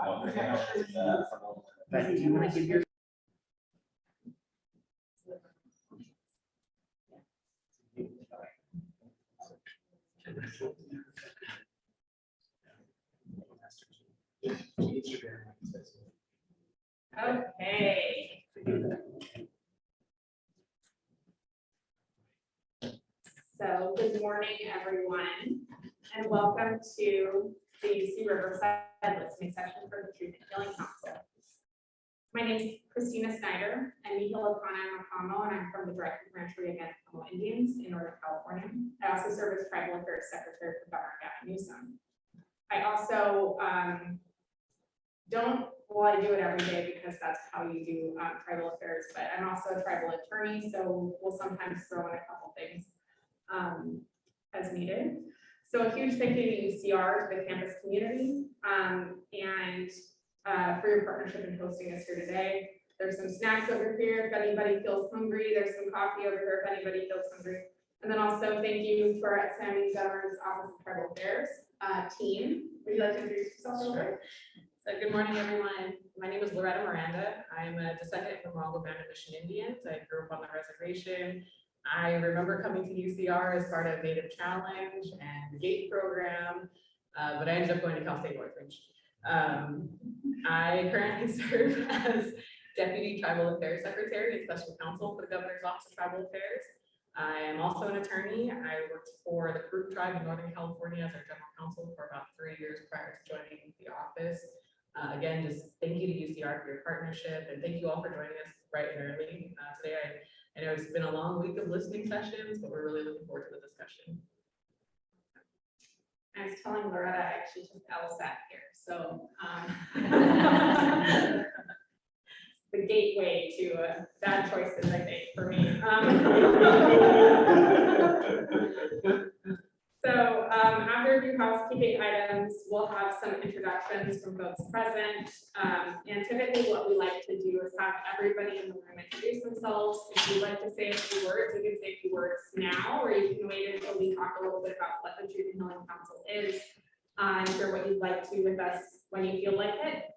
But do you want to give your? Okay. So good morning, everyone, and welcome to the UC Riverside listening session for the Treatment Healing Council. My name is Christina Snider, and and I'm from the Dry Creek Rancheria against Pomo Indians in Northern California. I also serve as Tribal Affairs Secretary for Governor Gavin Newsom. I also I do it every day because that's how you do tribal affairs, but I'm also a tribal attorney, so we'll sometimes throw in a couple things as needed. So a huge thank you to UCR, to the campus community, and for your partnership in hosting us here today. There's some snacks over here if anybody feels hungry. There's some coffee over here if anybody feels hungry. And then also thank you to our outstanding Governor's Office of Tribal Affairs team. Would you like to introduce yourself? Sure. So good morning, everyone. My name is Loretta Miranda. I'm a descendant from Mongo Band of Mission Indians. I grew up on the reservation. I remember coming to UCR as part of Native Challenge and the GATE program, but I ended up going to Cal State Northridge. I currently serve as Deputy Tribal Affairs Secretary and Special Counsel for the Governor's Office of Tribal Affairs. I am also an attorney. I worked for the Karuk tribe in Northern California as our general counsel for about 3 years prior to joining the office. Again, just thank you to UCR for your partnership, and thank you all for joining us bright and early today. I know it's been a long week of listening sessions, but we're really looking forward to the discussion. I was telling Loretta I actually took LSAT here, so the gateway to bad choices, I think, for me. So after a few housekeeping items, we'll have some introductions from folks present. And typically what we like to do is have everybody in the room introduce themselves. If you'd like to say a few words, you can say a few words now, or you can wait until we talk a little bit about what the Treatment Healing Council is, and share what you'd like to with us when you feel like it.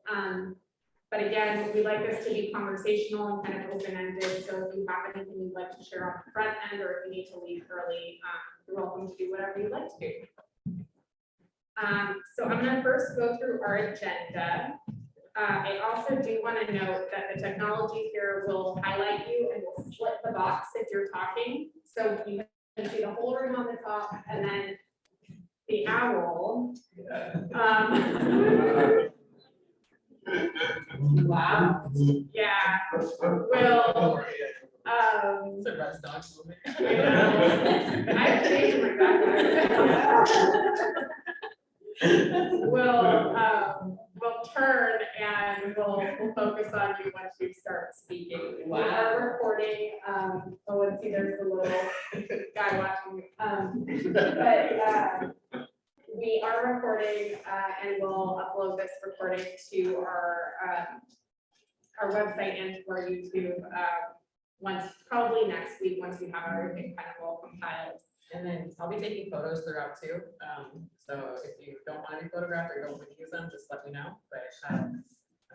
But again, we like this to be conversational and kind of open-ended. So if you have anything you'd like to share on the front end, or if you need to leave early, you're welcome to do whatever you'd like to do. So I'm going to first go through our agenda. I also do want to note that the technology here will highlight you and will split the box if you're talking. So you can see the whole room on the top, and then the owl. Wow. Yeah. Will. It's a rest dog movement. I've changed my background. We'll turn and we'll focus on you once you start speaking. Wow. We are recording. Oh, let's see, there's the little guy watching. We are recording and we'll upload this recording to our website and to our YouTube probably next week, once we have everything kind of all compiled. And then I'll be taking photos throughout too. So if you don't want to be photographed or don't want to use them, just let me know. But I'm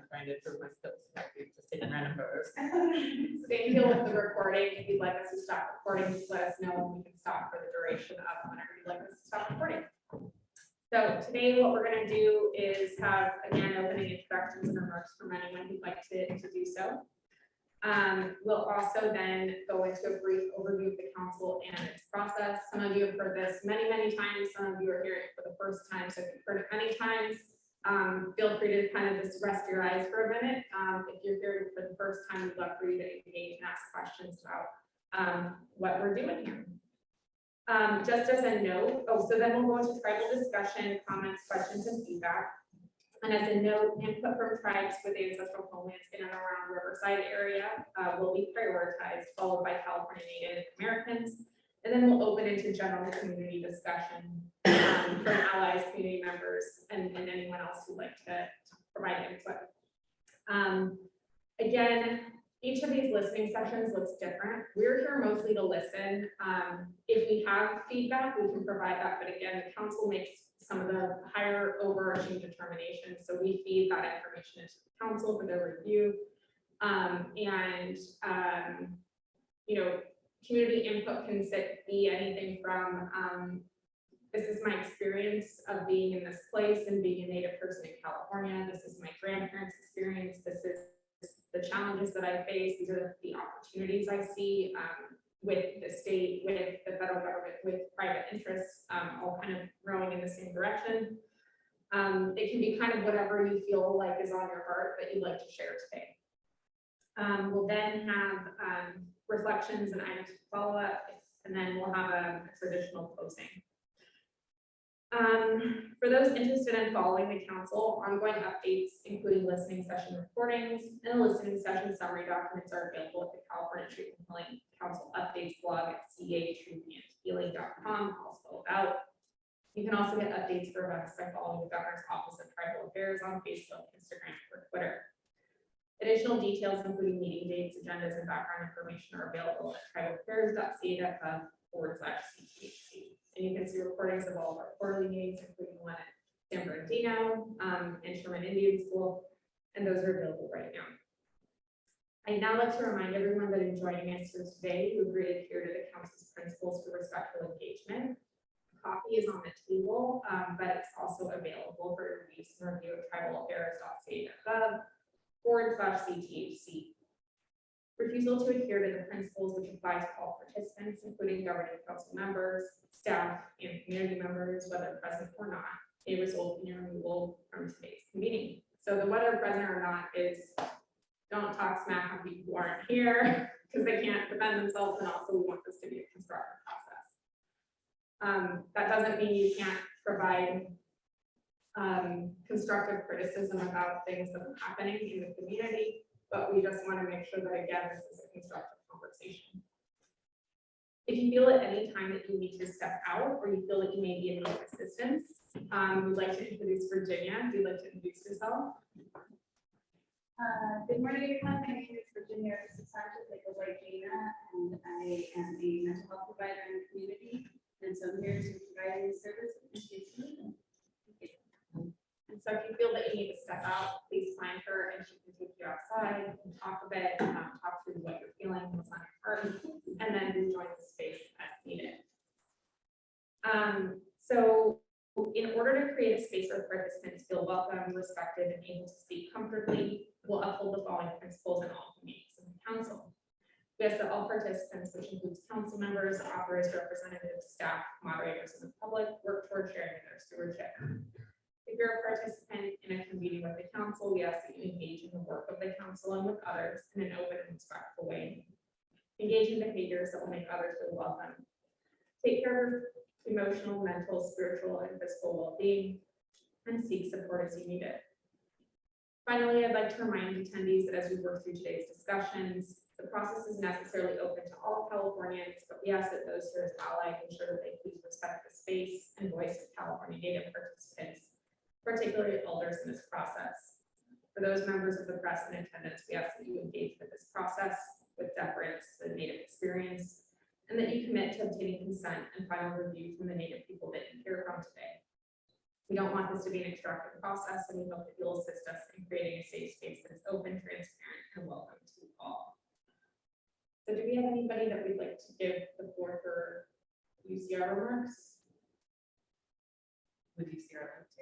trying to improve my skills. Just taking random photos. Same deal with the recording. If you'd like us to stop recording, just let us know and we can stop for the duration of whenever you'd like us to stop recording. So today what we're going to do is have, again, opening introductions and remarks from anyone who'd like to do so. We'll also then go into a brief overview of the council and its process. Some of you have heard this many, many times. Some of you are hearing it for the first time. So if you've heard it many times, feel free to kind of just rest your eyes for a minute. If you're hearing it for the first time, we'd love for you to engage and ask questions about what we're doing here. Just as a note, so then we'll go into tribal discussion, comments, questions, and feedback. And as a note, input from tribes with ancestral homelands in and around Riverside area will be prioritized, followed by California Native Americans. And then we'll open into general community discussion from allies, community members, and anyone else who'd like to provide input. Again, Each of these listening sessions looks different. We're here mostly to listen. If we have feedback, we can provide that, but again, the council makes some of the higher overarching determinations, so we feed that information into the council for their review. You know, community input can be anything from, this is my experience of being in this place and being a Native person in California. This is my grandparents' experience. This is the challenges that I face. These are the opportunities I see with the state, with the federal government, with private interests, all kind of rowing in the same direction. It can be kind of whatever you feel like is on your heart that you'd like to share today. We'll then have reflections and items to follow up, and then we'll have a traditional closing. For those interested in following the council, ongoing updates, including listening session recordings and the listening session summary documents, are available at the California Truth and Healing Council updates blog at catruthandhealing.com, all spelled out. You can also get updates for events by following the Governor's Office of Tribal Affairs on Facebook, Instagram, or Twitter. Additional details, including meeting dates, agendas, and background information, are available at tribalaffairs.ca.gov/CTHC. And you can see recordings of all of our quarterly meetings, including the one at San Bernardino and Sherman Indian School, and those are available right now. I'd now like to remind everyone that in joining us here today, we agree to adhere to the council's principles for respectful engagement. A copy is on the table, but it's also available for use and review at tribalaffairs.ca.gov/CTHC. Refusal to adhere to the principles which apply to all participants, including governing council members, staff, and community members, whether present or not, may result in your removal from today's meeting. So the whether present or not is, don't talk smack on people who aren't here because they can't defend themselves, and also we want this to be a constructive process. That doesn't mean you can't provide constructive criticism about things that are happening in the community, but we just want to make sure that, again, this is a constructive conversation. If you feel at any time that you need to step out or you feel that you may be in need of assistance, we'd like to introduce Virginia. Would you like to introduce yourself? Good morning, everyone. My name is Virginia Sanchez, like a white Gina, and I am a mental health provider in the community. And so I'm here to provide you service in case you need them. And so if you feel that you need to step out, please find her and she can take you outside and talk a bit, talk through what you're feeling, what's on your heart, and then rejoin the space as needed. So in order to create a space where participants feel welcome, respected, and able to speak comfortably, we'll uphold the following principles in all meetings of the council. We ask that all participants, which includes council members, authorized representatives, staff, moderators, and the public, work toward sharing their stewardship. If you're a participant in a meeting with the council, we ask that you engage in the work of the council and with others in an open and respectful way. Engage in behaviors that will make others feel welcome. Take care of your emotional, mental, spiritual, and physical well-being, and seek support as you need it. Finally, I'd like to remind attendees that as we work through today's discussions, the process is necessarily open to all Californians, but we ask that those here as allies ensure that they please respect the space and voice of California Native participants, particularly elders in this process. For those members of the press in attendance, we ask that you engage with this process with deference to the Native experience, and that you commit to obtaining consent and final review from the Native people that you hear from today. We don't want this to be an extractive process, and we hope that you'll assist us in creating a safe space that is open, transparent, and welcome to all. So do we have anybody that we'd like to give the floor for UCR remarks? Would UCR like to?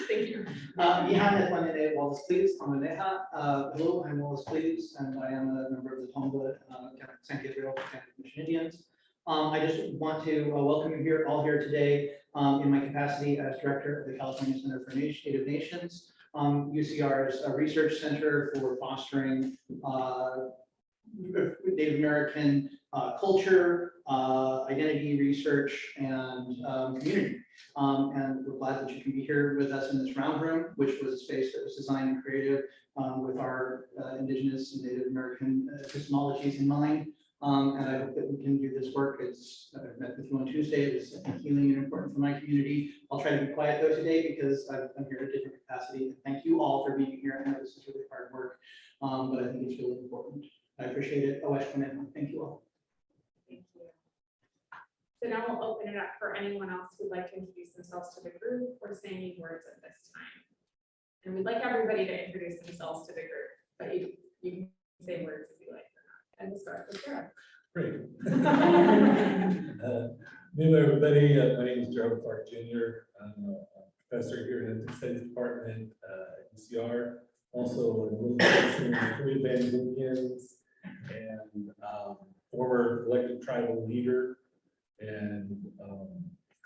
Thank you. Johannes Manede Wallace Please, Amaneja. Hello, I'm Wallace Please, and I am a member of the Tonga San Gabriel Mission Indians. I just want to welcome you here, all here today, in my capacity as director of the California Center for Native Nations, UCR's research center for fostering Native American culture, identity research, and community. And we're glad that you can be here with us in this round room, which was a space that was designed and created with our Indigenous and Native American epistemologies in mind. And I hope that we can do this work. I've met with you on Tuesday. It's healing and important for my community. I'll try to be quiet though today because I'm here in a different capacity. And thank you all for being here. I know this is really hard work, but I think it's really important. I appreciate it. Thank you all. Thank you. So now we'll open it up for anyone else who'd like to introduce themselves to the group or say any words at this time. And we'd like everybody to introduce themselves to the group, but you can say words if you like or not. And we'll start with Gerald. Great. Hello, everybody. My name is Gerald Clark Jr. I'm a professor here in the Studies Department at UCR. Also, in the Korean Band Indians and former elected tribal leader. And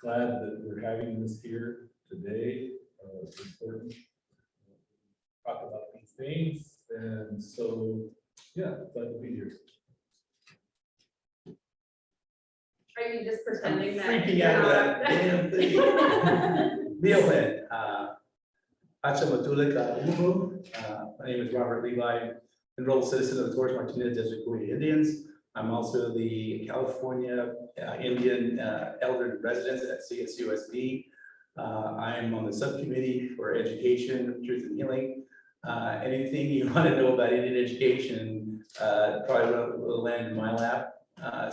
glad that we're having this here today. It's important to talk about these things. And so, yeah, glad to be here. Are you just pretending that? Freaking you're out of not- that damn thing. Mealhead. My name is Robert Levi, enrolled citizen of the Torres Martinez District Korean Indians. I'm also the California Indian Elder Residence at CSUSD. I'm on the subcommittee for education, truth and healing. Anything you want to know about Indian education, probably will land in my lap.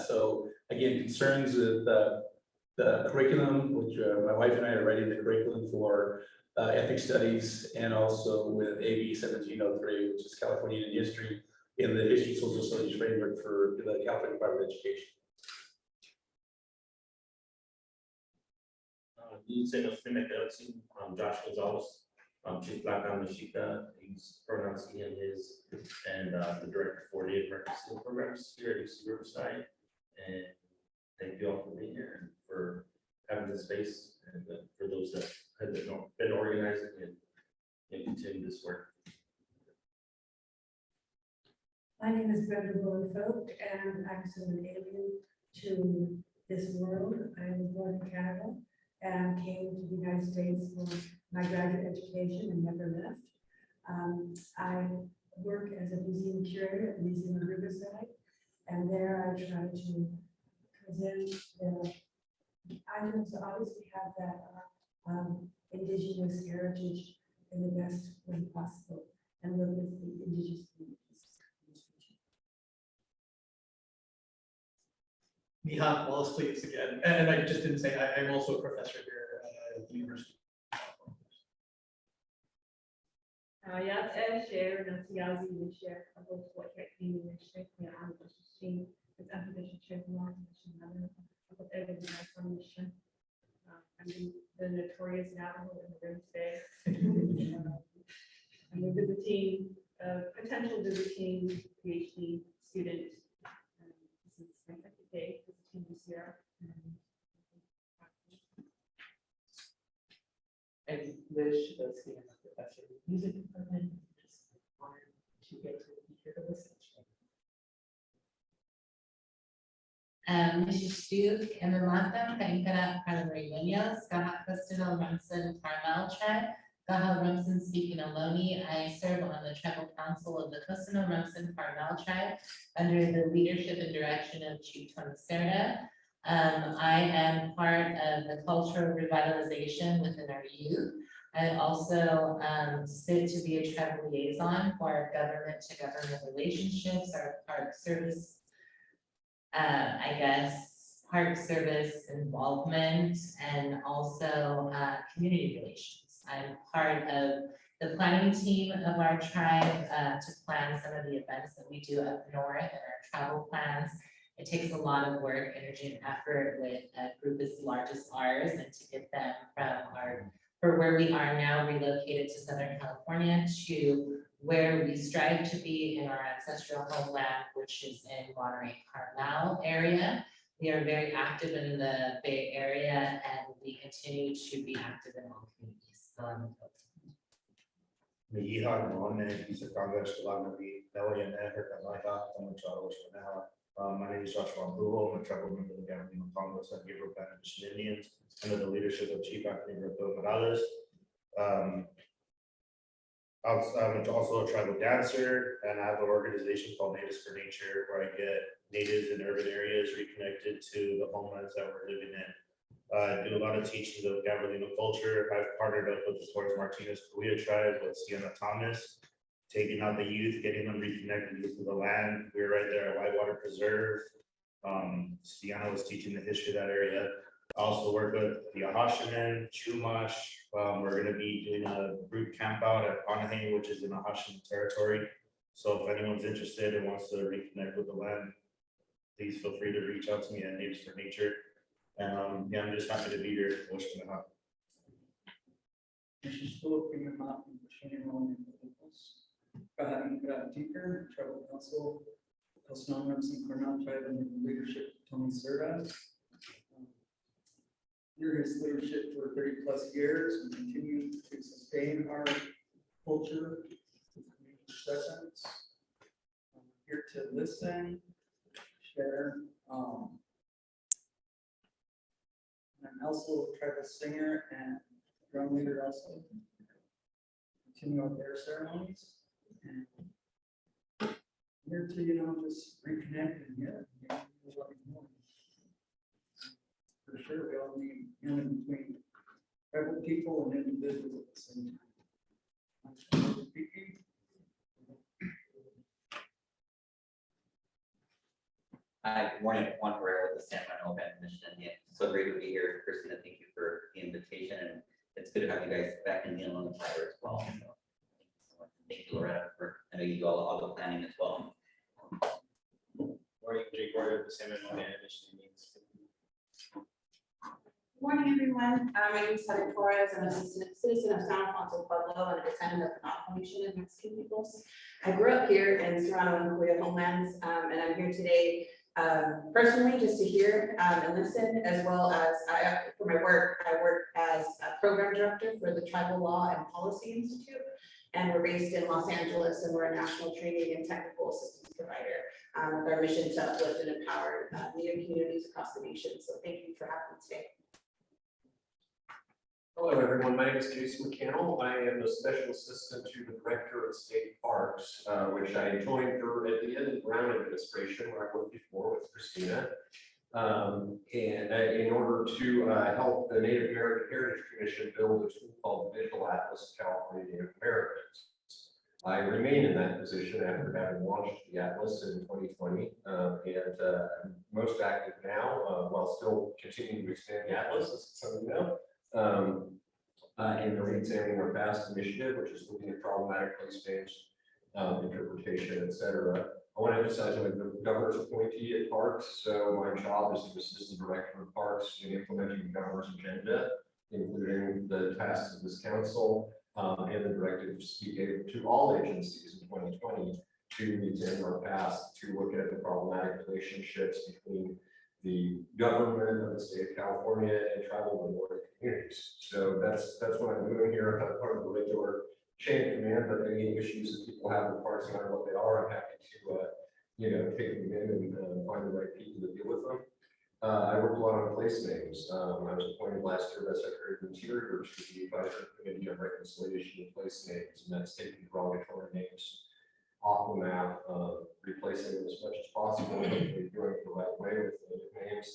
So again, concerns with the curriculum, which my wife and I are writing the curriculum for ethnic studies, and also with AB 1703, which is California Indian history in the history social studies framework for the California Department of Education. I'm Josh Gonzalez. I'm Chief Black Mexica. He's pronouncing him his, and the director for Native American Skill Programs here at UC Riverside. And thank you all for being here and for having this space, and for those that have been organizing and continue this work. My name is Brenda Bowenfolk, and I'm sort of an alien to this world. I was born in Canada and came to the United States for my graduate education and never left. I work as a museum curator at the Museum of Riverside, and there I try to present the items that obviously have that indigenous heritage in the best way possible, and work with the indigenous communities. Miha Wallace, please, again. And I just didn't say, I'm also a professor here at the University. Jag är Nantiazi Lisher, jag har två kvinnor i Lisher, jag har andra system, ett antidepressivt mat, jag har fått även den här formation. I'm the notorious Navajo in the room today. I'm a visiting, potential visiting PhD student. This is my second day visiting this year. And Liz does the professor of music department. Just honored to get to be here to listen. Mishishuk and Mamata, Kankara, Paramarillos, Gaha Christina, Rumson, Carmel tribe, Gaha Rumson speaking Ohlone. I serve on the tribal council of the Kusino Rumson Carmel tribe under the leadership and direction of Chief Tony Serta. I am part of the cultural revitalization within our youth. I also sit to be a tribal liaison for our government to government relationships, our park service, I guess, park service involvement, and also community relations. I'm part of the planning team of our tribe to plan some of the events that we do up north and our travel plans. It takes a lot of work, energy, and effort with a group as large as ours, and to get them for where we are now, relocated to Southern California, to where we strive to be in our ancestral homeland, which is in Monterey Carmel area. We are very active in the Bay Area, and we continue to be active in all communities. My name is Joshua Bull. I'm a tribal member of the Government of Congress and Gabriel Band Indians under the leadership of Chief Anthony Morales. I'm also a tribal dancer, and I have an organization called Natives for Nature, where I get natives in urban areas reconnected to the homelands that we're living in. I do a lot of teaching of Gabrielino culture. I've partnered up with the Torres Martinez Cahuilla tribe with Sienna Thomas, taking out the youth, getting them reconnected with the land. We were right there at Whitewater Preserve. Sienna was teaching the history of that area. I also work with the Ahashiman, Chumash. We're gonna be doing a group camp out at Panahane, which is in Ahashiman territory. So if anyone's interested and wants to reconnect with the land, please feel free to reach out to me at Natives for Nature. And yeah, I'm just happy to be here. What's gonna happen? Tinker, Tribal Council, Coastal Remsen Cornell Tribe and leadership Tony Serra. Under his leadership for 30+ years, we continue to sustain our culture with community sessions. I'm here to listen, share. I'm also a tribal singer and drum leader also. Continue with their ceremonies. And here to, just reconnect and get more. For sure, we all need union between tribal people and individuals at the same time. Hi, good morning, Juan Herrera with the San Manuel Band Mission Indian. So great to be here. Christina, thank you for the invitation, and it's good to have you guys back in the Inland Empire as well. So, thank you, Loretta, I know you do all the planning as well. Morning, Jake Warrior with the San Manuel Band Mission Indians. Morning, everyone. My name is Heather Torres. I'm a citizen of San Alfonso Pueblo and a descendant of the Navajo Nation and Mexican peoples. I grew up here in Serrano and Cahuilla homelands, and I'm here today personally just to hear and listen, as well as for my work. I work as a program director for the Tribal Law and Policy Institute, and we're based in Los Angeles, and we're a national training and technical assistance provider with our mission to uplift and empower Native communities across the nation. So thank you for having me today. Hello, everyone. My name is Jason McCannell. I am the special assistant to the director of state parks, which I joined at the end of the Brown administration, where I worked before with Christina. In order to help the Native American Heritage Commission build a tool called the Visual Atlas of California Native Americans. I remain in that position after having launched the Atlas in 2020, and I'm most active now while still continuing to expand the Atlas, as some of you know. In re-examining our past initiative, which is looking at problematic place-based interpretation, etc. I want to emphasize I'm the governor's appointee at Parks, so my job is to assist the director of Parks in implementing the governor's agenda, including the tasks of this council and the directives we gave to all agencies in 2020 to re-examine our past, to look at the problematic relationships between the government of the state of California and tribal minority communities. So that's what I'm doing here. I'm not part of the regular chain of command, but any issues that people have with parks, no matter what they are, I'm happy to take them in and find the right people to deal with them. I worked a lot on place names. I was appointed last year by Secretary of the Interior to the Advisory Committee on Reconciliation of Place Names, and that's taking derogatory names off the map, replacing them as much as possible, hopefully doing it the right way with native names,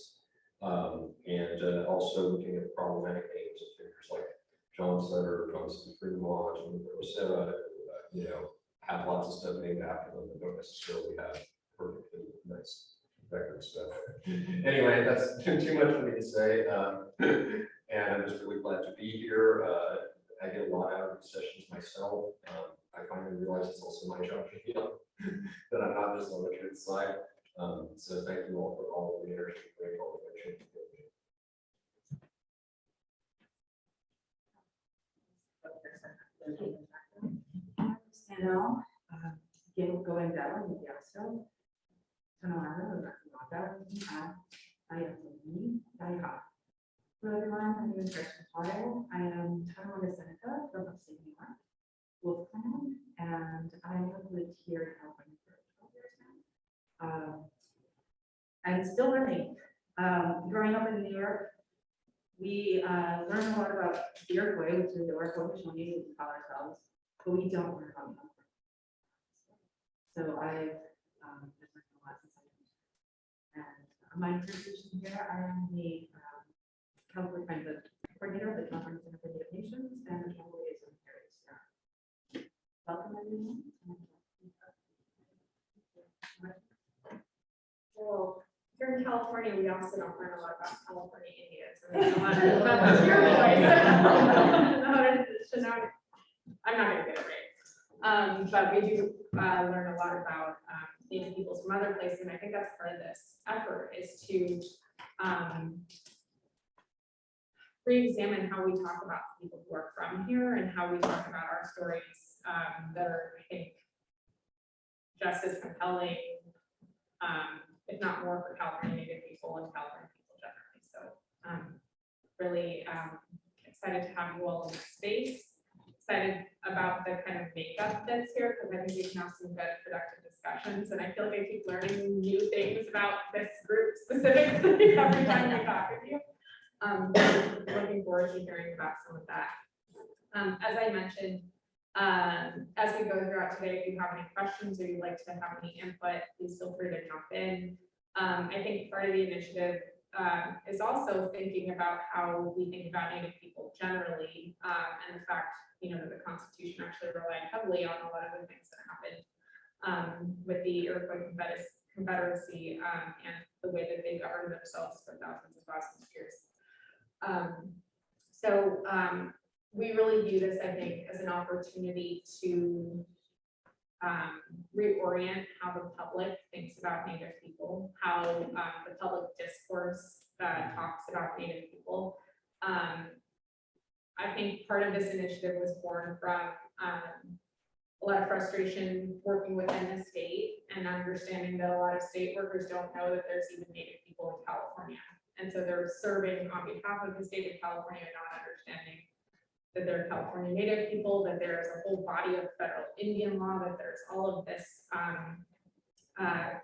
and also looking at problematic names of figures like John Sutter, Johnson Fremont, and Rosetta, have lots of stuff named after them that don't necessarily have perfectly nice record stuff. Anyway, that's too much for me to say, and I'm just really glad to be here. I get a lot out of these sessions myself. I finally realized it's also my job to feel that I'm not just on the truth side. So thank you all for all of the energy and great all the energy. Hello, going down in the Astro. Hello, everyone. My name is Christina. I am Tonawanda Seneca from upstate New York, Wolf Clan, and I have lived here in California for 12 years now. I'm still learning. Growing up in New York, we learned a lot about the Iroquois, which is the Iroquois Shoshone, we call ourselves, but we don't learn about California. So I've been learning a lot since I moved. And my position here, I am the California kind of coordinator of the California Center for Native Nations and the Tribal Liaison Areas here. Welcome everyone. Well, here in California, we also don't learn a lot about California Indians. And there's a lot of your voice. I'm not gonna get it right. But we do learn a lot about Native peoples from other places, and I think that's part of this effort is to re-examine how we talk about people who are from here and how we talk about our stories that are, I think, just as compelling, if not more, for California Native people and California people generally. So really excited to have you all in this space. Excited about the kind of makeup that's here, because I think we can have some good productive discussions. And I feel like I keep learning new things about this group specifically every time we talk with you. Looking forward to hearing about some of that. As I mentioned, as we go throughout today, if you have any questions or you'd like to have any input, please feel free to jump in. I think part of the initiative is also thinking about how we think about Native people generally, and the fact, that the Constitution actually relied heavily on a lot of the things that happened with the Iroquois Confederacy and the way that they governed themselves for thousands of years. We really view this, I think, as an opportunity to reorient how the public thinks about Native people, how the public discourse talks about Native people. I think part of this initiative was born from a lot of frustration working within the state and understanding that a lot of state workers don't know that there's even Native people in California. And so they're serving on behalf of the state of California, not understanding that they're California Native people, that there's a whole body of federal Indian law, that there's all of this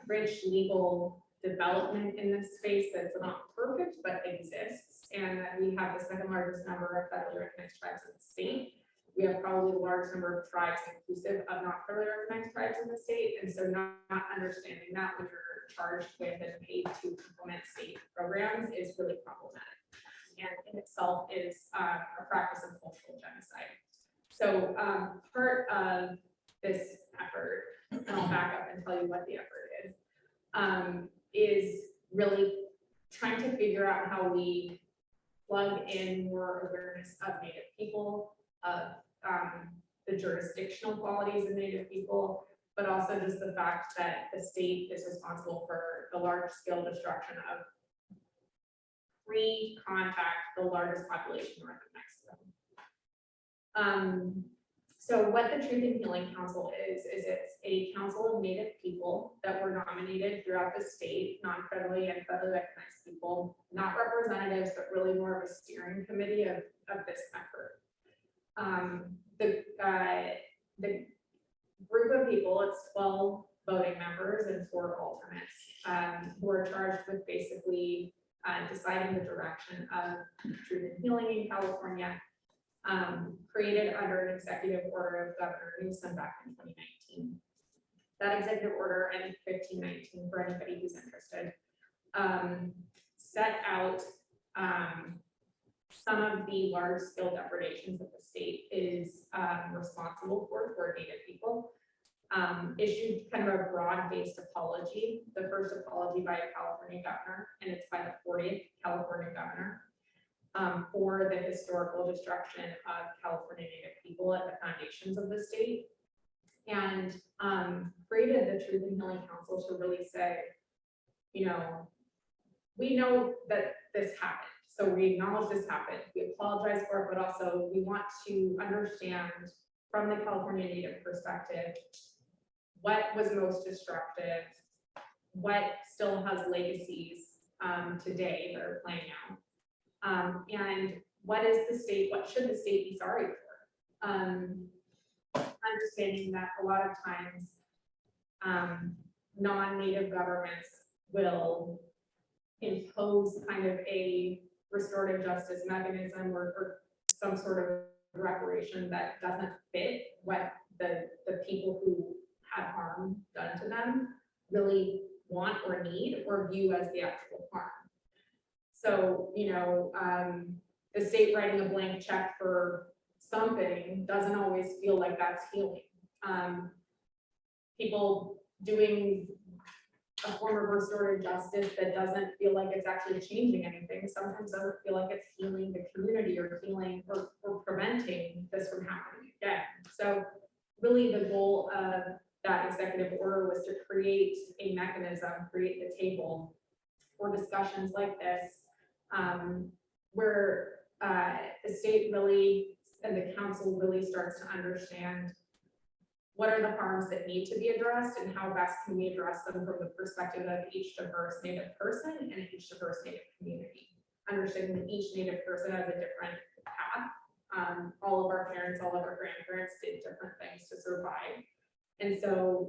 rich legal development in this space that's not perfect, but exists. And that we have the second largest number of federally recognized tribes in the state. We have probably the largest number of tribes inclusive of not federally recognized tribes in the state. And so not understanding that when you're charged with and paid to implement state programs is really problematic. And in itself is a practice of cultural genocide. So part of this effort, and I'll back up and tell you what the effort is really trying to figure out how we plug in more awareness of Native people, of the jurisdictional qualities of Native people, but also just the fact that the state is responsible for the large-scale destruction of pre-contact, the largest population north of Mexico. So what the Truth in Healing Council is it's a council of Native people that were nominated throughout the state, non-federally and federally recognized people, not representatives, but really more of a steering committee of this effort. The group of people, it's 12 voting members and 4 alternates who are charged with basically deciding the direction of Truth in Healing in California, created under an executive order of Governor Newsom back in 2019. That executive order ended 1519 for anybody who's interested. Set out some of the large-scale depredations that the state is responsible for Native people. Issued kind of a broad-based apology, the first apology by a California governor, and it's by the 40th California governor, for the historical destruction of California Native people at the foundations of the state, and created the Truth in Healing Council to really say, we know that this happened, so we acknowledge this happened, we apologize for it, but also we want to understand from the California Native perspective what was most destructive, what still has legacies today that are playing out, and what is the state, what should the state be sorry for? Understanding that a lot of times non-Native governments will impose kind of a restorative justice mechanism or some sort of reparation that doesn't fit what the people who had harm done to them really want or need or view as the actual harm. So, the state writing a blank check for something doesn't always feel like that's healing. People doing a form of restorative justice that doesn't feel like it's actually changing anything, sometimes doesn't feel like it's healing the community or healing or preventing this from happening again. So really the goal of that executive order was to create a mechanism, create the table for discussions like this, where the state really and the council really starts to understand what are the harms that need to be addressed and how best can we address them from the perspective of each diverse Native person and each diverse Native community. Understanding that each Native person has a different path. All of our parents, all of our grandparents did different things to survive. And so,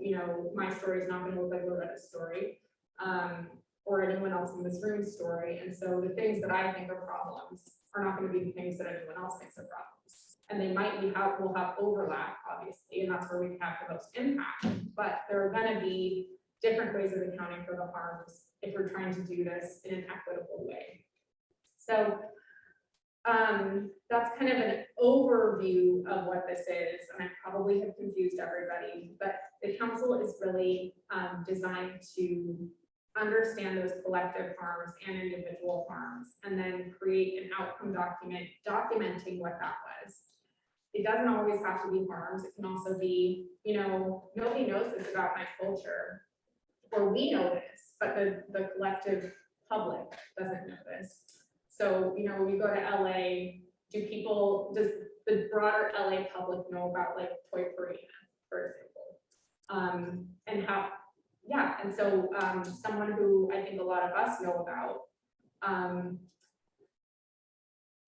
my story is not going to look like Loretta's story, or anyone else in this room's story. And so the things that I think are problems are not going to be the things that anyone else thinks are problems. And they will have overlap, obviously, and that's where we have the most impact. But there are going to be different ways of accounting for the harms if we're trying to do this in an equitable way. So that's kind of an overview of what this is, and I probably have confused everybody, but the council is really designed to understand those collective harms and individual harms, and then create an outcome document documenting what that was. It doesn't always have to be harms. It can also be, nobody knows this about my culture, or we know this, but the collective public doesn't know this. So, when you go to LA, does the broader LA public know about like Toy Farina, for example? And how, yeah, and so someone who I think a lot of us know about,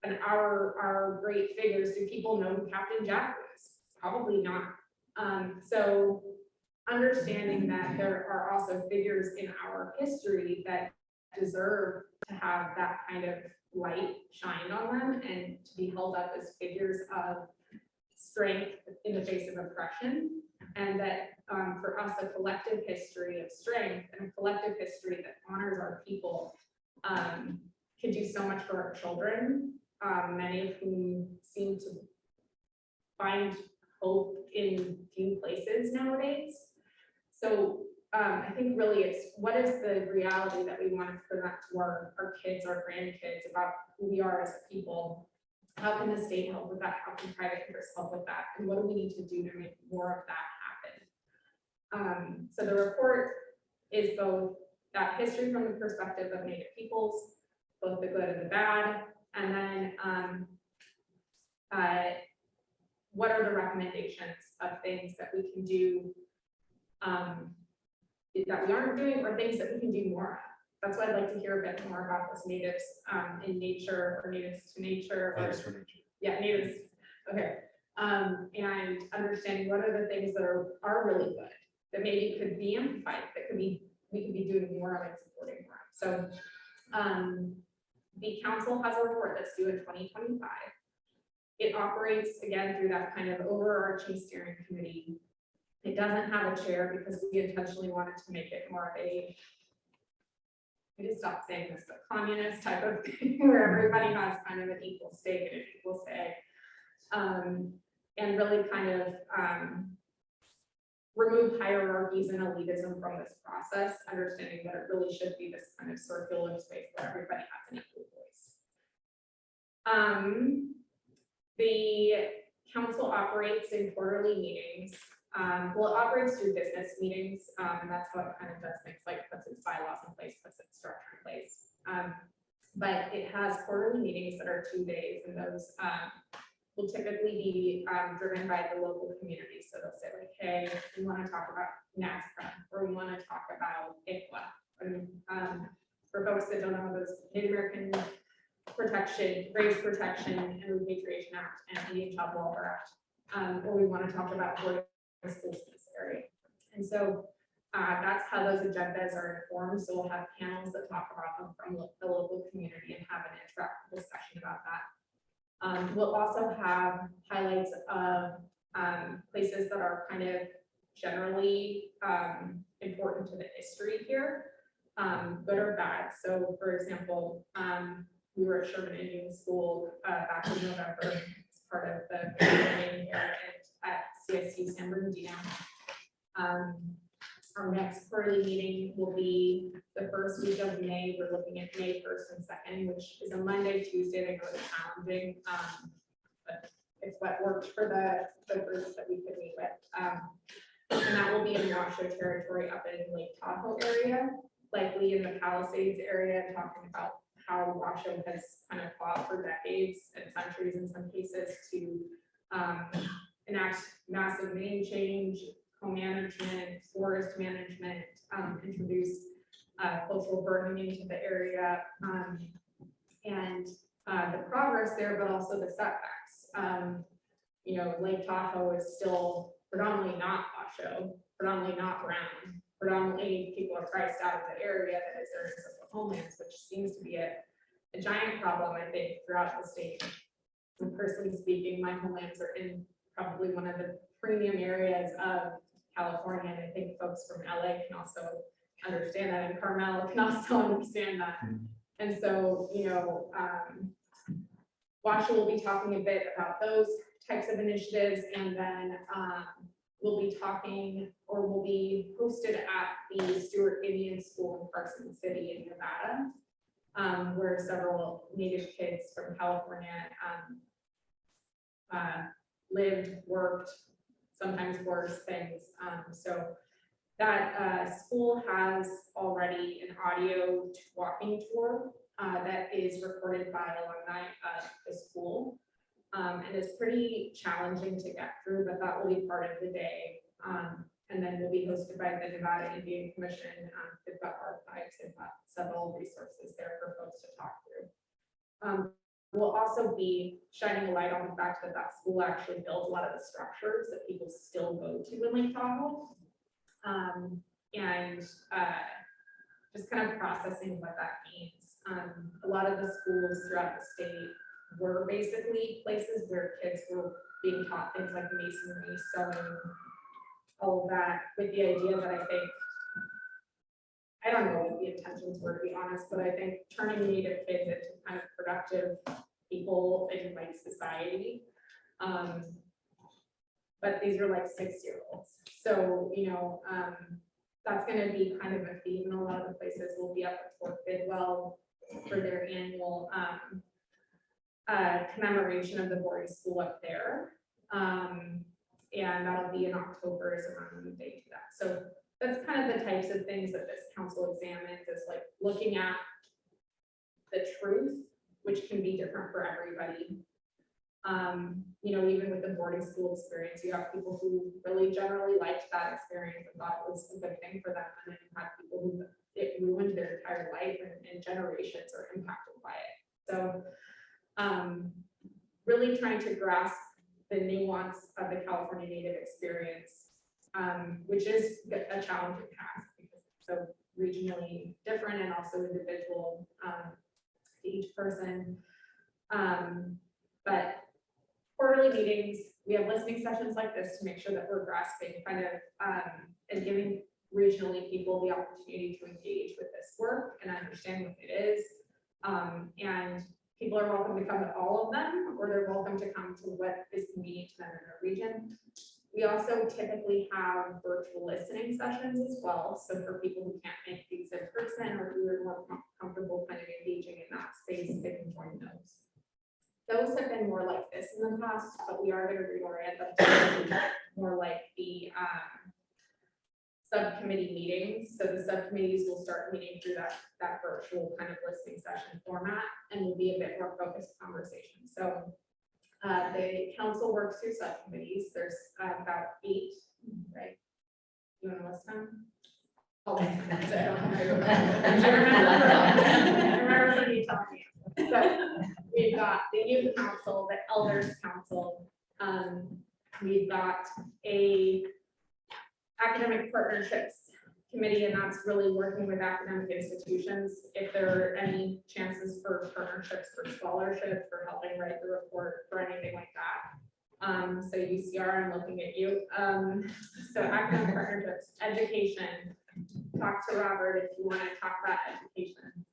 and our great figures, do people know who Captain Jack was? Probably not. So understanding that there are also figures in our history that deserve to have that kind of light shined on them and to be held up as figures of strength in the face of oppression, and that for us, a collective history of strength and a collective history that honors our people can do so much for our children, many of whom seem to find hope in few places nowadays. So I think really it's what is the reality that we want to present to our kids, our grandkids about who we are as a people. How can the state help with that? How can private interests help with that? And what do we need to do to make more of that happen? So the report is both that history from the perspective of Native peoples, both the good and the bad, and then what are the recommendations of things that we can do that we aren't doing, or things that we can do more of. That's why I'd like to hear a bit more about this natives in nature, or natives to nature. Natives for nature. Yeah, natives. Okay. And understanding what are the things that are really good that maybe could be amplified, that we could be doing more of and supporting more of. So the council has a report that's due in 2025. It operates again through that kind of overarching steering committee. It doesn't have a chair because we intentionally wanted to make it more of a, we just stopped saying this, but communist type of thing where everybody has kind of an equal stake and an equal say. And really kind of remove hierarchies and elitism from this process, understanding that it really should be this kind of circular space where everybody has an equal voice. The council operates in quarterly meetings. Well, it operates through business meetings, and that's how it kind of does things like puts its bylaws in place, puts its structure in place. But it has quarterly meetings that are 2 days, and those will typically be driven by the local community. So they'll say like, hey, we want to talk about NASPRA, or we want to talk about ICWA. And for folks that don't know, those Native American Protection, Graves Protection and Repatriation Act and Indian Child Welfare Act, or we want to talk about schools in this area. And so that's how those agendas are informed. So we'll have panels that talk about them from the local community and have an interactive discussion about that. We'll also have highlights of places that are kind of generally important to the history here, good or bad. So for example, we were at Sherman Indian School back in November as part of the meeting here at CSU San Bernardino. Our next quarterly meeting will be the first week of May. We're looking at May 1st and 2nd, which is a Monday, Tuesday. They go to challenging, but it's what worked for the groups that we could meet with. And that will be in Washoe territory up in Lake Tahoe area, likely in the Palisades area, talking about how Washoe has kind of fought for decades and centuries in some cases to enact massive name change, co-management, forest management, introduce coastal burning into the area, and the progress there, but also the setbacks. You know, Lake Tahoe is still predominantly not Washoe, predominantly not brown, predominantly people are priced out of the area that is their ancestral homelands, which seems to be a giant problem, I think, throughout the state. And personally speaking, my homelands are in probably one of the premium areas of California, and I think folks from LA can also understand that, and Carmel can also understand that. And so, you know, Washoe will be talking a bit about those types of initiatives, and then we'll be talking, or we'll be hosted at the Stewart Indian School in Carson City in Nevada, where several Native kids from California lived, worked, sometimes worse things. So that school has already an audio walking tour that is recorded by alumni of the school. And it's pretty challenging to get through, but that will be part of the day. And then will be hosted by the Nevada Indian Commission. They've got archives, they've got several resources there for folks to talk through. We'll also be shining a light on the fact that that school actually builds a lot of the structures that people still go to in Lake Tahoe. And just kind of processing what that means. A lot of the schools throughout the state were basically places where kids were being taught things like masonry, sewing, all of that, with the idea that I don't know what the intentions were, to be honest, but I think turning Native kids into kind of productive people in like society. But these are like 6-year-olds. So, you know, that's going to be kind of a theme in a lot of the places. We'll be up at Fort Bidwell for their annual commemoration of the boarding school up there. And that'll be in October is around the date to that. So that's kind of the types of things that this council examines, is like looking at the truth, which can be different for everybody. You know, even with the boarding school experience, you have people who really generally liked that experience and thought it was a good thing for them. And then you have people who it ruined their entire life, and generations are impacted by it. So really trying to grasp the nuance of the California Native experience, which is a challenging task because it's so regionally different and also individual to each person. But quarterly meetings, we have listening sessions like this to make sure that we're grasping kind of and giving regionally people the opportunity to engage with this work and understand what it is. And people are welcome to come to all of them, or they're welcome to come to what is convenient to them in their region. We also typically have virtual listening sessions as well. So for people who can't make these in person, or who are more comfortable kind of engaging in that space, they can join those. Those have been more like this in the past, but we are going to reorient them to more like the subcommittee meetings. So the subcommittees will start meeting through that virtual kind of listening session format, and will be a bit more focused conversation. So the council works through subcommittees. There's about 8, right? You want to list them? Oh, I remember when you told me. So we've got the youth council, the elders council. We've got a academic partnerships committee, and that's really working with academic institutions if there are any chances for partnerships, for scholarships, for helping write the report, for anything like that. So UCR, I'm looking at you. So academic partnerships, education, talk to Robert if you want to talk about education.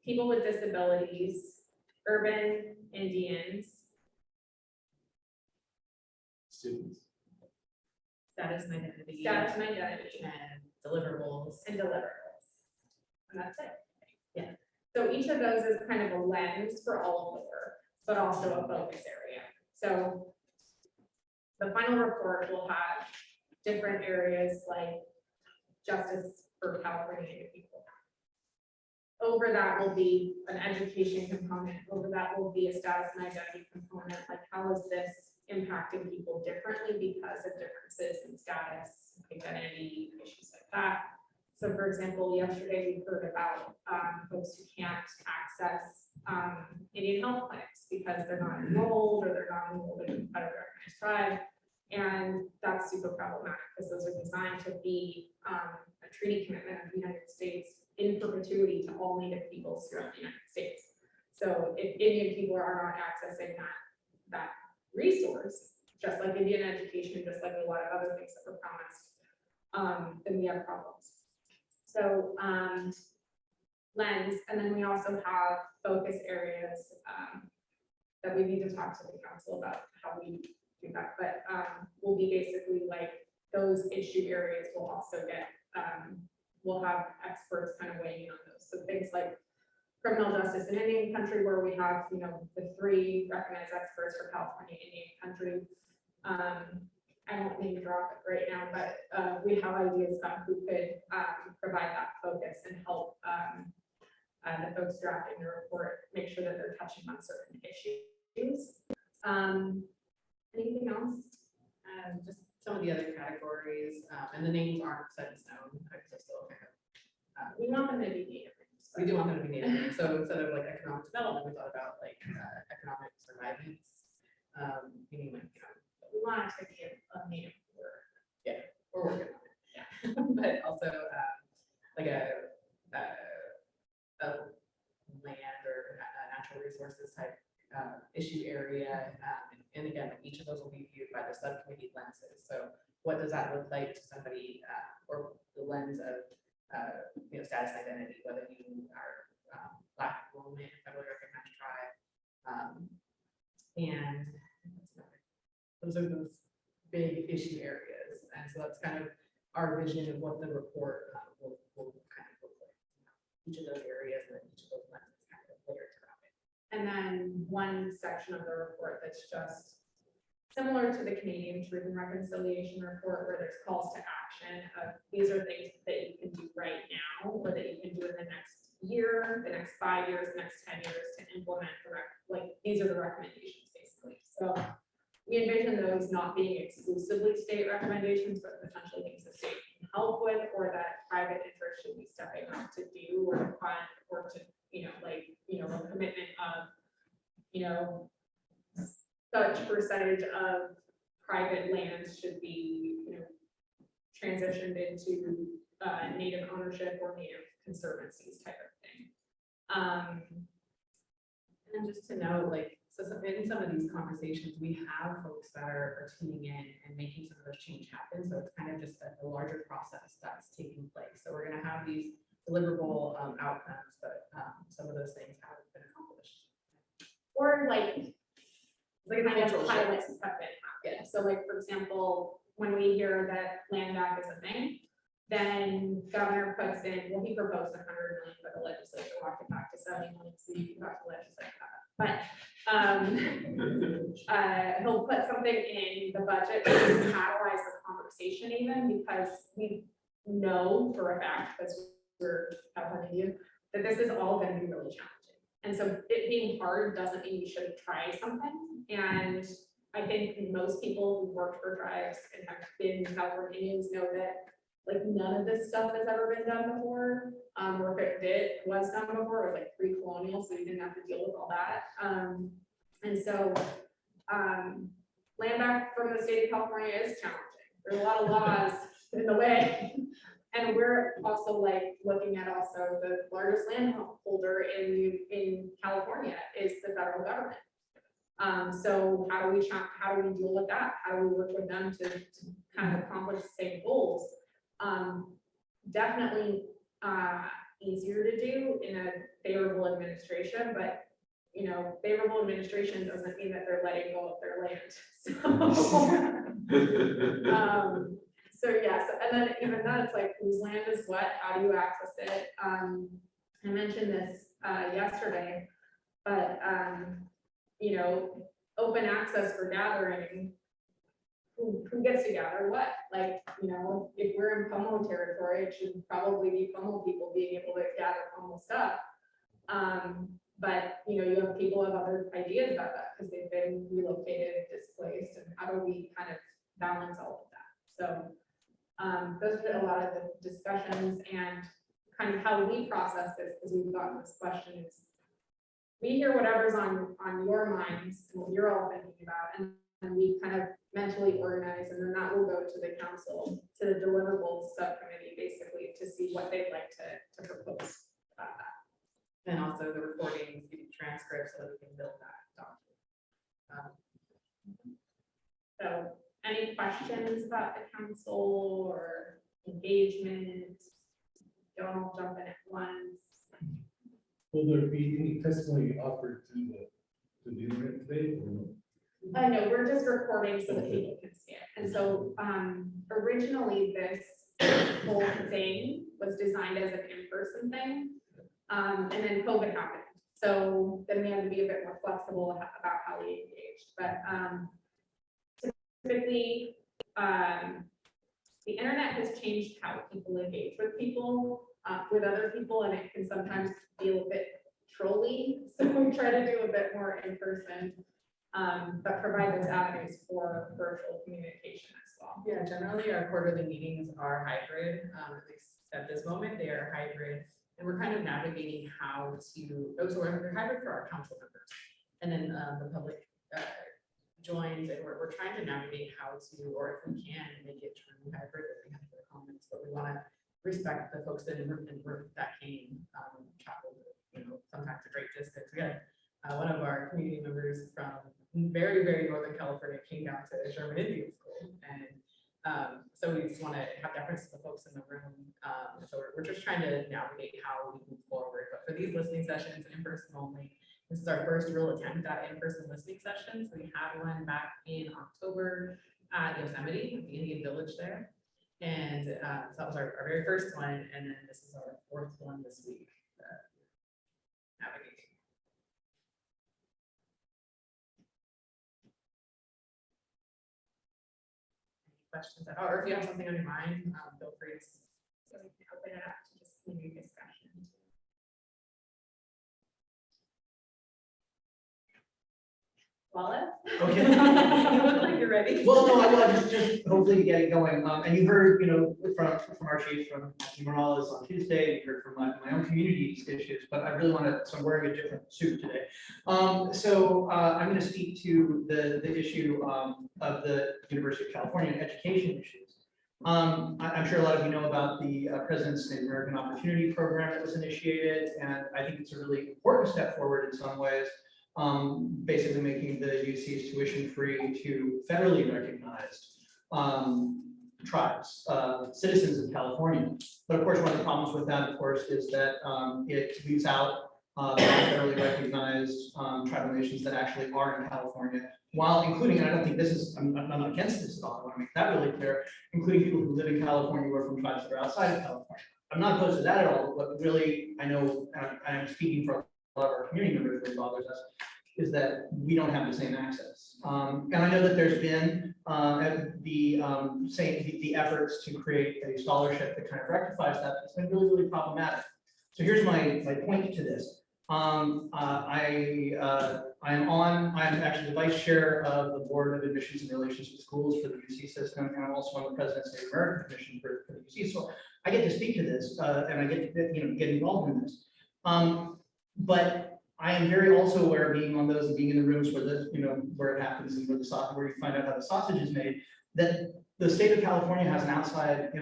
People with disabilities, urban Indians, Students. Status and identity. status and identity, And deliverables. and deliverables. And that's it. Yeah. So each of those is kind of a lens for all of the work, but also a focus area. So the final report will have different areas like justice for California Native people. Over that will be an education component. Over that will be a status and identity component. Like, how is this impacting people differently because of differences in status, identity, issues like that. So for example, yesterday we heard about folks who can't access Indian health clinics because they're not enrolled or they're not enrolled in a federally recognized tribe. And that's super problematic because those are designed to be a treaty commitment of the United States in perpetuity to all Native peoples throughout the United States. So if Indian people are not accessing that resource, just like Indian education, just like a lot of other things that were promised, then we have problems. So lens, and then we also have focus areas that we need to talk to the council about how we do that. But will be basically like those issue areas will also get, we'll have experts kind of weighing in on those. So things like criminal justice in Indian country, where we have, you know, the 3 recognized experts for California Indian country. I won't name drop it right now, but we have ideas about who could provide that focus and help the folks drafting the report make sure that they're touching on certain issues. Anything else? Just some of the other categories, and the names aren't set in stone, because they're still kind of, We want them to be native. we do want them to be native. So instead of like economic development, we thought about like economic survivance. Meaning like, you know, We want it to be a native word. we're working on it. Yeah. But also like a land or natural resources type issue area. And again, like each of those will be viewed by the subcommittee lenses. So what does that look like to somebody, or the lens of you know, status identity, whether you are Black, woman, federally recognized tribe, and those are those big issue areas. And so that's kind of our vision of what the report will kind of look like. Each of those areas and each of those lenses kind of layered around it. And then one section of the report that's just similar to the Canadian Truth and Reconciliation report, where there's calls to action of these are things that you can do right now, or that you can do in the next year, the next 5 years, the next 10 years to implement like these are the recommendations basically. So we envision those not being exclusively state recommendations, but potentially things the state can help with, or that private interest should be stepping up to do or to fund, or to, you know, like, you know, a commitment of, you know, such percentage of private lands should be, you know, transitioned into native ownership or native conservancies type of thing. And then just to know, like, so in some of these conversations, we have folks that are tuning in and making some of those change happen. So it's kind of just a larger process that's taking place. So we're going to have these deliverable outcomes, but some of those things haven't been accomplished. Or like Financial pilots shifts. have been happening. So like, for example, when we hear that land back is a thing, then governor puts in, well, he proposed 100 million, but the legislature walked it back to 70 million, so you can talk to legislature about that. But he'll put something in the budget to catalyze the conversation even, because we know for a fact, because we're telling you, that this is all going to be really challenging. And so it being hard doesn't mean you shouldn't try something. And I think most people who worked for tribes and have been California Indians know that like none of this stuff has ever been done before. Or if it was done before, it was like pre-colonial, so you didn't have to deal with all that. And so land back from the state of California is challenging. There's a lot of laws in the way. And we're also like looking at also the largest landholder in California is the federal government. So how do we deal with that? How do we work with them to kind of accomplish the same goals? Definitely easier to do in a favorable administration, but favorable administration doesn't mean that they're letting go of their land. So yes, and then even then, it's like, whose land is what? How do you access it? I mentioned this yesterday, but open access for gathering. Who gets to gather what? Like, if we're in Pomo territory, it should probably be Pomo people being able to gather Pomo stuff. But you have people have other ideas about that because they've been relocated, displaced, and how do we kind of balance all of that? So those are a lot of the discussions, and kind of how we process this, because we've gotten this question, is we hear whatever's on your minds and what you're all thinking about, and we kind of mentally organize, and then that will go to the council, to the deliverables subcommittee, basically, to see what they'd like to propose about that. And also the recordings, the transcripts, so that we can build that document. So any questions about the council or engagement? Don't all jump in at once. Will there be any testimony offered to the internet today or no? I know, we're just recording so that people can see it. And so originally this whole thing was designed as an in-person thing. And then COVID happened. So then we had to be a bit more flexible about how we engaged. But typically, the internet has changed how people engage with people, with other people, and it can sometimes feel a bit trolly. So we try to do a bit more in person, but provide those avenues for virtual communication as well. Yeah, generally our quarterly meetings are hybrid, at least at this moment, they are hybrid. And we're kind of navigating how to, so we're hybrid for our council members. And then the public joins, and we're trying to navigate how to, or if we can, make it true hybrid, if we have their comments, but we want to respect the folks that came, traveled, sometimes a great distance. We had one of our community members from very, very Northern California came down to Sherman Indian School, and so we just want to have deference to the folks in the room. So we're just trying to navigate how we move forward. But for these listening sessions, in person only, this is our first real attempt at in-person listening sessions. We had one back in October at Yosemite, at the Indian Village there. And so that was our very first one. And then this is our fourth one this week. Navigating. Questions at all, or if you have something on your mind, feel free to so we can open it up to just maybe discussion. Wallace? Okay. You look like you're ready. Well, no, I was just hopefully get it going. And you heard, from our chief, from Morales on Tuesday, you heard from my own community issues, but I really so I'm wearing a different suit today. So I'm going to speak to the issue of the University of California and education issues. I'm sure a lot of you know about the President's American Opportunity Program that was initiated, and I think it's a really important step forward in some ways. Basically making the UC's tuition free to federally recognized tribes, citizens of California. But of course, one of the problems with that, of course, is that it leaves out federally recognized tribal nations that actually are in California, while including, and I don't think this is, I'm not against this at all, I want to make that really clear, including people who live in California who are from tribes that are outside of California. I'm not opposed to that at all, but really, I know, and I'm speaking for a lot of our community members who bothers us, is that we don't have the same access. And I know that there's been the efforts to create a scholarship that kind of rectifies that. It's been really, really problematic. So here's my point to this. I'm actually the vice chair of the Board of Admissions and Relations with Schools for the UC system, and I'm also on the President's Snider-Ashtari Commission for the UC. So I get to speak to this, and I get to get involved in this. But I am very also aware of being on those and being in the rooms where where it happens and where you find out how the sausage is made, that the state of California has an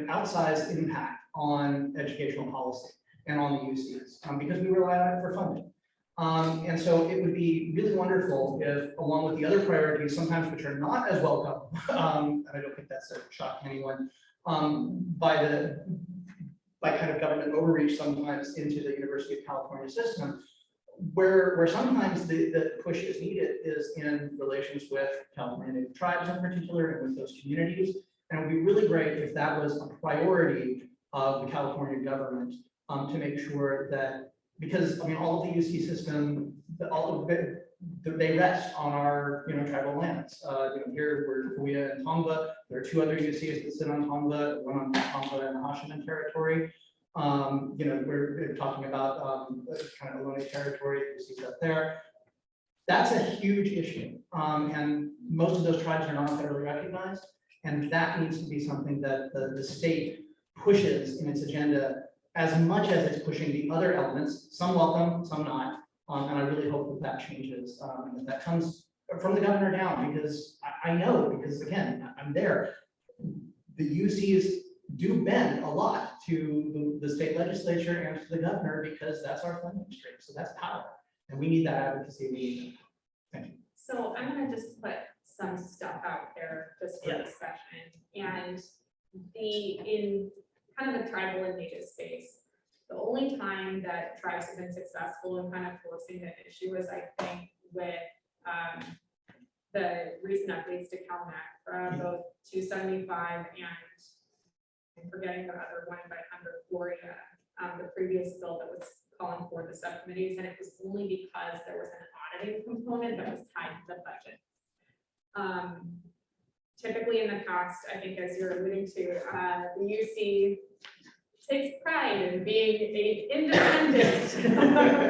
outsized impact on educational policy and on the UCs because we rely on it for funding. And so it would be really wonderful if, along with the other priorities, sometimes which are not as welcome, I don't think that's a shock to anyone, by kind of government overreach sometimes into the University of California system, where sometimes the push is needed is in relations with California Native tribes in particular and with those communities. And it would be really great if that was a priority of the California government to make sure that, because I mean, all of the UC system, all of it, they rest on our, tribal lands. Here we're Kuya and Tongva. There are two other UCs that sit on Tongva, one on Tongva and Hashiman territory. We're talking about kind of Ohlone territory, UCs up there. That's a huge issue. And most of those tribes are not federally recognized. And that needs to be something that the state pushes in its agenda as much as it's pushing the other elements, some welcome, some not. And I really hope that changes, and that comes from the governor down, because I know, because again, I'm there. The UCs do bend a lot to the state legislature and to the governor, because that's our funding stream. So that's power. And we need that advocacy. We need that. Thank you. So I'm gonna just put some stuff out there just for discussion. And in kind of the tribal and native space, the only time that tribes have been successful in kind of forcing the issue is, I think, with the recent updates to CalMAC, both 275 and I'm forgetting the other one by under Gloria, the previous bill that was calling for the subcommittees, and it was only because there was an auditing component that was tied to the budget. Typically in the past, I think as you're alluding to, the UC takes pride in being an independent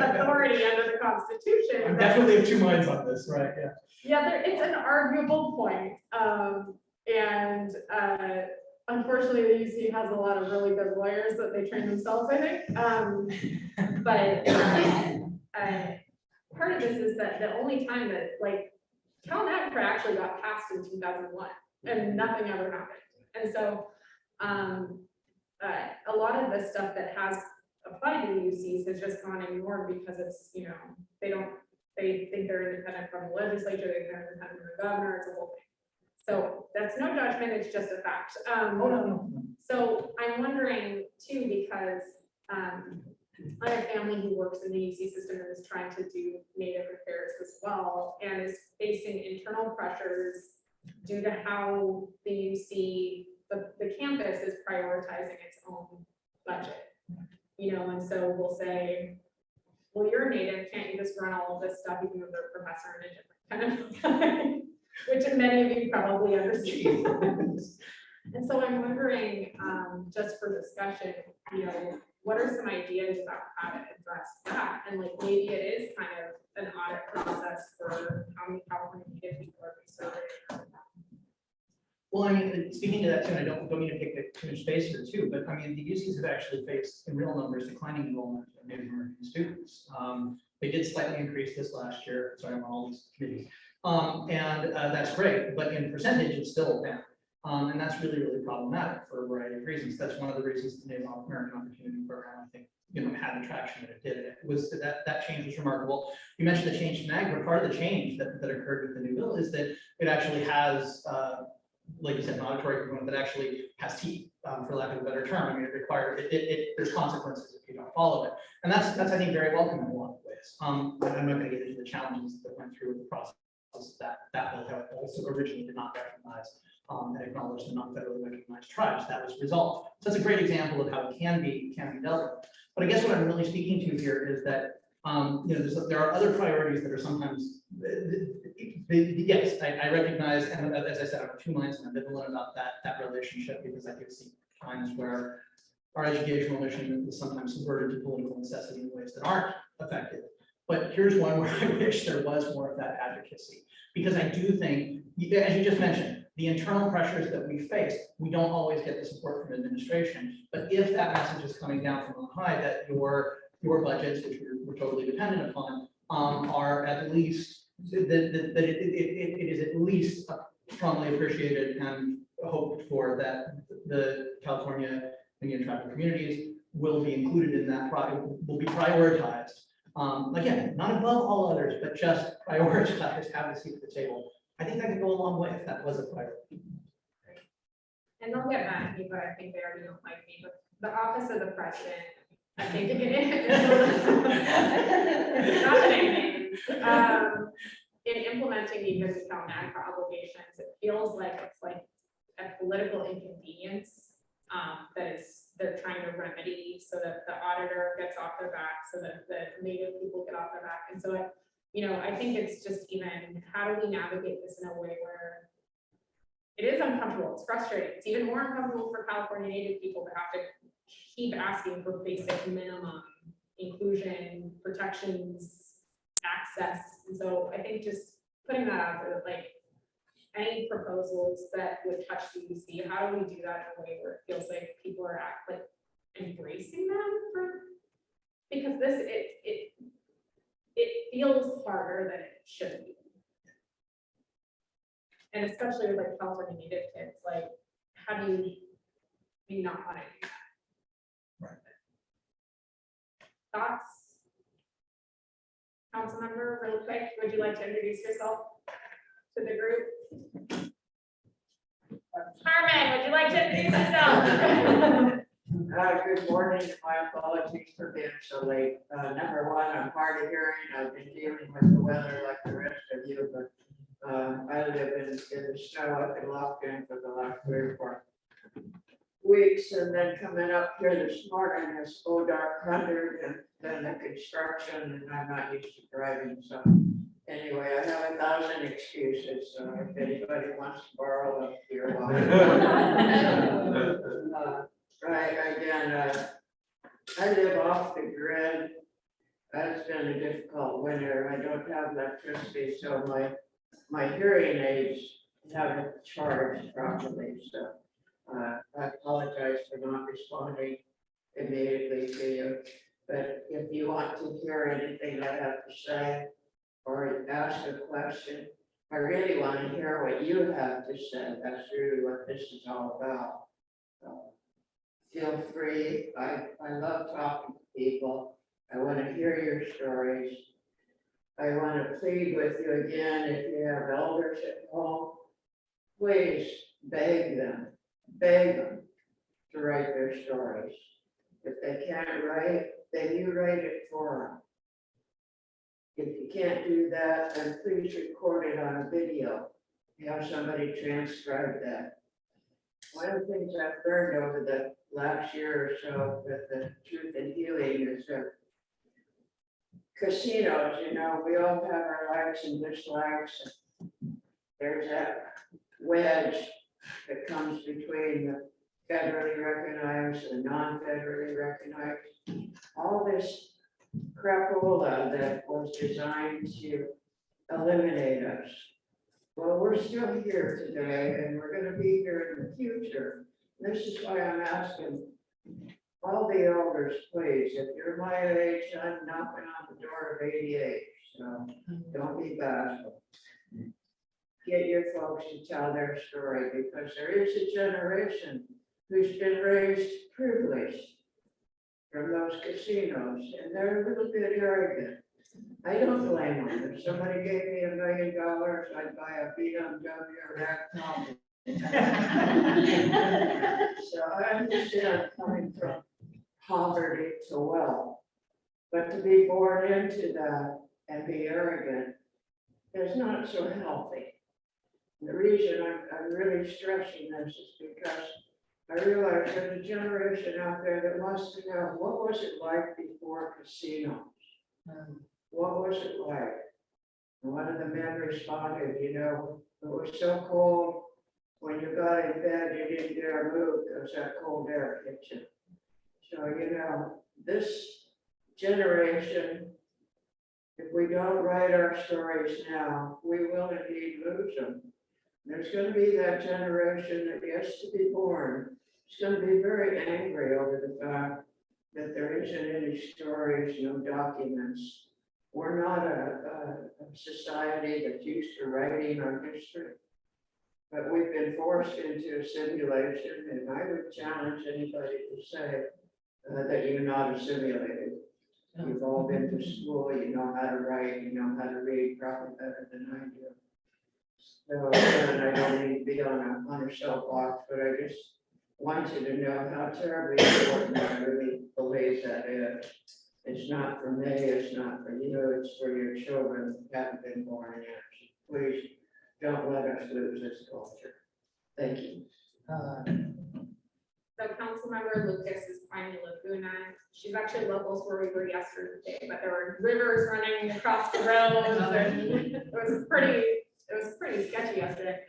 authority under the Constitution. I'm definitely of two minds on this, right? Yeah. Yeah, it's an arguable point. Unfortunately, the UC has a lot of really good lawyers that they train themselves, I think. Part of this is that the only time that CalMAC actually got passed in 2001 and nothing ever happened. And so a lot of the stuff that has applied to the UCs has just gone ignored because it's, they think they're independent from the legislature, they think they're independent from the governor, it's a whole thing. So that's no judgment, it's just a fact. So I'm wondering too, because I have family who works in the UC system and is trying to do native affairs as well, and is facing internal pressures due to how the UC, the campus is prioritizing its own budget. And so we'll say, well, you're a native, can't you just run all of this stuff even though they're a professor in a different kind of which many of you probably understand. And so I'm wondering, just for discussion, what are some ideas about how to address that? And maybe it is kind of an audit process for how many California native people are being surveyed. Well, I mean, speaking to that too, and I don't mean to take too much space here too, but I mean, the UCs have actually faced in real numbers declining enrollment of Native American students. They did slightly increase this last year, sorry, I'm on all these committees. That's great, but in percentage, it's still down. And that's really, really problematic for a variety of reasons. That's one of the reasons the Native American Opportunity Program, I think, had the traction that it did. It was that change was remarkable. You mentioned the change to NAGPRA. Part of the change that occurred with the new bill is that it actually has, like you said, an auditory component that actually has teeth, for lack of a better term. I mean, there's consequences if you don't follow it. And that's I think, very welcome in a lot of ways. I'm not going to get into the challenges that went through with the process that bill also originally did not recognize and acknowledge the not federally recognized tribes. That was resolved. So that's a great example of how it can be dealt with. But I guess what I'm really speaking to here is that there are other priorities that are sometimes yes, I recognize, and as I said, I'm of two minds and ambivalent about that relationship, because I do see times where our educational mission is sometimes subverted to political necessity in ways that aren't effective. But here's one where I wish there was more of that advocacy, because I do think, as you just mentioned, the internal pressures that we face, we don't always get the support from administration. But if that message is coming down from on high, that your budgets, which we're totally dependent upon, are at least, that it is at least strongly appreciated and hoped for, that the California Indian tribal communities will be included in that, will be prioritized Again, not above all others, but just prioritize, have a seat at the table. I think that could go a long way if that was a priority. And they'll get mad at me, but I think they already don't like me, but the office of the president, I think it is. Not the names. In implementing the business NAGPRA obligations, it feels like it's like a political inconvenience they're trying to remedy so that the auditor gets off their back, so that the native people get off their back. And so, I think it's just even, how do we navigate this in a way where it is uncomfortable, it's frustrating, it's even more uncomfortable for California native people to have to keep asking for basic minimum inclusion, protections, access. And so I think just putting that out there, like, any proposals that would touch CUC, how do we do that in a way where it feels like people are embracing them because it feels harder than it should be. And especially with like California native kids, like, how do you not want to do that? Right. Thoughts? Council member, real quick, would you like to introduce yourself to the group? Carmen, would you like to introduce yourself? Good morning. My apologies for being so late. Number one, I'm hard of hearing. I've been dealing with the weather like the rest of you, but I live in the snow. I've been locked in for the last 3 or 4 weeks, and then coming up here this morning is so dark 100 and then the construction, and I'm not used to driving. So anyway, I have 1,000 excuses. So if anybody wants to borrow them, you're welcome. I live off the grid. It's been a difficult winter. I don't have electricity, so my hearing aids haven't charged properly. So I apologize for not responding immediately to you. But if you want to hear anything I have to say or ask a question, I really want to hear what you have to say. That's really what this is all about. Feel free. I love talking to people. I want to hear your stories. I want to plead with you again, if you have elders at home, please beg them to write their stories. If they can't write, then you write it for them. If you can't do that, then please record it on a video. Have somebody transcribe that. One of the things I've learned over the last year or so with the Truth and Healing is that casinos, we all have our likes and dislikes. There's that wedge that comes between the federally recognized and non-federally recognized. All this crapola that was designed to eliminate us. Well, we're still here today, and we're going to be here in the future. This is why I'm asking all the elders, please, if you're my age, I'm knocking on the door of 88, so don't be bashful. Get your folks to tell their story, because there is a generation who's been raised privileged from those casinos, and they're a little bit arrogant. I don't blame them. If somebody gave me $1 million, I'd buy a BMW or laptop. So I understand coming from poverty to wealth, but to be born into that and be arrogant is not so healthy. The reason I'm really stressing this is because I realize there's a generation out there that wants to know, what was it like before casinos? What was it like? And one of the men responded, it was so cold, when you got in bed, you didn't dare move because that cold air hit you. So, this generation, if we don't write our stories now, we will indeed lose them. There's going to be that generation that gets to be born. It's going to be very angry over the fact that there isn't any stories, no documents. We're not a society that's used to writing our history, but we've been forced into a simulation, and I would challenge anybody to say that you're not assimilated. You've all been to school, you know how to write, you know how to read probably better than I do. So, and I don't mean to be on a soapbox, but I just want you to know how terribly important I really believe that is. It's not for me, it's not for you, it's for your children who haven't been born yet. Please don't let us lose this culture. Thank you. So Councilmember Lucas is Piney Laguna. She's actually local to where we were yesterday, but there were rivers running across the roads and it was pretty sketchy yesterday.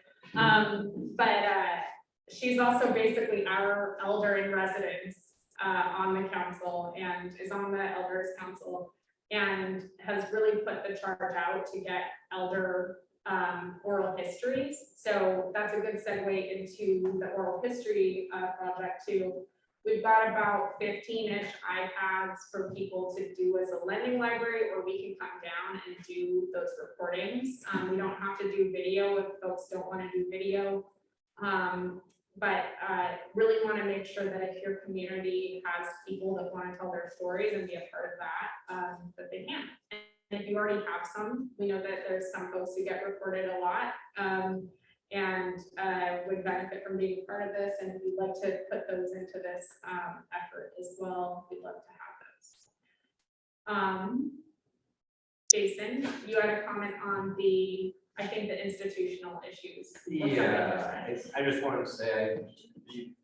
She's also basically our elder in residence on the council and is on the elders council and has really put the charge out to get elder oral histories. So that's a good segue into the oral history project too. We've got about 15-ish iPads for people to do as a lending library, or we can come down and do those recordings. We don't have to do video if folks don't want to do video. Really want to make sure that if your community has people that want to tell their stories and be a part of that, that they can. And if you already have some, we know that there's some folks who get recorded a lot and would benefit from being part of this. And if you'd like to put those into this effort as well, we'd love to have those. Jason, you had a comment on I think the institutional issues. Yeah, I just wanted to say,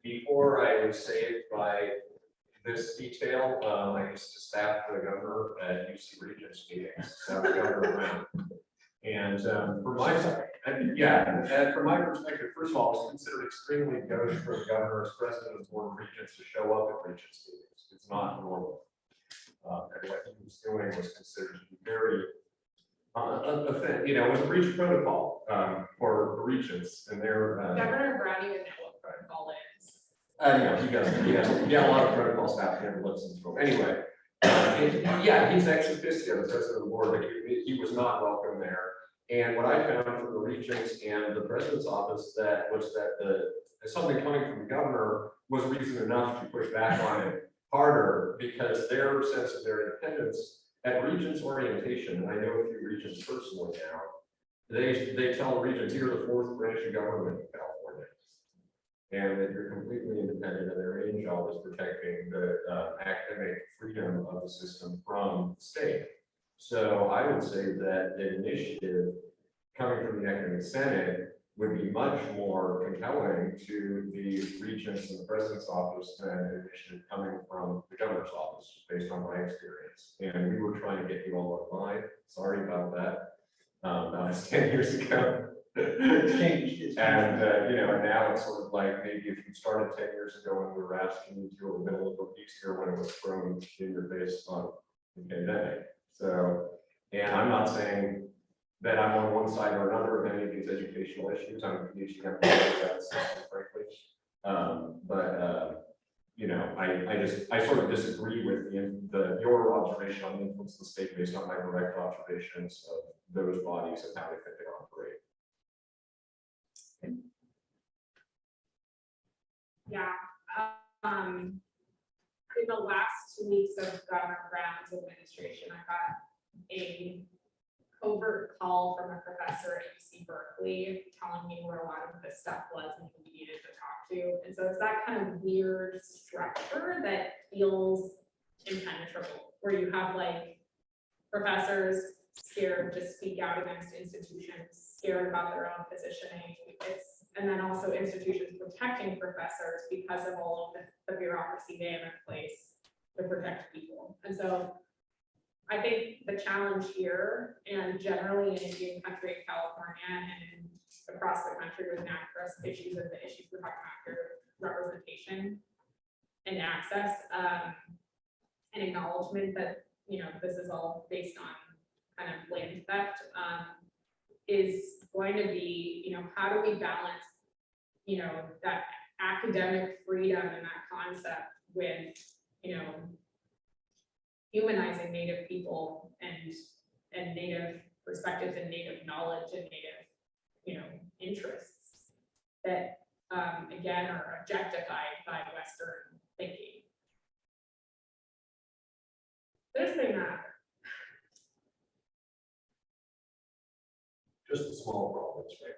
before I was saved by this detail, I used to staff for the governor at UC Regents meetings, so the governor around. And from my side, and from my perspective, first of all, it's considered extremely gauche for the governor as president of the board of regents to show up at regents meetings. It's not normal. And what he was doing was considered to be very it was a breach of protocol for regents and their Governor Brown even know what protocol is. He doesn't. He has a lot of protocol staff. He never listens to them. Anyway, he's actually pissed at the president of the board that he was not welcome there. And what I found from the regents and the president's office was that something coming from the governor was reason enough to push back on it harder, because their sense of their independence at regents orientation, and I know a few regents personally now, they tell regents, you're the fourth branch of government in California, and that you're completely independent, and their main job is protecting the academic freedom of the system from the state. So I would say that the initiative coming from the academic senate would be much more compelling to the regents and the president's office than an initiative coming from the governor's office, based on my experience. And we were trying to get you all online. Sorry about that. That was 10 years ago. It's changed. And now it's sort of like maybe if you started 10 years ago when we were asking you to go in the middle of a week here when it was thrown in your face on the pandemic. So, and I'm not saying that I'm on one side or another of any of these educational issues. I'm usually have that system, frankly. I sort of disagree with your observation on the influence of the state based on my direct observations of those bodies and how they think they operate. Yeah. In the last 2 weeks of Governor Brown's administration, I got a covert call from a professor at UC Berkeley telling me where a lot of this stuff was and who we needed to talk to. And so it's that kind of weird structure that feels impenetrable, where you have like professors scared to speak out against institutions, scared about their own positioning. And then also institutions protecting professors because of all of the bureaucracy they have in place to protect people. And so I think the challenge here and generally in Indian country in California and across the country with NACRS issues and the issues we're talking about here, representation and access and acknowledgement that, this is all based on kind of land theft is going to be, how do we balance, that academic freedom and that concept with, humanizing Native people and Native perspectives and Native knowledge and Native, interests that, again, are objectified by Western thinking. There's my map. Just a small problem, it's right.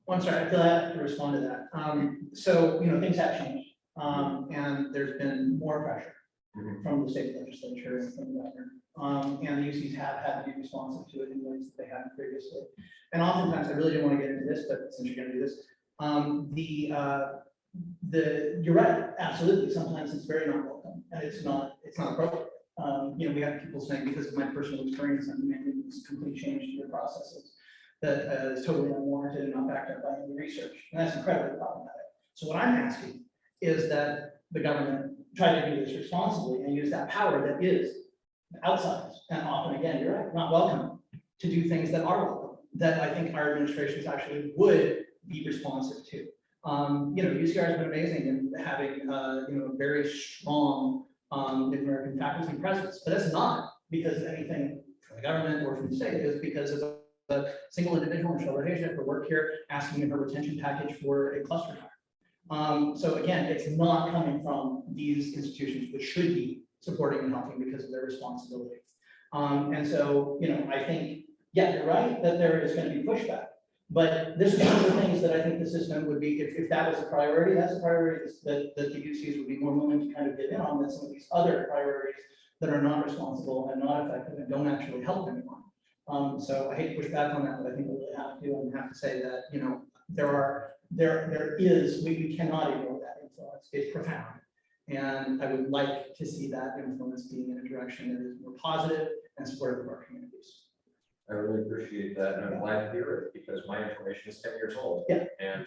Well, I'm sorry, I feel I have to respond to that. So, things have changed, and there's been more pressure from the state legislature and from the governor. And the UCs have had to be responsive to it in ways that they hadn't previously. And oftentimes, I really didn't want to get into this, but since you're gonna do this, you're right, absolutely. Sometimes it's very not welcome, and it's not appropriate. We have people saying, because of my personal experience, I'm demanding this complete change to your processes that is totally unwarranted and not backed up by any research, and that's incredibly problematic. So what I'm asking is that the government try to do this responsibly and use that power that is outsized, and often, again, you're right, not welcome, to do things that are welcome, that I think our administrations actually would be responsive to. UCR has been amazing in having, a very strong Native American faculty presence, but that's not because of anything from the government or from the state, it's because of a single individual, Michelle Rehaja, for work here, asking in her retention package for a cluster hire. So again, it's not coming from these institutions, which should be supporting and helping because of their responsibility. And so, I think, yeah, you're right that there is going to be pushback, but this is one of the things that I think the system would be, if that was a priority, that's a priority that the UCs would be more willing to kind of get in on than some of these other priorities that are not responsible and not effective and don't actually help anyone. So I hate to push back on that, but I think we really have to, and have to say that, we cannot ignore that influence. It's profound. And I would like to see that influence being in a direction that is more positive and supportive of our communities. I really appreciate that, and I'm glad to hear it, because my information is 10 years old. Yeah. And,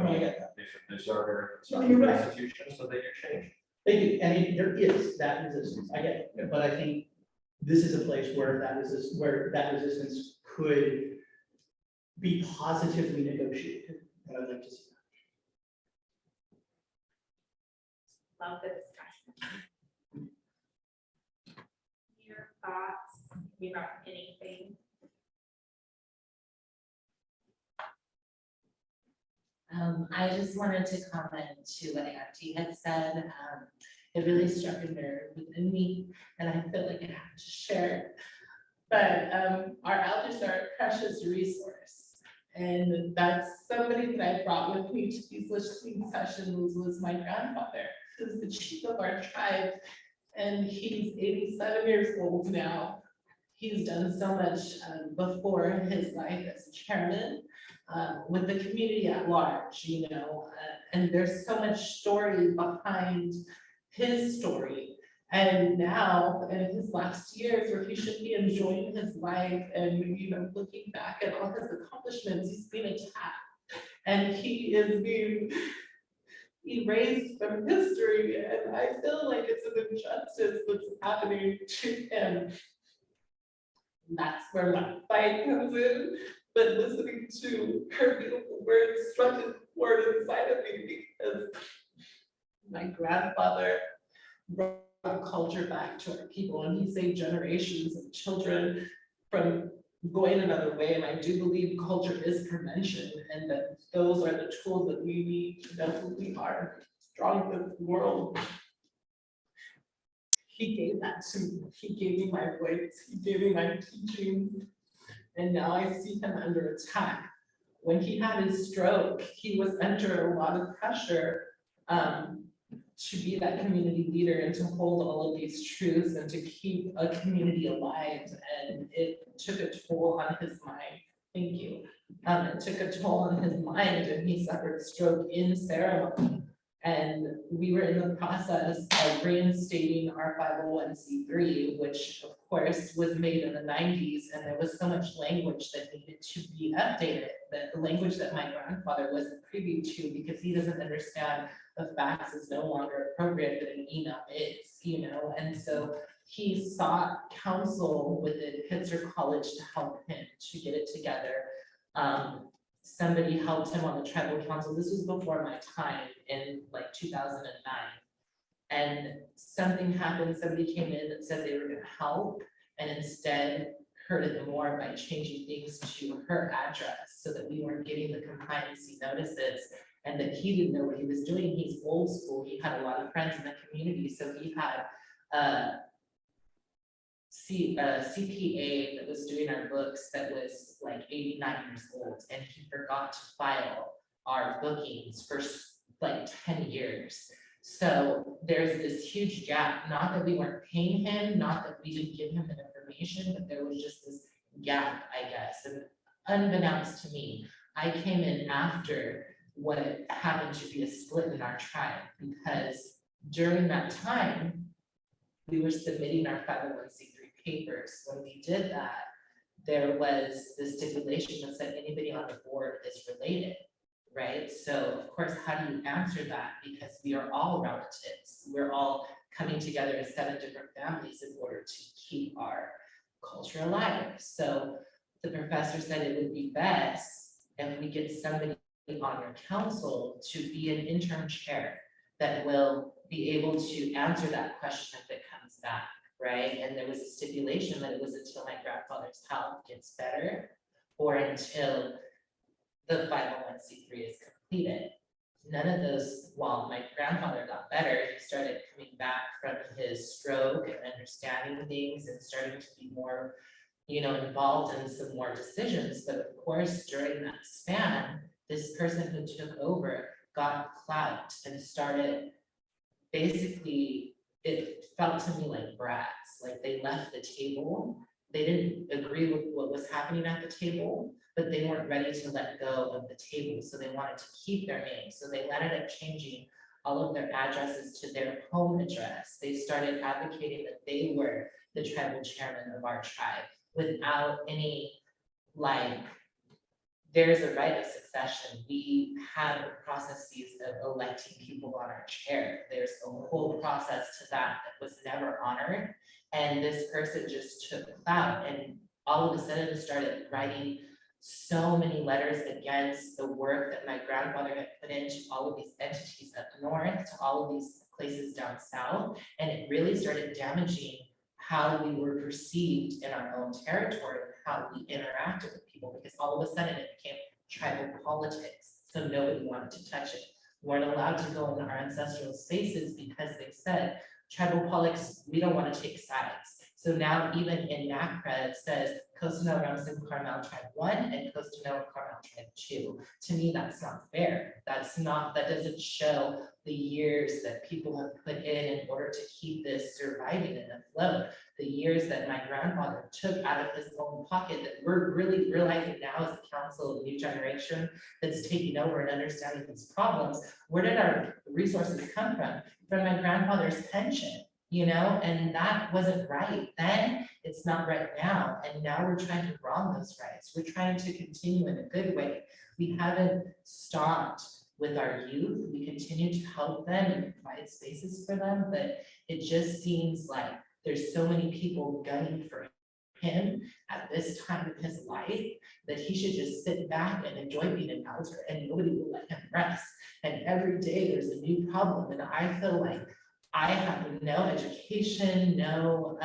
I get that. these are very No, you're right. institutions, so they do change. They do, and there is that resistance, I get it, but I think this is a place where that resistance could be positively negotiated, and I'd like to see that. Love the discussion. Your thoughts about anything? I just wanted to comment to what Auntie had said. It really struck a nerve within me, and I feel like I have to share. But our elders are a precious resource, and that's somebody that I brought with me to these listening sessions was my grandfather, who's the chief of our tribe, and he's 87 years old now. He's done so much before his life as chairman with the community at large, and there's so much story behind his story. And now in his last years where he should be enjoying his life and, looking back at all his accomplishments, he's been attacked and he is being erased from history. And I feel like it's an injustice that's happening to him. That's where my fight comes in. But listening to her beautiful words struck a chord inside of me, because my grandfather brought culture back to our people, and he saved generations of children from going another way. And I do believe culture is prevention, and that those are the tools that we need to know who we are, strong in this world. He gave that to me. He gave me my voice. He gave me my teachings. And now I see him under attack. When he had his stroke, he was under a lot of pressure to be that community leader and to hold all of these truths and to keep a community alive. And it took a toll on his mind. Thank you. It took a toll on his mind, and he suffered a stroke in ceremony. And we were in the process of reinstating our 501c3, which of course was made in the 90s, and there was so much language that needed to be updated, that the language that my grandfather wasn't privy to, because he doesn't understand the fax is no longer appropriate that an email is, and so he sought counsel within Pitzer College to help him to get it together. Somebody helped him on the tribal council. This was before my time in like 2009. And something happened, somebody came in and said they were gonna help, and instead hurted them more by changing things to her address so that we weren't getting the compliancy notices, and that he didn't know what he was doing. He's old school. He had a lot of friends in the community, so he had CPA that was doing our books that was like 89 years old, and he forgot to file our bookings for like 10 years. So there's this huge gap, not that we weren't paying him, not that we didn't give him the information, but there was just this gap, I guess. And unbeknownst to me, I came in after what happened to be a split in our tribe, because during that time, we were submitting our 501c3 papers. When we did that, there was the stipulation that said anybody on the board is related, right? So of course, how do you answer that? Because we are all relatives. We're all coming together as 7 different families in order to keep our culture alive. So the professor said it would be best if we get somebody on your council to be an interim chair that will be able to answer that question if it comes back, right? And there was a stipulation that it was until my grandfather's health gets better or until the 501c3 is completed. None of those, while my grandfather got better, he started coming back from his stroke and understanding things and starting to be more, involved in some more decisions. But of course, during that span, this person who took over got clout and started, basically, it felt to me like brats, like they left the table. They didn't agree with what was happening at the table, but they weren't ready to let go of the table. So they wanted to keep their name. So they ended up changing all of their addresses to their home address. They started advocating that they were the tribal chairman of our tribe without any, there's a right of succession. We have processes of electing people on our chair. There's a whole process to that was never honored. And this person just took clout and all of a sudden started writing so many letters against the work that my grandfather had put into all of these entities up north, to all of these places down south. And it really started damaging how we were perceived in our own territory, how we interacted with people, because all of a sudden it became tribal politics. So nobody wanted to touch it. We weren't allowed to go into our ancestral spaces because they said, tribal politics, we don't want to take sides. So now even in NACRA, it says Coastal Remsen Carmel Tribe 1 and Coastal Carmel Tribe 2. To me, that's not fair. That doesn't show the years that people have put in order to keep this surviving and afloat. The years that my grandfather took out of his own pocket that we're really realizing now as a council of new generation that's taking over and understanding these problems. Where did our resources come from? From my grandfather's pension. And that wasn't right then, it's not right now. And now we're trying to wrong those rights. We're trying to continue in a good way. We haven't stopped with our youth. We continue to help them and provide spaces for them, but it just seems like there's so many people gunning for him at this time of his life that he should just sit back and enjoy being an elder and nobody will let him rest. And every day there's a new problem. And I feel like I have no education, no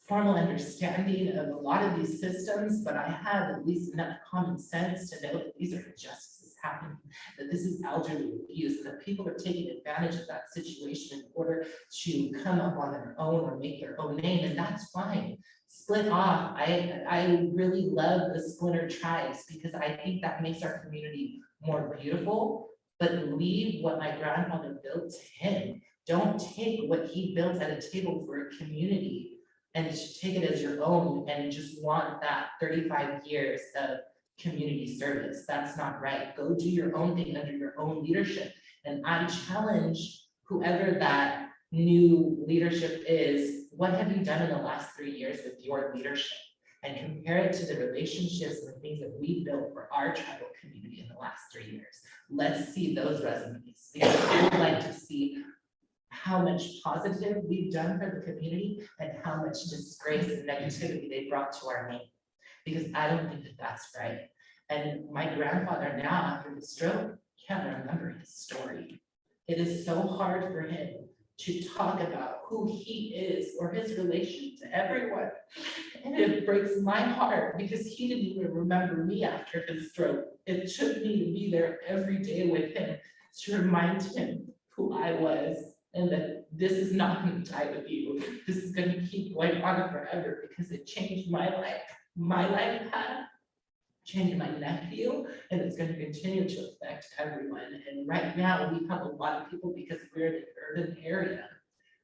formal understanding of a lot of these systems, but I have at least enough common sense to know that these are injustices happening, that this is elderly abuse, and that people are taking advantage of that situation in order to come up on their own or make their own name, and that's fine. Split off. I really love the splinter tribes because I think that makes our community more beautiful, but leave what my grandfather built to him. Don't take what he built at a table for a community and take it as your own and just want that 35 years of community service. That's not right. Go do your own thing under your own leadership. And I challenge whoever that new leadership is, what have you done in the last 3 years with your leadership? And compare it to the relationships and the things that we built for our tribal community in the last 3 years. Let's see those resumes, because I would like to see how much positive we've done for the community and how much disgrace and negativity they brought to our name. Because I don't think that that's right. And my grandfather now, after the stroke, can't remember his story. It is so hard for him to talk about who he is or his relation to everyone. And it breaks my heart because he didn't even remember me after his stroke. It took me to be there every day with him to remind him who I was and that this is not going to die with you. This is going to keep going on forever because it changed my life path, changed my nephew, and it's going to continue to affect everyone. And right now, we have a lot of people, because we're in an urban area,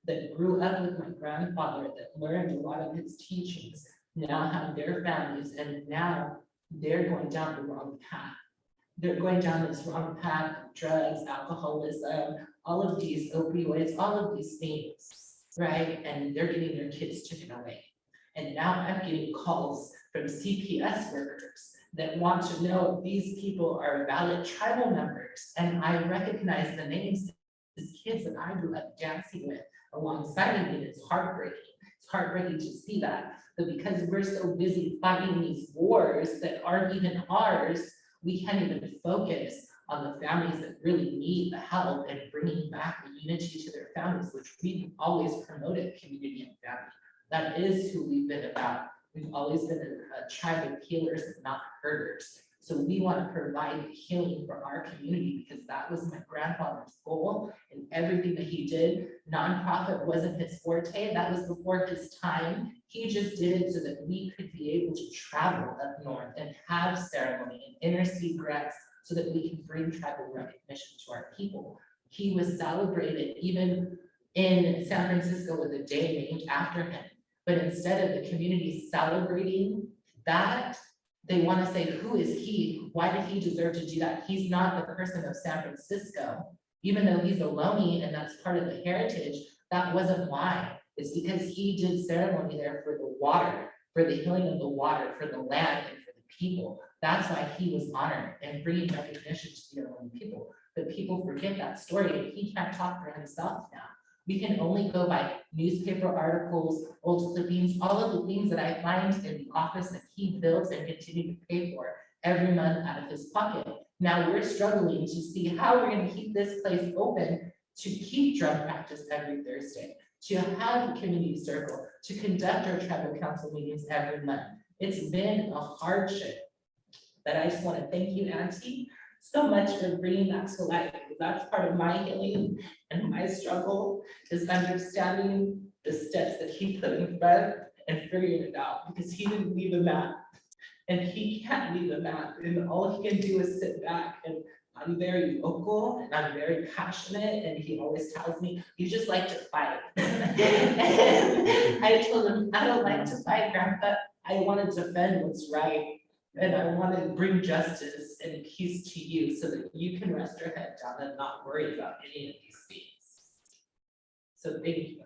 that grew up with my grandfather, that learned a lot of his teachings, now have their families, and now they're going down the wrong path. They're going down this wrong path of drugs, alcoholism, all of these opioids, all of these things, right? And they're getting their kids taken away. And now I'm getting calls from CPS workers that want to know if these people are valid tribal members. And I recognize the names of these kids that I grew up dancing with alongside of me, and it's heartbreaking. It's heartbreaking to see that. But because we're so busy fighting these wars that aren't even ours, we can't even focus on the families that really need the help and bringing back the unity to their families, which we've always promoted community and family. That is who we've been about. We've always been a tribe of healers and not herders. So we want to provide healing for our community because that was my grandfather's goal, and everything that he did. Nonprofit wasn't his forte. That was before his time. He just did it so that we could be able to travel up north and have ceremony and intercede grants so that we can bring tribal recognition to our people. He was celebrated even in San Francisco with a day named after him. But instead of the community celebrating that, they want to say, who is he? Why did he deserve to do that? He's not the person of San Francisco. Even though he's a Ohlone and that's part of the heritage, that wasn't why. It's because he did ceremony there for the water, for the healing of the water, for the land, and for the people. That's why he was honored and bringing recognition to the Ohlone people. But people forget that story, and he can't talk for himself now. We can only go by newspaper articles, old clippings, all of the things that I find in the office that he built and continued to pay for every month out of his pocket. Now we're struggling to see how we're going to keep this place open, to keep drum practice every Thursday, to have a community circle, to conduct our tribal council meetings every month. It's been a hardship, but I just want to thank you, Auntie, so much for bringing that to life, because that's part of my healing and my struggle, is understanding the steps that he put in front and figuring it out, because he didn't leave a map and he can't leave a map, and all he can do is sit back. And I'm very vocal and I'm very passionate, and he always tells me, you just like to fight. And I told him, I don't like to fight, Grandpa. I want to defend what's right. And I want to bring justice and peace to you so that you can rest your head down and not worry about any of these things. So thank you.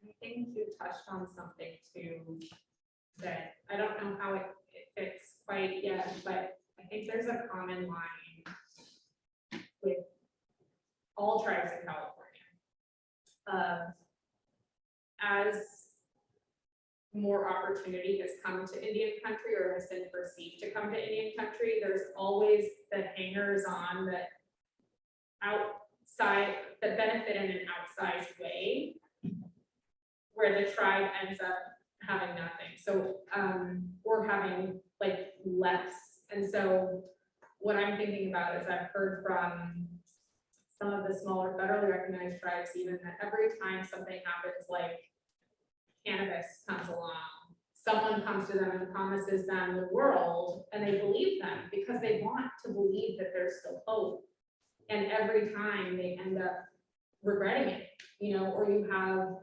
I think you touched on something too, that I don't know how it fits quite yet, but I think there's a common line with all tribes in California. As more opportunity has come to Indian country or has been perceived to come to Indian country, there's always the hangers on that outside, that benefit in an outsized way, where the tribe ends up having nothing. So we're having like less. And so what I'm thinking about is I've heard from some of the smaller federally recognized tribes even that every time something happens, like cannabis comes along, someone comes to them and promises them the world, and they believe them because they want to believe that there's still hope. And every time they end up regretting it, you know, or you have,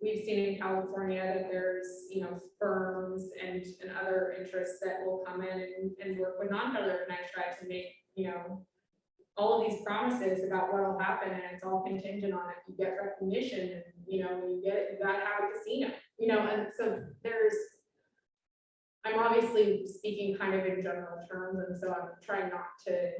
we've seen in California that there's, you know, firms and other interests that will come in and work with non-federally recognized tribes and make, you know, all of these promises about what will happen, and it's all contingent on if you get recognition, and you know, when you get it, you gotta have a casino, you know. And so there's, I'm obviously speaking kind of in general terms, and so I'm trying not to,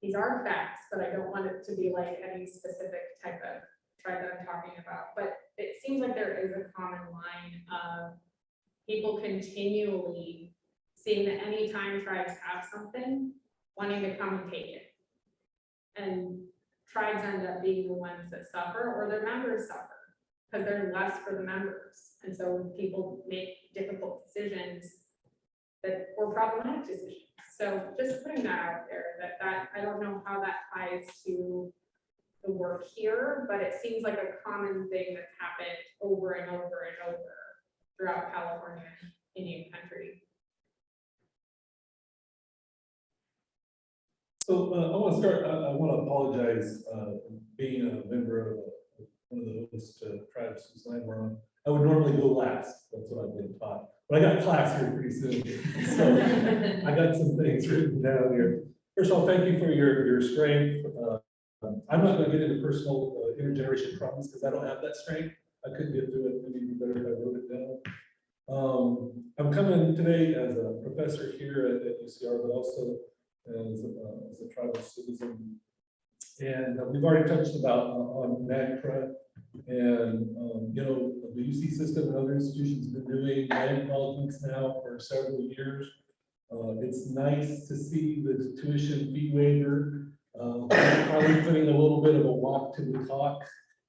these are facts, but I don't want it to be like any specific type of tribe that I'm talking about. But it seems like there is a common line of people continually seeing that anytime tribes have something, wanting to come and take it. And tribes end up being the ones that suffer, or their members suffer, because they're less for the members. And so people make difficult decisions that were problematic decisions. So just putting that out there, that I don't know how that ties to the work here, but it seems like a common thing that's happened over and over and over throughout California Indian country. So I want to start, I want to apologize, being a member of one of the host tribes whose land we're on. I would normally go last, that's what I've been taught, but I got class here pretty soon. So I got some things written down here. First of all, thank you for your strength. I'm not going to get into personal intergeneration problems because I don't have that strength. I couldn't get through it, maybe it'd be better if I wrote it down. I'm coming today as a professor here at UCR, but also as a tribal citizen. And we've already touched about on NAGPRA, and you know, the UC system and other institutions have been doing land politics now for several years. It's nice to see the tuition fee waiver, probably putting a little bit of a walk to the talk.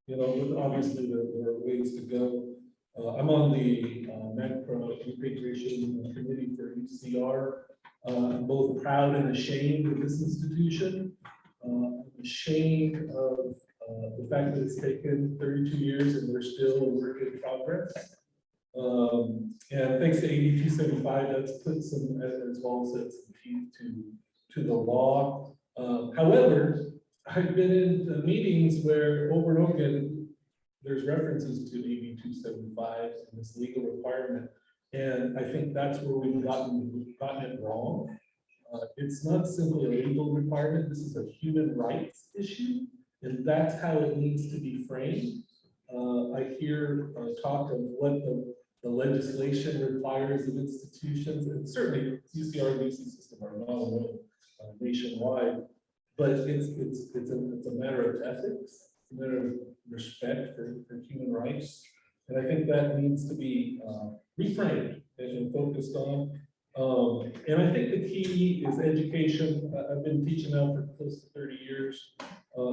You know, but obviously there are ways to go. I'm on the NAGPRA repatriation committee for UCR. I'm both proud and ashamed of this institution. I'm ashamed of the fact that it's taken 32 years and we're still a work in progress. And thanks to AB 275, that's put some, as well as some teeth to the law. However, I've been in meetings where over and over again, there's references to AB 275 and this legal requirement. And I think that's where we've gotten it wrong. It's not simply a legal requirement. This is a human rights issue, and that's how it needs to be framed. I hear talk of what the legislation requires of institutions, and certainly UCR and UC system are not alone nationwide, but it's a matter of ethics, it's a matter of respect for human rights, and I think that needs to be reframed and focused on. And I think the key is education. I've been teaching now for close to 30 years.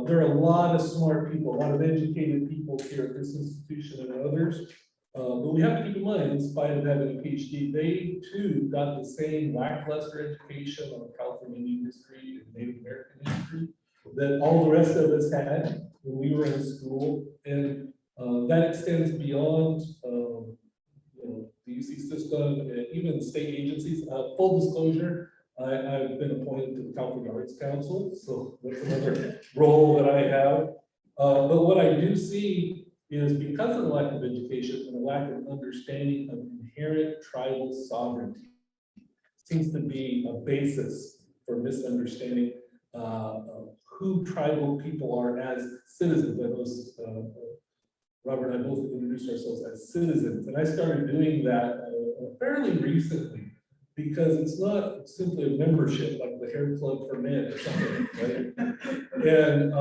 There are a lot of smart people, a lot of educated people here at this institution and others. But we have to keep in mind, in spite of having a PhD, they too got the same lackluster education on California Indian history and Native American history that all the rest of us had when we were in school. And that extends beyond the UC system, and even state agencies. Full disclosure, I've been appointed to the California Arts Council, so that's another role that I have. But what I do see is because of the lack of education and the lack of understanding of inherent tribal sovereignty, seems to be a basis for misunderstanding who tribal people are as citizens. I know Robert and I both introduced ourselves as citizens, and I started doing that fairly recently because it's not simply a membership like the hair club for men or something, right? And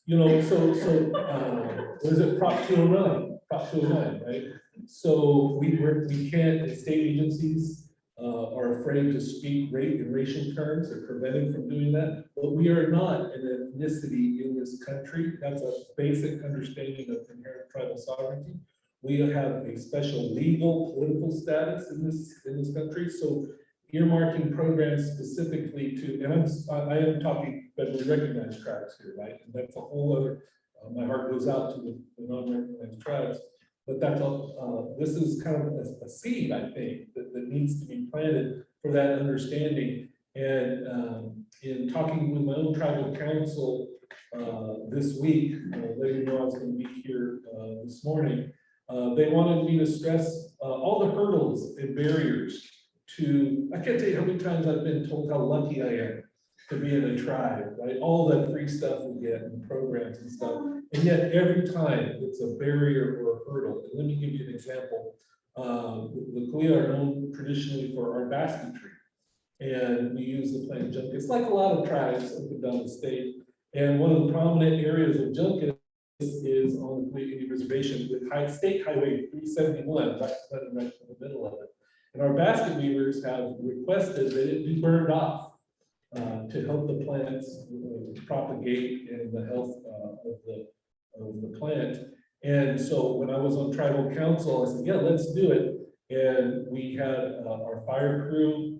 you know, what is it, Prop 209? Prop 209, right? So we can't, state agencies are afraid to speak in racial terms. They're prevented from doing that. But we are not an ethnicity in this country. That's a basic understanding of inherent tribal sovereignty. We have a special legal, political status in this country. So earmarking programs specifically to, and I am talking federally recognized tribes here, right? And that's a whole other, my heart goes out to the non-recognized tribes. But that's this is kind of a seed, I think, that needs to be planted for that understanding. And in talking with my own tribal council this week, letting you know I was going to be here this morning, they wanted me to stress all the hurdles and barriers to, I can't tell you how many times I've been told how lucky I am to be in a tribe, right? All that free stuff we get and programs and stuff. And yet every time it's a barrier or a hurdle. And let me give you an example. The Kuya are known traditionally for our basketry. And we use the plant junkets like a lot of tribes up and down the state. And one of the prominent areas of junkets is on the Kuya Indian Reservation with State Highway 371, right in the middle of it. And our basket weavers have requested that it be burned off to help the plants propagate and the health of the plant. And so when I was on tribal council, I said, yeah, let's do it. And we had our fire crew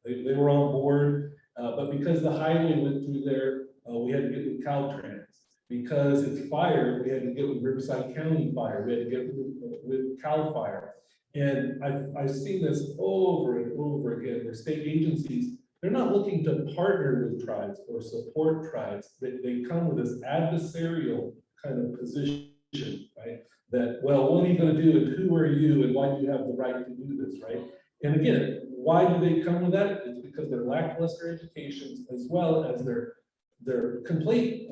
They were on board, but because the highway went through there, we had to get with Caltrans. Because it's fire, we had to get with Riverside County Fire, we had to get with Cal Fire. And I've seen this over and over again, where state agencies, they're not looking to partner with tribes or support tribes. They come with this adversarial kind of position, right? That, well, what are you gonna do, and who are you, and why do you have the right to do this, right? And again, why do they come with that? It's because they're lackluster educations, as well as their complete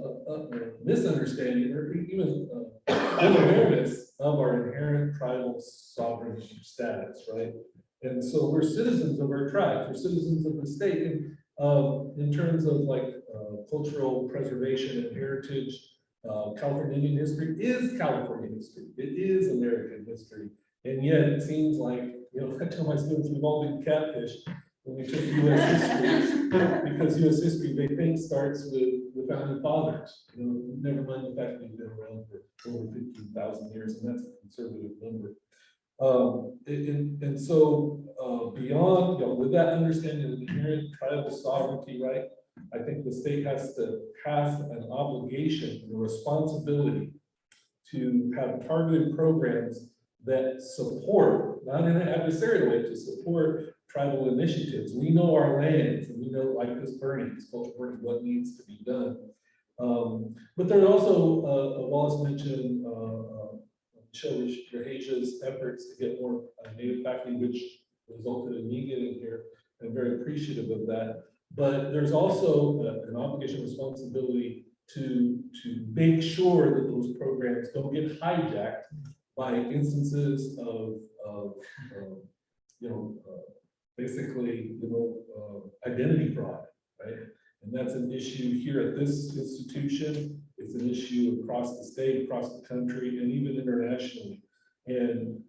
misunderstanding or even unawareness of our inherent tribal sovereign status, right? And so we're citizens of our tribe, we're citizens of the state, and in terms of like cultural preservation and heritage, California Indian history is California history. It is American history. And yet it seems like, you know, I tell my students, we've all been catfished when we took US history, because US history, they think, starts with the founding fathers. You know, never mind the fact that we've been around for over 15,000 years, and that's a conservative number. And so beyond, you know, with that understanding of inherent tribal sovereignty, right, I think the state has an obligation and a responsibility to have targeted programs that support, not in an adversarial way, to support tribal initiatives. We know our lands, and we know, like this burning, this cultural burning, what needs to be done. But there's also, Wallace mentioned, Raheja's efforts to get more native faculty, which resulted in me getting here. I'm very appreciative of that. But there's also an obligation, responsibility to make sure that those programs don't get hijacked by instances of you know, basically, you know, identity fraud, right? And that's an issue here at this institution. It's an issue across the state, across the country, and even internationally. And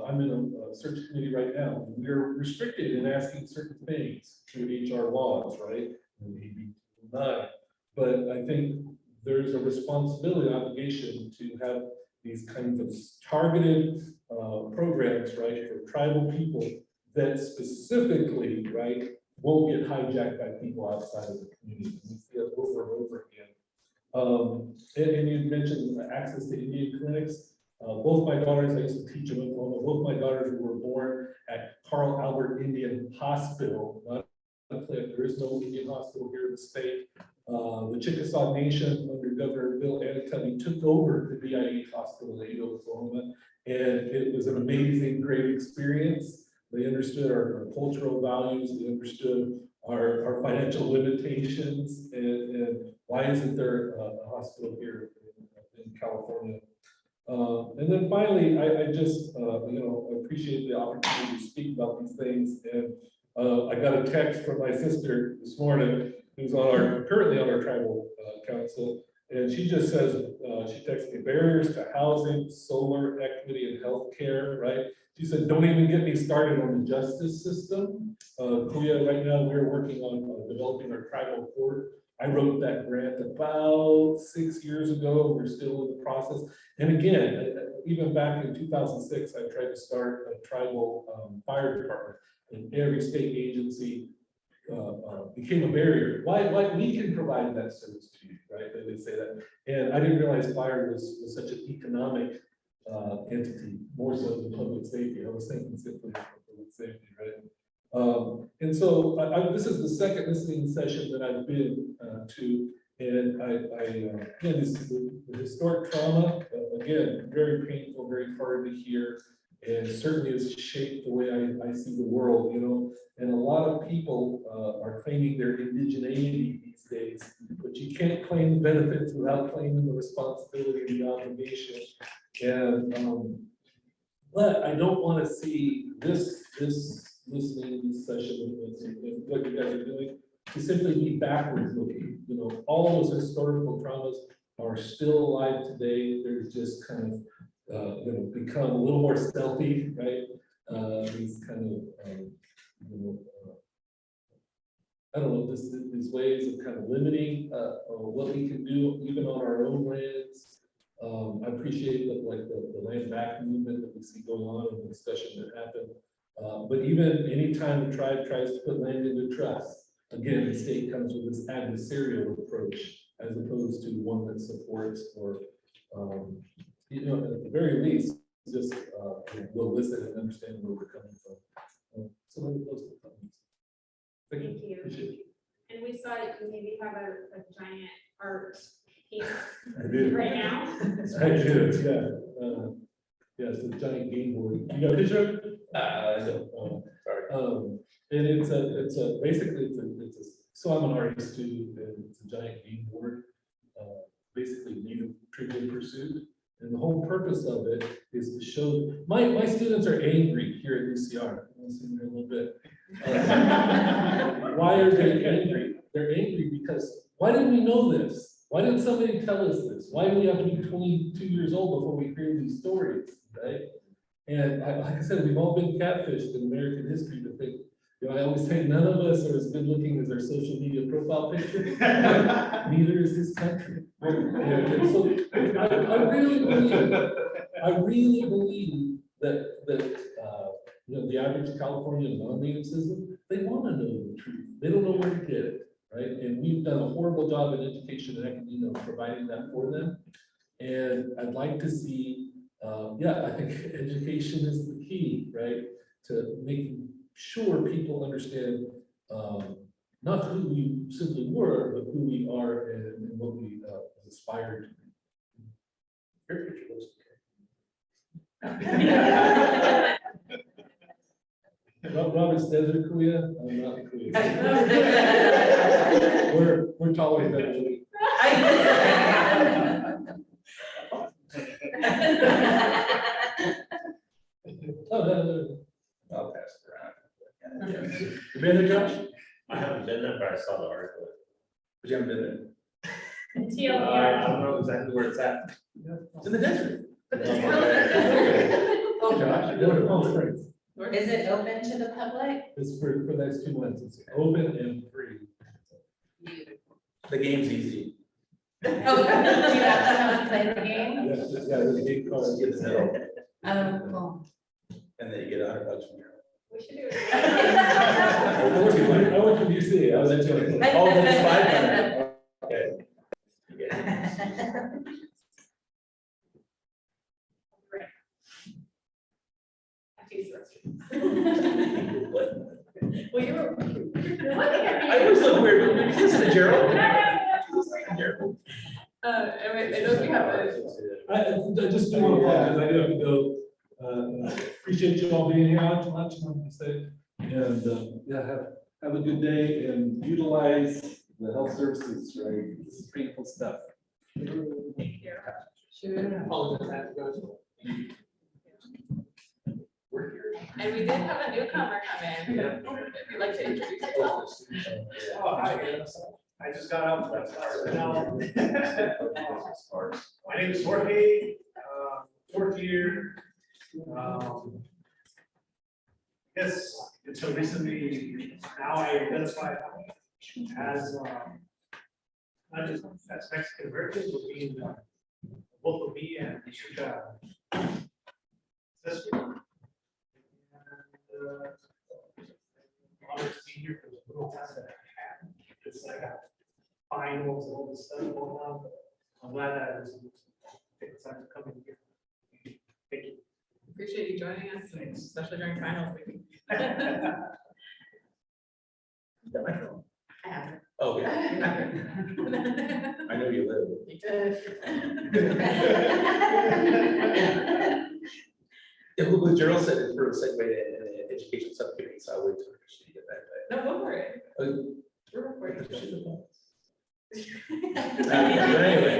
I'm in a search committee right now. We're restricted in asking certain things through HR laws, right? And maybe not. But I think there's a responsibility, obligation to have these kinds of targeted programs, right, for tribal people that specifically, right, won't get hijacked by people outside of the community. We see it over and over again. And you mentioned access to Indian clinics. Both my daughters, I used to teach in Oklahoma, both my daughters were born at Carl Albert Indian Hospital. There is no Indian hospital here in the state. The Chickasaw Nation under Governor Bill Anatubby took over the BIH hospital in Ada, Oklahoma, and it was an amazing, great experience. They understood our cultural values, they understood our financial limitations, and why isn't there a hospital here in California? And then finally, I just you know, appreciate the opportunity to speak about these things. And I got a text from my sister this morning, who's currently on our tribal council, and she just says, she texted me, barriers to housing, solar equity, and healthcare, right? She said, don't even get me started on the justice system. Kuya, right now, we're working on developing our tribal court. I wrote that grant about 6 years ago. We're still in the process. And again, even back in 2006, I tried to start a tribal fire department, and every state agency became a barrier. Why we can provide that service to you, right? They say that. And I didn't realize fire was such an economic entity, more so than public safety. I was thinking simply public safety, right? And so this is the second listening session that I've been to, and again, this is the historic trauma, again, very painful, very hard to hear, and certainly has shaped the way I see the world, you know. And a lot of people are claiming their indigeneity these days, but you can't claim the benefits without claiming the responsibility and the obligation. And but I don't want to see this listening session and what you guys are doing to simply be backwards looking. You know, all those historical traumas are still alive today. They're just kind of you know, become a little more stealthy, right? These kind of you know, I don't know, these ways of kind of limiting what we can do even on our own lands. I appreciate the land back movement that we see going on and the discussion that happened But even anytime the tribe tries to put land into trust, again, the state comes with this adversarial approach as opposed to one that supports or, you know, at the very least, just will listen and understand where we're coming from. So those are the comments. Thank you. Appreciate it. And we saw you maybe have a giant art piece I do. right now. I do, yeah. Yeah, it's a giant game board. You got a picture of it? And it's basically so I'm an artist too, and it's a giant game board, basically native Trivial Pursuit. And the whole purpose of it is to show, my students are angry here at UCR. I'll see in a little bit. Why are they angry? They're angry because, why didn't we know this? Why didn't somebody tell us this? Why do we have to be 22 years old before we hear these stories, right? And like I said, we've all been catfished in American history to think, you know, I always say none of us are as good looking as our social media profile picture. Neither is this country. And so I really believe that you know, the average California non-native citizen, they want to know the truth. They don't know where to get it, right? And we've done a horrible job in education and academia of providing that for them. And I'd like to see, I think education is the key, right? To making sure people understand not who we simply were, but who we are and what we aspire to be. Your picture looks okay. Robert's Desert Kuya, I'm not Kuya. We're taller than we. Oh, no. I'll pass it around. You been there, Josh? I haven't been there, but I saw the article. But you haven't been there? I don't know exactly where it's at. It's in the desert. Oh, Josh, go to Palm Springs. Is it open to the public? It's for the next 2 months. It's open and free. The game's easy. Oh, do you have to come and play the game? Yeah, there's a big car. Just get the middle, Cool. and then you get $100 from here. We should do it. I went to DC. I was at Oh, that's 500. Okay. You get it. What? Well, you were. I was so weird. This is Gerald. And I know you have a. I just do want to apologize. I do have to go. Appreciate you all being here. Lunch, I'm gonna say. And have a good day and utilize the health services, right? This is painful stuff. Thank you. Apologize, I have to go. And we did have a newcomer come in. If you'd like to introduce yourself. Oh, hi. I just got out. Now. My name is Jorge, fourth year. Yes, until recently, now I identify as not just as Mexican American, but being both of me and Shuka. Honored to be here for the little time that I had. It's like I got finals and all this stuff going on, but I'm glad that I was able to take the time to come in here. Thank you. Appreciate you joining us, especially during finals week. Is that my phone? I have it. Oh, yeah. I know you live. Yeah, what Gerald said is sort of segue in the education subcommittee, so I wait till Christina get back. No, go for it. But We're recording. anyway,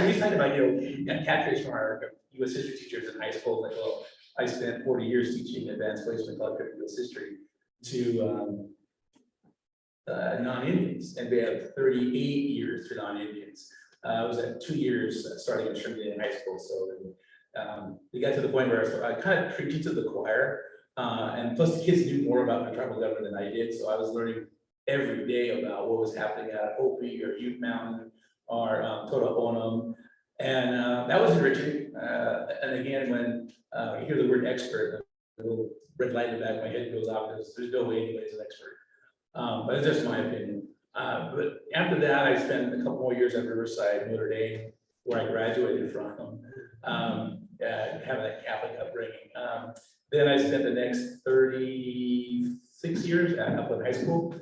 we talked about, catfish from our U.S. history teachers in high school. Like, well, I spent 40 years teaching advanced placement collective U.S. history to non-Indians, and we have 38 years to non-Indians. I was at 2 years starting at Trinity in high school, so we got to the point where I kind of preached to the choir, and plus the kids knew more about the tribal government than I did, so I was learning every day about what was happening at Hopi or Ute Mountain or Totohonam, and that was enriching. And again, when you hear the word expert, the red light in the back of my head goes off, because there's no way anybody's an expert. But it's just my opinion. But after that, I spent a couple more years at Riverside, Notre Dame, where I graduated from, having that Catholic upbringing. Then I spent the next 36 years up in high school,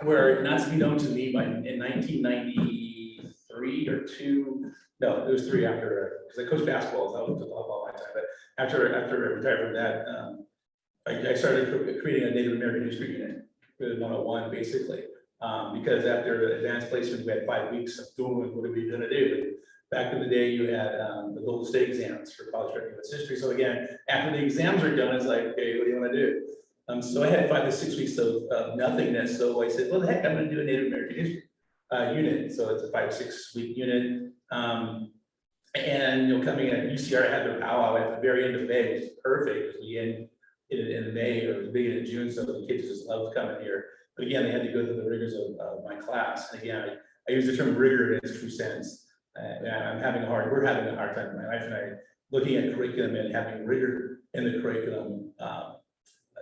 where, not to be known to me, but in 1993 or 2, no, it was 3 after, because I coached basketball, so I was all my time. But after I retired from that, I started creating a Native American history unit, with 101 basically, because after advanced placement, we had 5 weeks of doing what are we going to do. Back in the day, you had the Golden State exams for college record U.S. history. So again, after the exams are done, it's like, okay, what do you want to do? So I had 5 to 6 weeks of nothingness. So I said, well, heck, I'm going to do a Native American history unit. So it's a 5 to 6 week unit. And coming at UCR, I had their powwow at the very end of May, which is perfect, because we end in May or the beginning of June, so the kids just loved coming here. But again, they had to go through the rigors of my class. And again, I use the term rigor in its true sense. And we're having a hard time, my wife and I, looking at curriculum and having rigor in the curriculum.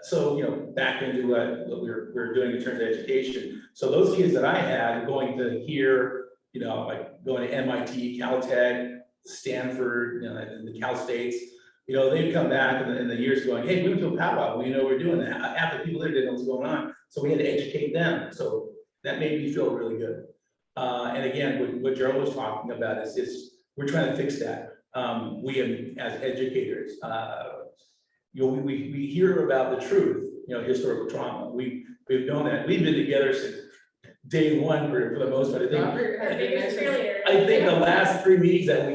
So, back into what we're doing in terms of education. So those kids that I had going to here, like going to MIT, Caltech, Stanford, and the Cal States, they'd come back in the years going, hey, we went to a powwow, we're doing that. Half the people there didn't know what's going on. So we had to educate them. So that made me feel really good. And again, what Gerald was talking about is we're trying to fix that. We as educators, we hear about the truth, historical trauma. We've known that. We've been together since day one for the most part. I think the last 3 meetings that I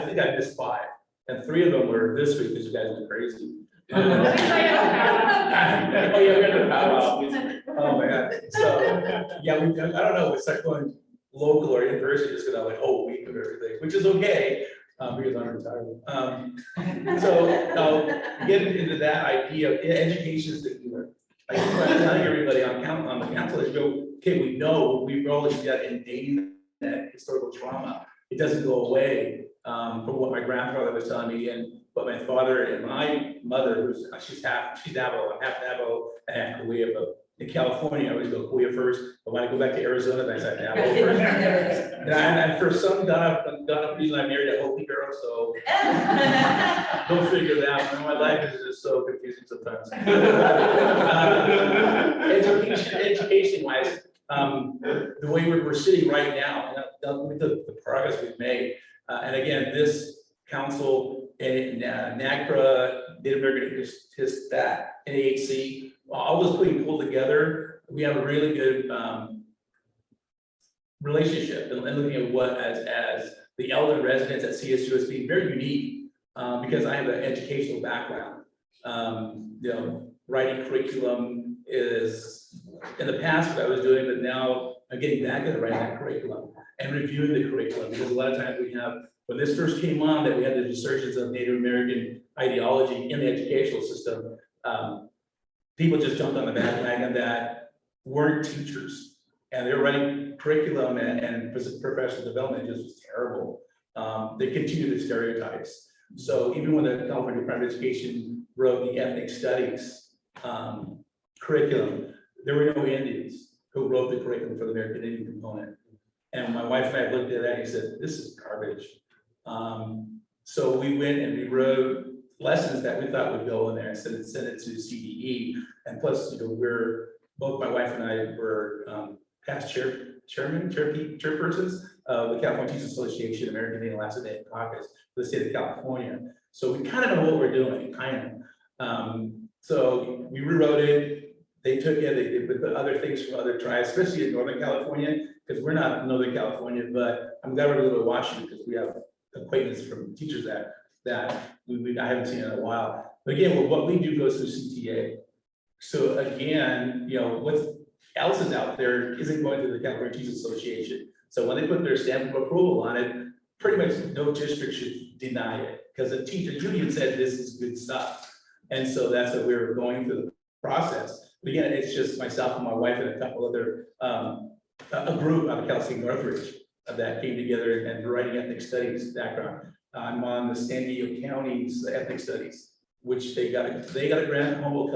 think I missed 5. And 3 of them were this week, because you guys were crazy. Oh, yeah, we had the powwow. Oh, my God. So, yeah, I don't know, it's like going local or in person, just gonna have like a whole week of everything, which is okay, because I'm retired. So, getting into that idea of education is the keyword. I just want to tell everybody on the council, is okay, we know we've always got innate that historical trauma. It doesn't go away, from what my grandfather was telling me, and what my father and my mother, she's half Navajo, I'm half Navajo, and half Korea, but in California, I always go Korea first, but when I go back to Arizona, then I say Navajo first. And for some reason, I married a Hopi girl, so go figure that out. My life is just so confusing sometimes. Education wise, the way we're sitting right now, with the progress we've made, and again, this council and NAGPRA, Native American NAHC, all those being pulled together, we have a really good relationship, and looking at what as the elder residents at CSU as being very unique, because I have an educational background. Writing curriculum is in the past what I was doing, but now I'm getting back into writing that curriculum and reviewing the curriculum, because a lot of times we have, when this first came on, that we had the resurgence of Native American ideology in the educational system, people just jumped on the bandwagon that weren't teachers, and they're writing curriculum and professional development just was terrible. They continue the stereotypes. So even when the California Department of Education wrote the ethnic studies curriculum, there were no Indians who wrote the curriculum for the American Indian component. And my wife and I looked at that and said, this is garbage. So we went and we wrote lessons that we thought would go in there and send it to CDE. And plus, both my wife and I were past chairpersons of the California Teachers Association, American Indian Alaska Native Caucus for the state of California. So we kind of know what we're doing, kind of. So we rewrote it. They took it, they put other things from other tribes, especially in Northern California, because we're not in Northern California, but I'm glad we're able to watch it because we have acquaintance from teachers that I haven't seen in a while. But again, what we do goes through CTA. So again, what else is out there isn't going to the California Teachers Association. So when they put their stamp of approval on it, pretty much no district should deny it, because the teachers union said this is good stuff. And so that's what we're going through the process. But again, it's just myself and my wife and a couple other, a group out of Cal State Northridge that came together and writing ethnic studies background. I'm on the San Diego County's ethnic studies which they got a grant, Humboldt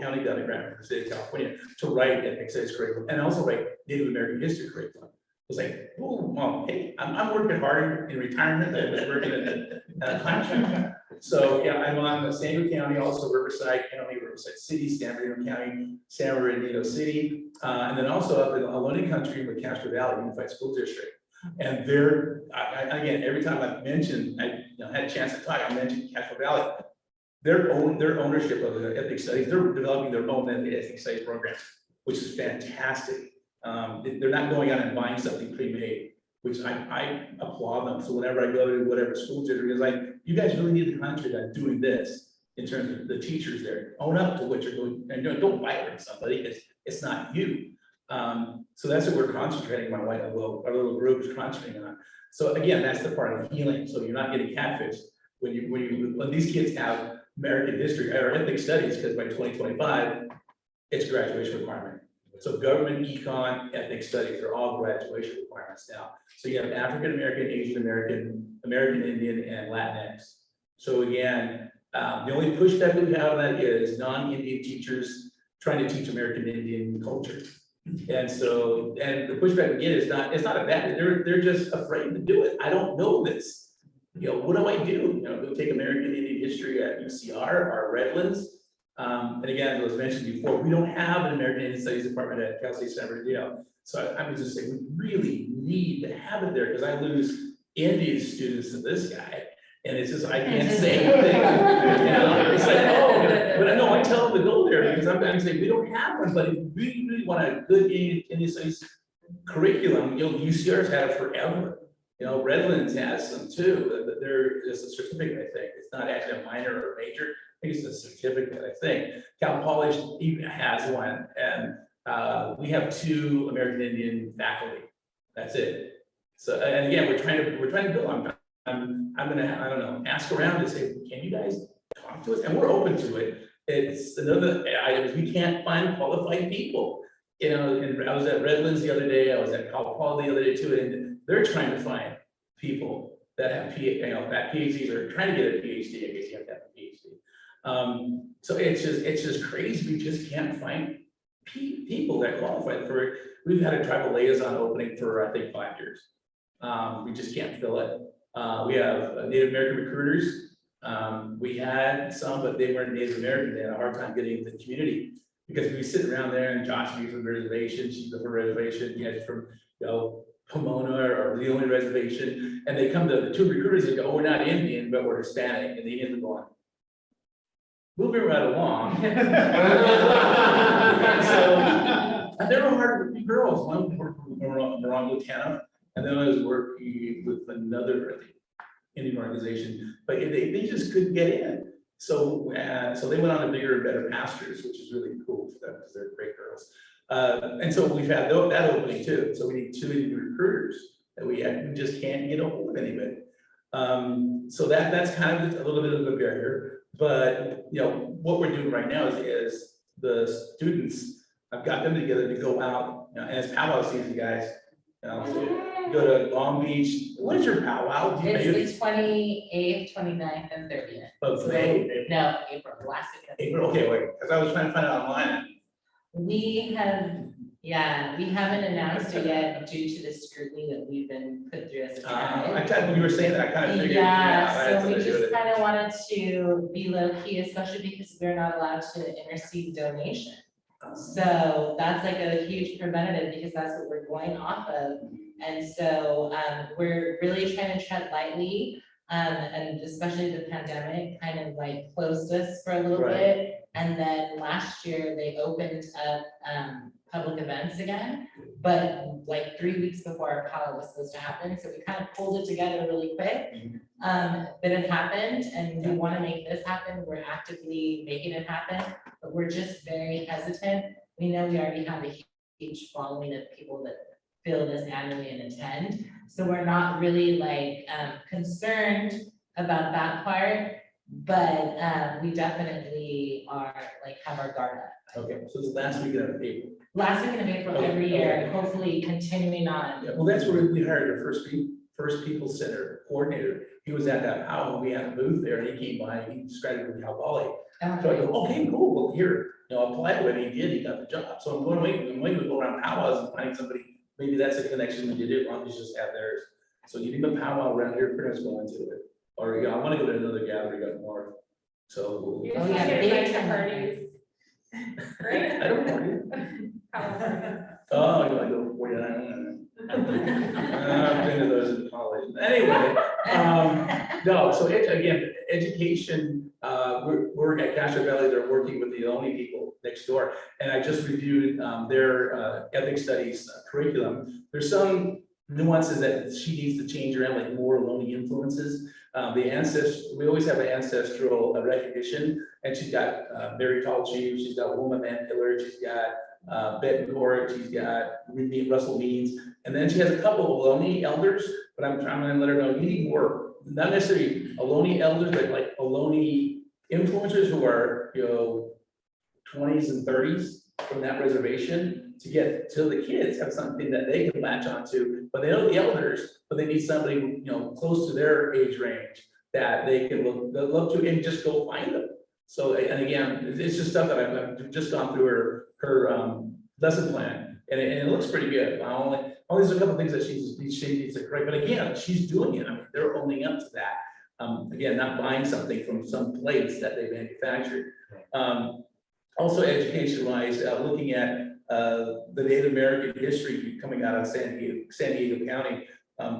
County got a grant from the state of California to write ethnic studies curriculum and also write Native American history curriculum. It was like, oh, well, hey, I'm working hard in retirement. I was working at a contract. So yeah, I'm on the San Diego County, also Riverside County, Riverside City, San Bernardino County, San Bernardino City, and then also up in the Ohlone Country with Castro Valley Unified School District. And they're, again, every time I've mentioned, I had a chance to talk, I mentioned Castro Valley. Their ownership of the ethnic studies, they're developing their own ethnic studies program, which is fantastic. They're not going out and buying something pre-made, which I applaud them. So whenever I go to whatever school district is like, you guys really need to concentrate on doing this in terms of the teachers there. Own up to what you're doing and don't buy it from somebody. It's not you. So that's what we're concentrating on. Our little group is concentrating on. So again, that's the part of healing. So you're not getting catfished when these kids have American history or ethnic studies, because by 2025, it's graduation requirement. So government, econ, ethnic studies are all graduation requirements now. So you have African American, Asian American, American Indian, and Latinx. So again, the only pushback we have on that is non-Indian teachers trying to teach American Indian culture. And so, and the pushback we get is it's not a bad, they're just afraid to do it. I don't know this. What do I do? Go take American Indian history at UCR or Redlands. And again, as was mentioned before, we don't have an American Indian Studies department at Cal State San Bernardino. So I would just say we really need to have it there because I lose Indian students to this guy. And it's just, I can't say anything. It's like, oh, but no, I tell them to go there because I'm saying we don't have one, but if we really want a good Indian Studies curriculum, UCR's had it forever. Redlands has some too, but there's a certificate, I think. It's not actually a minor or a major. I think it's a certificate, I think. Cal Poly even has one, and we have 2 American Indian faculty. That's it. So, and again, we're trying to build. I'm gonna, I don't know, ask around to say, can you guys talk to us? And we're open to it. It's another item. We can't find qualified people. And I was at Redlands the other day. I was at Cal Poly the other day too, and they're trying to find people that have PhDs or trying to get a PhD. I guess you have to have a PhD. So it's just crazy. We just can't find people that qualify for it. We've had a tribal liaison opening for I think 5 years. We just can't fill it. We have Native American recruiters. We had some, but they weren't Native American. They had a hard time getting into the community because we sit around there and Josh would be from the reservation, she's from the reservation, he had from Pomona or the only reservation, and they come to the 2 recruiters and go, oh, we're not Indian, but we're Hispanic, and the Indians are going, moving right along. So, and they were hard girls. One were from Morongo, and then I was working with another Indian organization, but they just couldn't get in. So they went on to bigger and better pastures, which is really cool for them because they're great girls. And so we've had that opening too. So we need 2 Indian recruiters that we just can't get a hold of anybody. So that's kind of a little bit of a barrier. But what we're doing right now is the students, I've got them together to go out, and it's powwow season, guys. So go to Long Beach. What is your powwow? It's the 28th, 29th, and 30th. Of May? No, April, last week. April, okay, wait, because I was trying to find it online. We haven't announced it yet due to the scrutiny that we've been put through as a When you were saying that, I kind of figured. Yeah, so we just kind of wanted to be low key, especially because we're not allowed to receive donation. So that's like a huge preventative because that's what we're going off of. And so we're really trying to tread lightly. And especially the pandemic kind of like closed us for a little bit. And then last year they opened up public events again, but like 3 weeks before our powwow was supposed to happen. So we kind of pulled it together really quick. But it happened and we want to make this happen. We're actively making it happen, but we're just very hesitant. We know we already have a huge following of people that fill this annually and attend. So we're not really like concerned about that part, but we definitely are like have our guard up. Okay, so it's last week of April. Last week of April every year, and hopefully continuing on. Yeah, well, that's where we hired our first First People Center coordinator. He was at that house, we had a booth there, and he came by, and he described it with Cal Poly. So I go, okay, cool, well, here, apply to it, he did, he got the job. So I'm going, wait, we go around powwows and find somebody, maybe that's a connection we did it, as long as you just have theirs. So you need a powwow around here, pretty much going to it. Or, I want to go to another gathering up north. So. You Oh, just yeah, get big invited to time. parties. Right? I don't know. California. Oh, you like go 49. I've been to those in college. Anyway, no, so again, education, we're at Castro Valley, they're working with the only people next door. And I just reviewed their ethics studies curriculum. There's some nuances that she needs to change around, like more Ohlone influences. We always have an ancestral recognition, and she's got Mary Tall Chief, she's got Wilma Van Hiller, she's got Bettencourt, she's got Russell Means, and then she has a couple of Ohlone elders, but I'm trying to let her know, you need more, not necessarily Ohlone elders, but like Ohlone influencers who are, 20s and 30s from that reservation to get to the kids, have something that they can latch onto, but they know the elders, but they need somebody, close to their age range that they can look to and just go find them. So, and again, it's just stuff that I've just gone through her lesson plan, and it looks pretty good. Only there's a couple things that she needs to correct, but again, she's doing it. I mean, they're owning up to that. Again, not buying something from some place that they manufactured. Also, education-wise, looking at the Native American history coming out of San Diego County,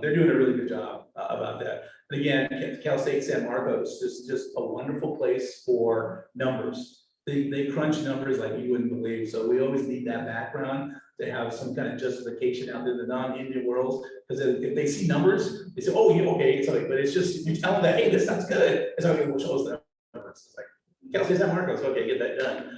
they're doing a really good job about that. And again, Cal State San Marcos is just a wonderful place for numbers. They crunch numbers like you wouldn't believe. So we always need that background to have some kind of justification out there in the non-Indian worlds. Because if they see numbers, they say, oh, yeah, okay, it's okay. But it's just, you tell them that, hey, this sounds good. It's okay, we'll show us the numbers. It's like, Cal State San Marcos, okay, get that done.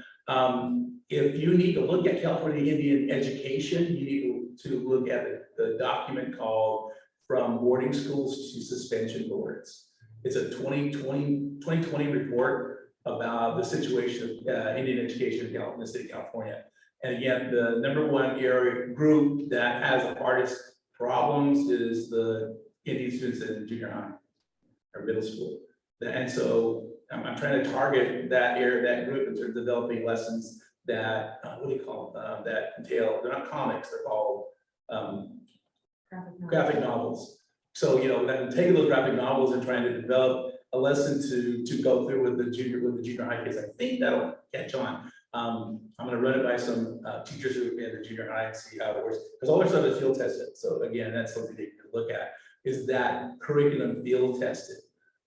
If you need to look at California Indian education, you need to look at the document called From Boarding Schools to Suspension Boards. It's a 2020 report about the situation of Indian education in the state of California. And again, the #1 area group that has the hardest problems is the Indian students in junior high or middle school. And so I'm trying to target that area, that group, in terms of developing lessons that, what do you call them, that entail, they're not comics, they're called graphic novels. So, I'm taking those graphic novels and trying to develop a lesson to go through with the junior high kids. I think that'll catch on. I'm going to run it by some teachers who are in the junior high and see how it works, because all their stuff is field tested. So again, that's something they can look at, is that curriculum field tested.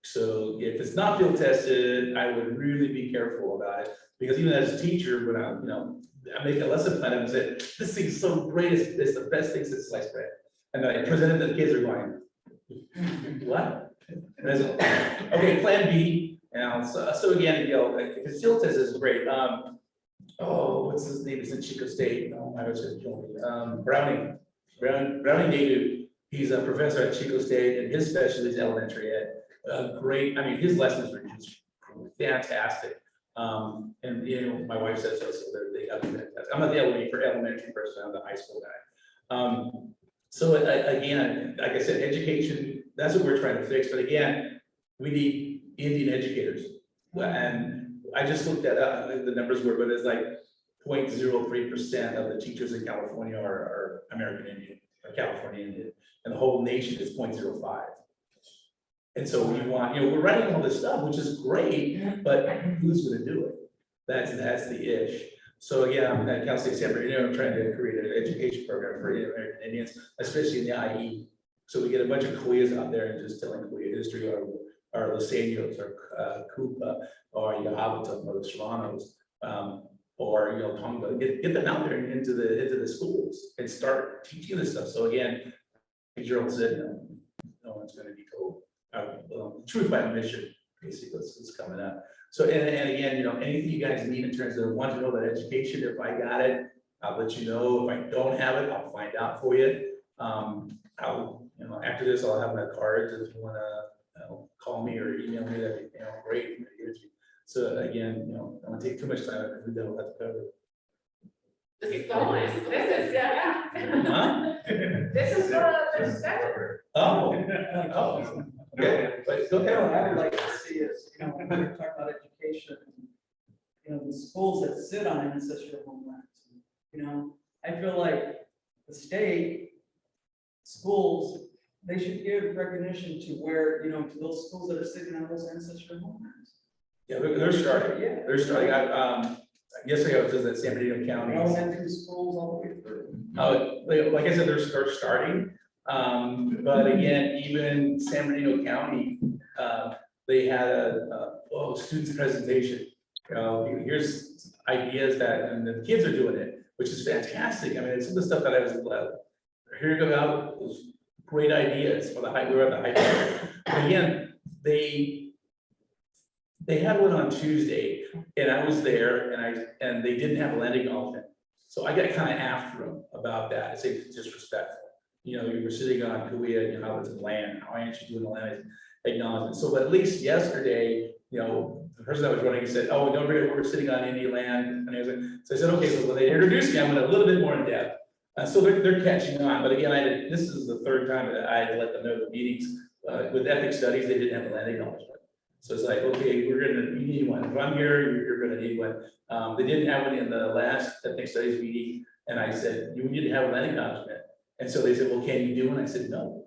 So if it's not field tested, I would really be careful about it, because even as a teacher, when I make a lesson plan and say, this thing's so great, it's the best thing since sliced bread. And then I present it to the kids, are going, what? And I said, okay, plan B. And so again, if it's field tested, is great. What's his name? It's in Chico State. No, I was going to kill me. Brownie Nadu. He's a professor at Chico State, and his specialty is elementary ed. Great. I mean, his lessons are just fantastic. And my wife says so. So they have fantastic. I'm not the elementary person. I'm the high school guy. So again, like I said, education. That's what we're trying to fix. But again, we need Indian educators. And I just looked at the numbers were, but it's like 0.03% of the teachers in California are American Indian or California Indian, and the whole nation is 0.05. And so we want, we're writing all this stuff, which is great, but who's going to do it? That's the ish. So again, I'm at Cal State San Bernardino, I'm trying to create an education program for American Indians, especially in the IE. So we get a bunch of Kuya's out there and just telling Kuya history, or Lusanos, or Kupa, or Yahawatam, or the Serranos, or Tonga. Get them out there and into the schools and start teaching this stuff. So again, as Gerald said, no one's going to be told. Truth by omission, basically, is coming up. So and again, anything you guys need in terms of want to know about education, if I got it, I'll let you know. If I don't have it, I'll find out for you. After this, I'll have my cards if you want to call me or email me. That'd be great. So again, I don't want to take too much time because we don't have to cover it. Just keep going. This is, yeah. Huh? This is the discussion. Oh, oh, okay, but go You know, what I ahead. would like to see is, you know, when we talk about education, you know, the schools that sit on ancestral homelands, you know, I feel like the state schools, they should give recognition to where, you know, to those schools that are sitting on those ancestral homelands. Yeah, they're starting, Yeah. they're starting, yesterday I was at San Bernardino County. Elementary schools all the way through. Like I said, they're starting, but again, even San Bernardino County, they had students presentation. You know, here's ideas that, and the kids are doing it, which is fantastic. I mean, it's some of the stuff that I was, hearing about, those great ideas for the high, we were at the high school. But again, they had one on Tuesday, and I was there, and they didn't have a land acknowledgement. So I got kind of after them about that. I say it's disrespectful. You know, you were sitting on Kuya, you know, it's land, how aren't you doing the land acknowledgement? So at least yesterday, you know, the person that was running said, oh, don't forget, we're sitting on Indian land. And I was like, so I said, okay, so when they introduced me, I went a little bit more in depth. So they're catching on, but again, this is the third time that I had let them know the meetings, with ethic studies, they didn't have a land acknowledgement. So it's like, okay, you need one. If I'm here, you're gonna need one. They didn't have one in the last ethnic studies meeting, and I said, you need to have a land acknowledgement. And so they said, well, can you do one? I said, no.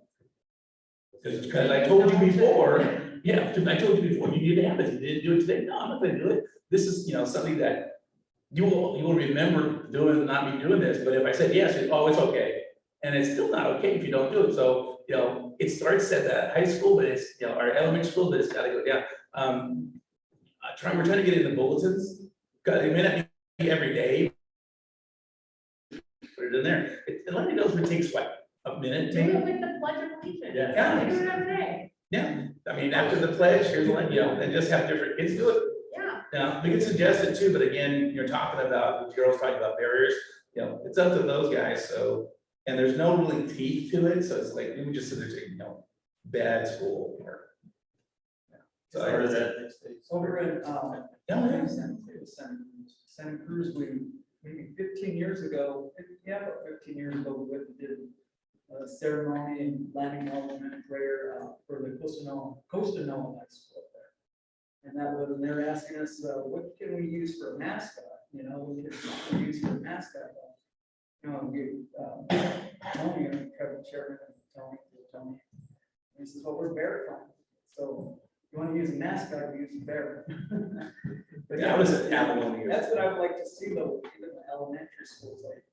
Because I told you before, yeah, I told you before, you need to have it. You didn't do it today. No, I'm not gonna do it. This is, you know, something that you will remember doing, not me doing this. But if I said yes, oh, it's okay. And it's still not okay if you don't do it. So, you know, it starts at the high school, but it's, you know, our elementary school, but it's gotta go down. We're trying to get it in the bulletins, because it may not be every day. Put it in there. It let me know if it takes what, a minute? Do it with the pledge of allegiance. Yeah. Do it every day. Yeah, I mean, after the pledge, here's one, you know, and just have different kids do it. Yeah. Now, we can suggest it too, but again, you're talking about, the girls talking about barriers, you know, it's up to those guys, so. And there's no really teeth to it, so it's like, we just sit there saying, you know, bad school or. Yeah. So I heard that. Over in, Yeah. Santa Cruz, maybe 15 years ago, about 15 years ago, we went and did a ceremony and land acknowledgement prayer for the Costa-Noa High School up there. And that was, and they're asking us, what can we use for a mascot? You know, what can we use for a mascot? You know, Tony, Trevor Chairman, and Tony. And he says, well, we're bear friendly. So you want to use a mascot, we use a bear. But Yeah, I was at Avalon. that's what I would like to see though, even the elementary schools, like,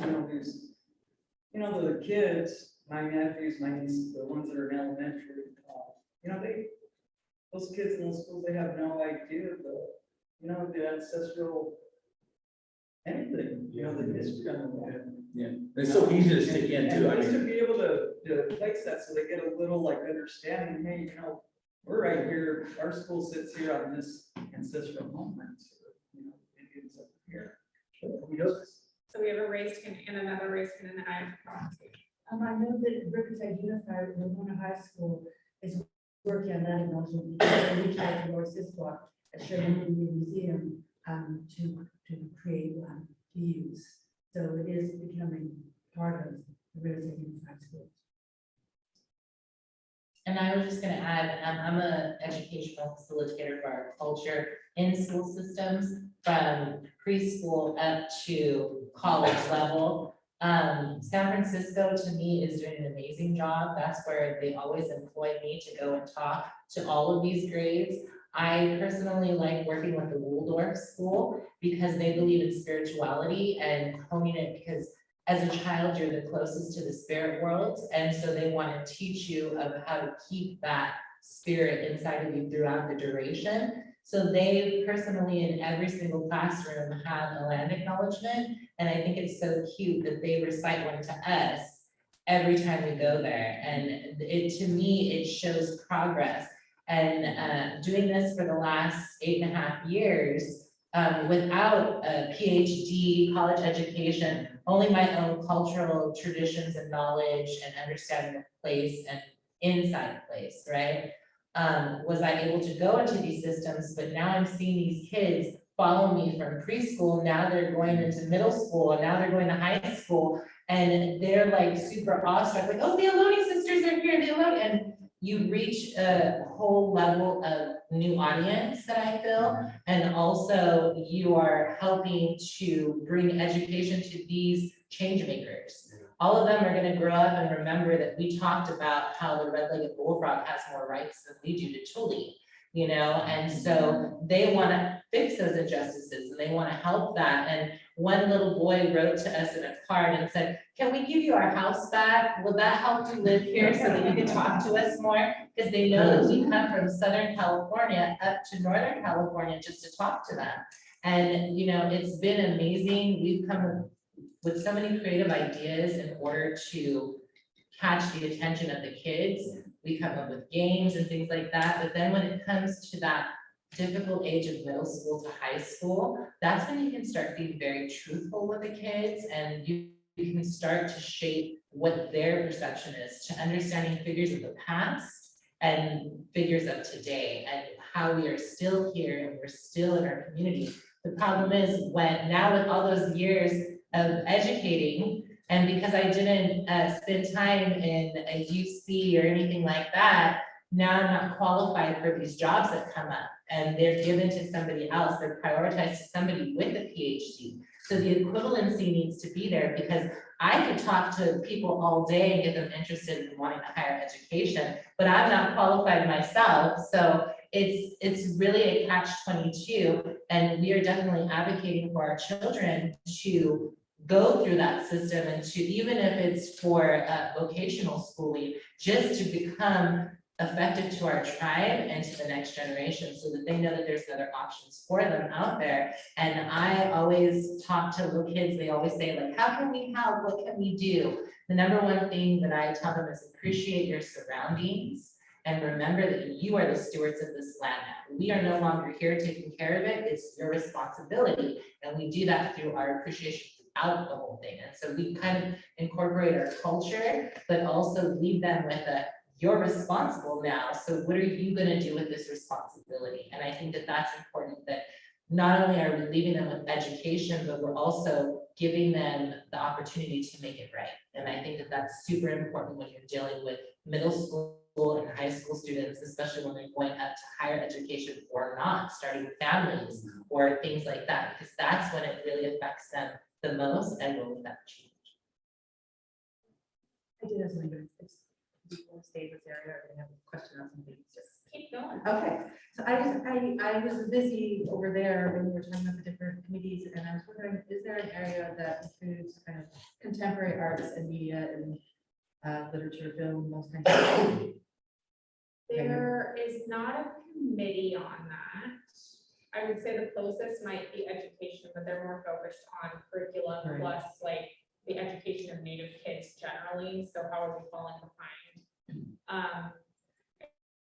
you know, there's, you know, the kids, my nephews, my nieces, the ones that are in elementary, you know, those kids in those schools, they have no idea you know, the ancestral anything, you know, the history on the land. Yeah, it's so easy to stick in too, I And just to mean, be able to place that so they get a little like understanding, hey, you know, we're right here, our school sits here on this ancestral homeland, so, you know, Indians up here. So we have a raised hand and another raised hand, and I have a conversation. I know that Riverside Unified, Ramona High School is working on that acknowledgement. They reached out to Lord Siskwa at Sherman Indian Museum to create one to use. So it is becoming part of the Riverside Unified School. And I was just gonna add, I'm an educational facilitator for our culture in school systems from preschool up to college level. San Francisco to me is doing an amazing job. That's where they always employ me to go and talk to all of these grades. I personally like working with the Waldorf school because they believe in spirituality and honing it, because as a child, you're the closest to the spirit world. And so they want to teach you of how to keep that spirit inside of you throughout the duration. So they personally in every single classroom have a land acknowledgement. And I think it's so cute that they recite one to us every time we go there. And it, to me, it shows progress. And doing this for the last 8.5 years, without a PhD, college education, only my own cultural traditions and knowledge and understanding of place and inside place, right? Was I able to go into these systems, but now I'm seeing these kids follow me from preschool, now they're going into middle school, and now they're going to high school. And they're like super awestruck, like, oh, the Aloni sisters are here, the Aloni, and you reach a whole level of new audience that I feel. And also you are helping to bring education to these change makers. All of them are gonna grow up and remember that we talked about how the red-legged bullfrog has more rights than we do to Tuli, you know? And so they wanna fix those injustices and they wanna help that. And one little boy wrote to us in a card and said, can we give you our house back? Will that help you live here so that you can talk to us more? Because they know that we come from Southern California up to Northern California just to talk to them. And, you know, it's been amazing. We've come with so many creative ideas in order to catch the attention of the kids. We come up with games and things like that. But then when it comes to that difficult age of middle school to high school, that's when you can start being very truthful with the kids and you can start to shape what their perception is to understanding figures of the past and figures of today and how we are still here and we're still in our community. The problem is when now with all those years of educating, and because I didn't spend time in a UC or anything like that, now I'm not qualified for these jobs that come up and they're given to somebody else, they're prioritized to somebody with a PhD. So the equivalency needs to be there because I could talk to people all day and get them interested in wanting a higher education, but I'm not qualified myself. So it's really a catch-22, and we are definitely advocating for our children to go through that system and to, even if it's for vocational schooling, just to become effective to our tribe and to the next generation so that they know that there's other options for them out there. And I always talk to little kids, they always say like, how can we help? What can we do? The number one thing that I tell them is appreciate your surroundings and remember that you are the stewards of this land now. We are no longer here taking care of it, it's your responsibility. And we do that through our appreciation throughout the whole thing. And so we kind of incorporate our culture, but also leave them with a, you're responsible now, so what are you gonna do with this responsibility? And I think that that's important, that not only are we leaving them with education, but we're also giving them the opportunity to make it right. And I think that that's super important when you're dealing with middle school and high school students, especially when they're going up to higher education or not, starting families or things like that, because that's when it really affects them the most and will affect change. I do have something, but it's, we'll stay this area, I have a question on something, just Keep going. okay. So I was busy over there when we were talking about the different committees, and I was wondering, is there an area that includes kind of contemporary arts and media and literature, film, those kinds of things? There is not a committee on that. I would say the closest might be education, but they're more focused on curriculum Right. plus like the education of Native kids generally. So how are we falling behind?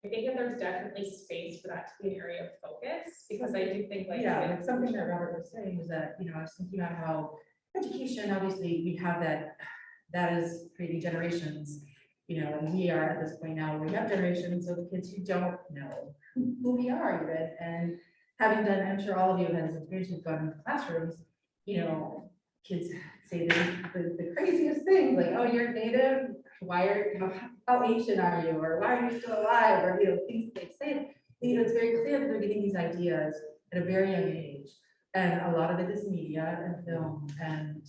I think that there's definitely space for that to be an area of focus because I do think like. Yeah, like something that Robert was saying was that, you know, I was thinking about how education, obviously, we have that is creating generations, you know, and we are at this point now, we have generations of kids who don't know who we are even, and having done, I'm sure all of you have had this experience, who've gone into classrooms, you know, kids say the craziest things, like, oh, you're Native, why are, you know, how ancient are you, or why are you still alive, or, you know, things they say, you know, it's very clear that they're getting these ideas at a very young age, and a lot of it is media and film and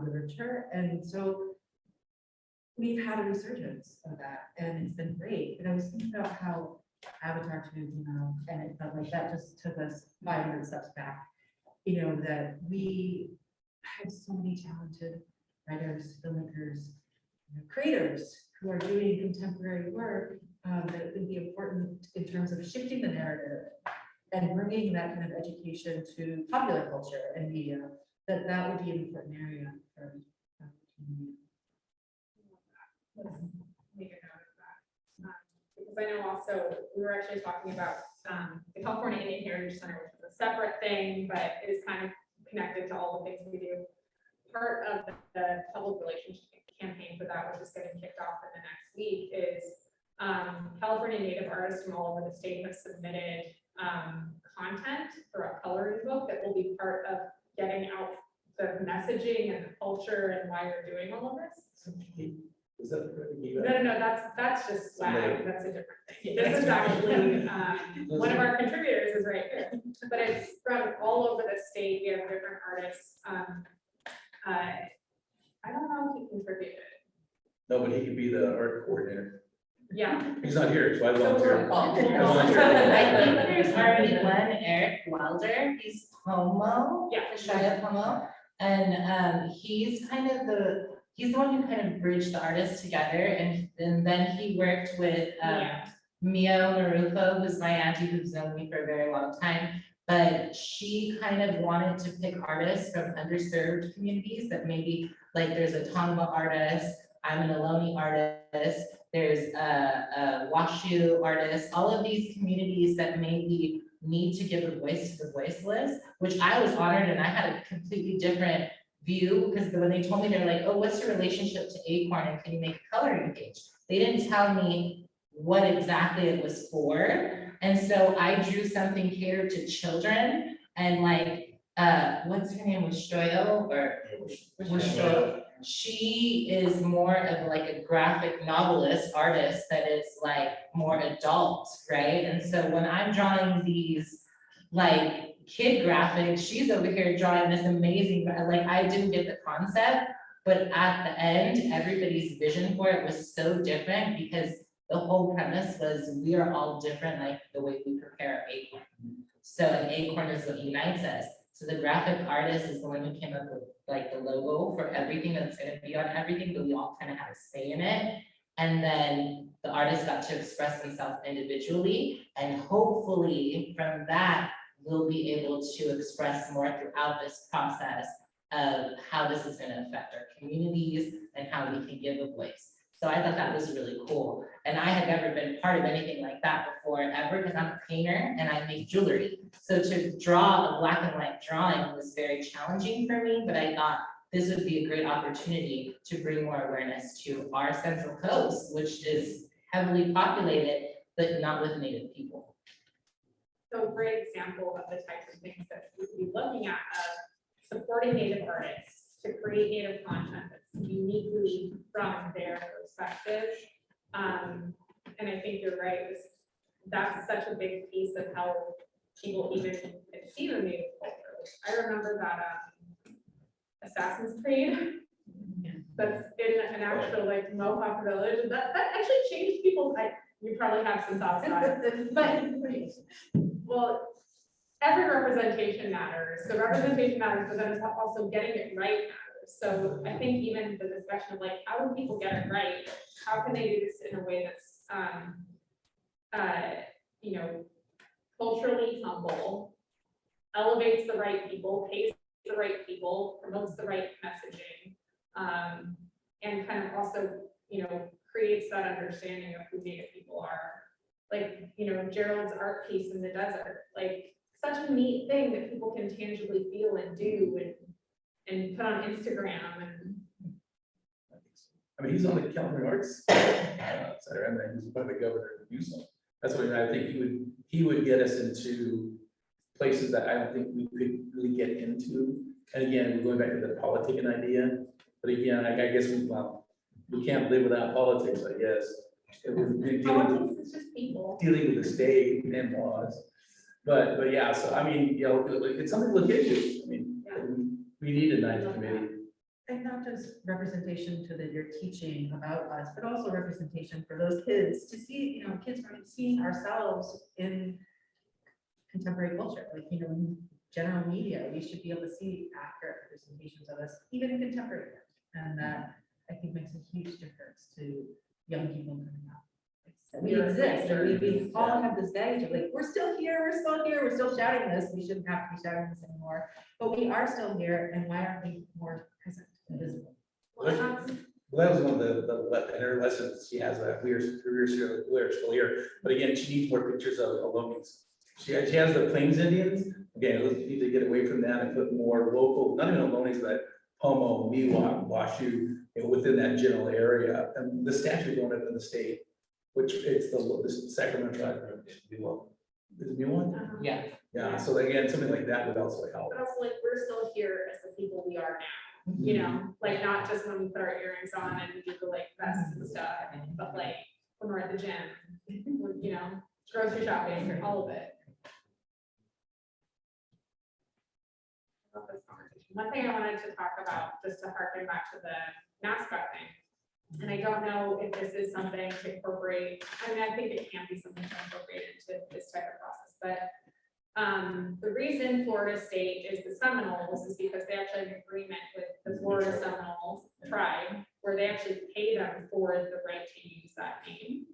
literature, and so we've had a resurgence of that, and it's been great, and I was thinking about how Avatar 2, you know, and it felt like that just took us 500 steps back, you know, that we have so many talented writers, filmmakers, you know, creators who are doing contemporary work that would be important in terms of shifting the narrative and bringing that kind of education to popular culture and media, that would be an important area for Make a note of that. Because I know also, we were actually talking about the California Indian Heritage Center, which is a separate thing, but is kind of connected to all the things we do. Part of the public relations campaign for that, which is getting kicked off in the next week, is California Native artists from all over the state have submitted content for a coloring book that will be part of getting out the messaging and the culture and why you're doing all of this. Is that? No, that's just swag, that's a different thing. This is actually, one of our contributors is right here, but it's from all over the state, we have different artists. I don't know if he contributed, No, but he could be the art coordinator. yeah. He's not here, so I So we're volunteer. all- I think there's already one, Eric Wilder, he's Pomo. Yeah. Shia Pomo, and he's kind of he's the one who kind of bridged the artists together, and then he worked with Yeah. Mio Marufo, who's my auntie, who's known me for a very long time. But she kind of wanted to pick artists from underserved communities that maybe, like, there's a Tongva artist, I'm an Ohlone artist, there's a Washu artist, all of these communities that maybe need to give a voice to the voiceless, which I was honored, and I had a completely different view, because when they told me, they're like, oh, what's your relationship to Acorn, and can you make a coloring page? They didn't tell me what exactly it was for, and so I drew something catered to children, and like, what's her name, Wishoyo, or Wishoyo? She is more of like a graphic novelist artist that is like more adult, right? And so when I'm drawing these like kid graphics, she's over here drawing this amazing, like, I didn't get the concept, but at the end, everybody's vision for it was so different, because the whole premise was we are all different, like the way we prepare Acorn. So an acorn is what unites us. So the graphic artist is the one who came up with like the logo for everything that's gonna be on everything, but we all kind of have a say in it. And then the artist got to express themselves individually, and hopefully from that, we'll be able to express more throughout this process of how this is gonna affect our communities and how we can give a voice. So I thought that was really cool. And I had never been part of anything like that before, ever, because I'm a painter and I make jewelry. So to draw a black and white drawing was very challenging for me, but I thought this would be a great opportunity to bring more awareness to our Central Coast, which is heavily populated, but not with Native people. So a great example of the types of things that we would be looking at, of supporting Native artists to create Native content that's uniquely from their perspective. And I think you're right, that's such a big piece of how people even see the Native culture. I remember that Assassin's Creed, that's in an actual like Mohawk village, that actually changed people's, you probably have some thoughts on it, but, well, every representation matters, so representation matters, but then it's also getting it right matters. So I think even the discussion of like, how do people get it right? How can they do this in a way that's, you know, culturally humble, elevates the right people, pays the right people, promotes the right messaging, and kind of also, you know, creates that understanding of who Native people are. Like, you know, Gerald's art piece in the desert, like, such a neat thing that people can tangibly feel and do and put on Instagram and. I mean, he's on the California Arts Center, and then he's by the governor of Houston. That's what I think he would get us into places that I don't think we could really get into. And again, we're going back to the politicking idea, but again, I guess we can't live without politics, I guess. Politics is just people. Dealing with the state and laws. But yeah, so I mean, you know, it's something to look into. I mean, we need a ninth committee. And not just representation to that you're teaching about us, but also representation for those kids to see, you know, kids are seeing ourselves in contemporary culture, like, you know, in general media, we should be able to see accurate representations of us, even in contemporary art. And that, I think, makes a huge difference to young people coming up. We exist, and we all have this baggage of like, we're still here, we're still shouting this, we shouldn't have to be shouting this anymore, but we are still here, and why aren't we more present and visible? Well, that was one of the inner lessons she has, that we're still here, but again, she needs more pictures of Ohlonies. She has the Plains Indians, again, we need to get away from that and put more local, not even Ohlonies, but Pomo, Miwok, Washu, you know, within that general area, and the statue going up in the state, which it's the Sacramento tribe, Is it a new one? Yeah. Yeah, so again, something like that would also help. But also like, we're still here as the people we are now, you know, like not just when we put our earrings on and we do the like vests and stuff, but like when we're at the gym, you know, grocery shopping, all of it. Love this conversation. One thing I wanted to talk about, just to harken back to the mascot thing. And I don't know if this is something to incorporate, I mean, I think it can be something to incorporate into this type of process, but the reason Florida State is the Seminoles is because they actually have an agreement with the Florida Seminole tribe, where they actually pay them for the right to use that name.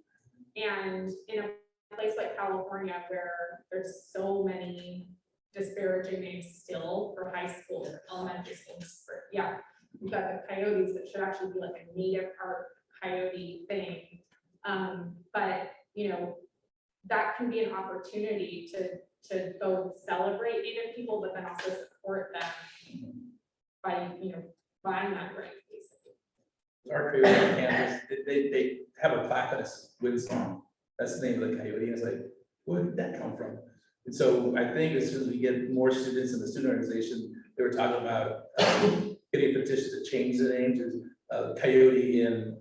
And in a place like California, where there's so many disparaging names still for high school, elementary schools, yeah. We've got the coyotes that should actually be like a native park coyote thing. But you know, that can be an opportunity to both celebrate native people, but then also support them by, you know, buying that right, basically. Our coyote on campus, they have a plaque that says wind song. That's the name of the coyote. And it's like, where did that come from? And so I think as soon as we get more students in the student organization, they were talking about getting a petition to change the name to coyote in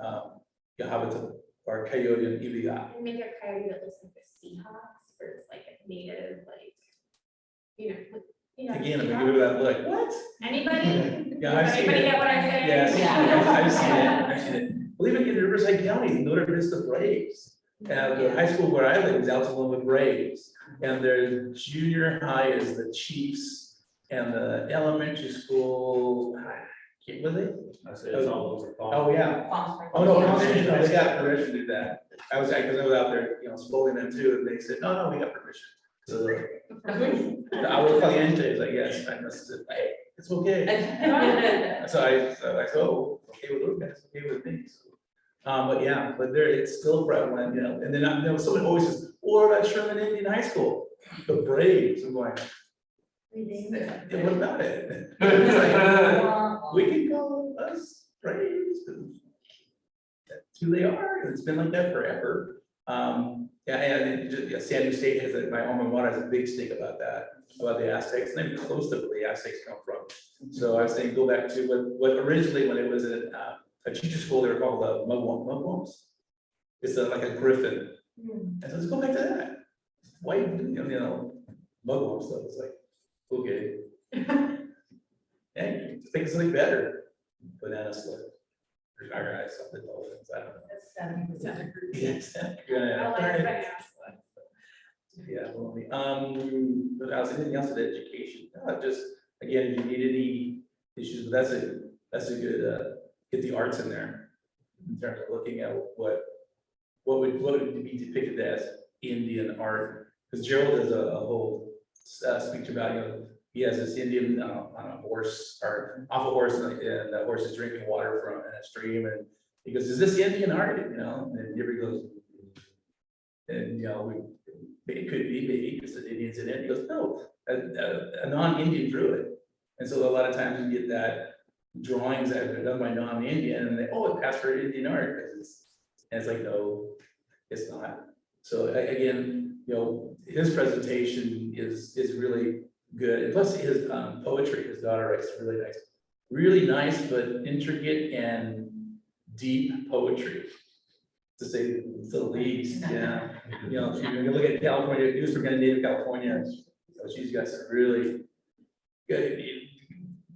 Yahavata or coyote in Iliya. And make a coyote that looks like the Seahawks, where it's like a native, like, you know. Again, I'm gonna give her that look, what? Anybody? Yeah, I've Does seen anybody it. get what I'm saying? Yes, Yeah. I've seen it, I've seen it. Well, even in Riverside County, Notre Vista Braves. And the high school where I live is Altaloma Braves. And their junior high is the Chiefs. And the elementary school, what were they? I said it's all over. Oh, yeah. Oh, no, they got permission to do that. Because I was out there, you know, scolding them too, and they said, no, we got permission. So the Agua Calientes, I guess, I must have said, hey, it's okay. So I said, oh, okay with those guys, okay with me. So, but yeah, but there, it's still prevalent, you know, and then, you know, someone always says, well, what about Sherman Indian High School? The Braves, I'm going, yeah, what about it? It's like, we can call us Braves, 'cause that's who they are, it's been like that forever. Yeah, and San Diego State has, my alma mater has a big stake about that, about the Aztecs, and then close to where the Aztecs come from. So I was saying, go back to what originally, when it was a teacher school, they were called the mugwumps. It's like a griffin. And so let's go back to that. Why, you know, mugwumps, though, it's like, okay. Hey, just think of something better. Banana slip. Or something, I don't know. That's 70%. Yes. I Yeah. like bananas. Yeah, well, but I was anything else with education, just, again, if you need any issues, but that's a good, get the arts in there. In terms of looking at what would be depicted as Indian art, because Gerald does a whole speech about, you know, he has this Indian on a horse, or off a horse, and the horse is drinking water from in a stream, and he goes, is this Indian art, you know, and everybody goes, and, you know, it could be, maybe, because the Indians in it. He goes, no, a non-Indian drew it. And so a lot of times you get that drawings that are done by non-Indian, and they, oh, it passed for Indian art, because it's like, no, it's not. So again, you know, his presentation is really good. And plus his poetry, his daughter writes really nice, but intricate and deep poetry, to say the least. Yeah, you know, if you look at California, news from native California, so she's got some really good,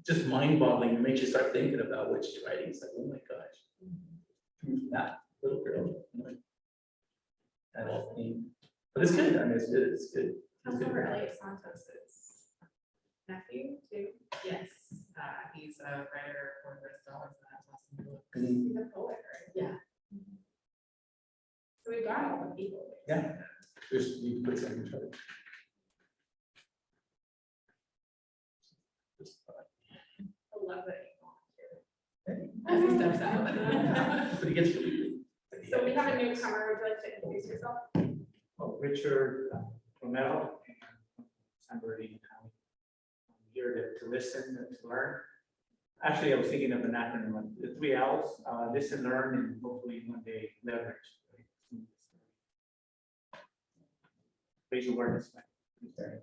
just mind-boggling. It makes you start thinking about what she's writing. It's like, oh my gosh, that little girl. I don't think, but it's good. I mean, it's good. It's good. Councilmember Elliot Santos's nephew too. Yes, he's a writer for Bristol. He's a poet, right? Yeah. So we've got all the people. Yeah. Just need to put something in charge. I love it. As he steps out. But he gets. So we have a newcomer. Would you like to introduce yourself? Well, Richard Romero, San Bernardino County. I'm here to listen and to learn. Actually, I was thinking of an acronym of the 3 L's, listen, learn, and hopefully one day leverage. raise awareness.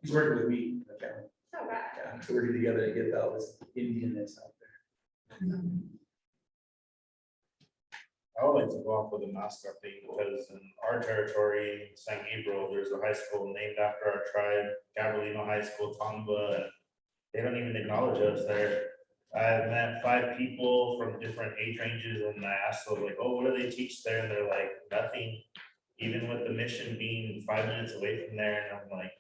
He's working with me. Okay. So bad. Yeah, so we're working together to get all this Indianness out there. I would like to go off with the mascot thing because in our territory, San Gabriel, there's a high school named after our tribe, Gabrielino High School, Tongva. And they don't even acknowledge us there. I've met 5 people from different age ranges and I asked them like, oh, what do they teach there? And they're like, nothing, even with the mission being 5 minutes away from there. And I'm like,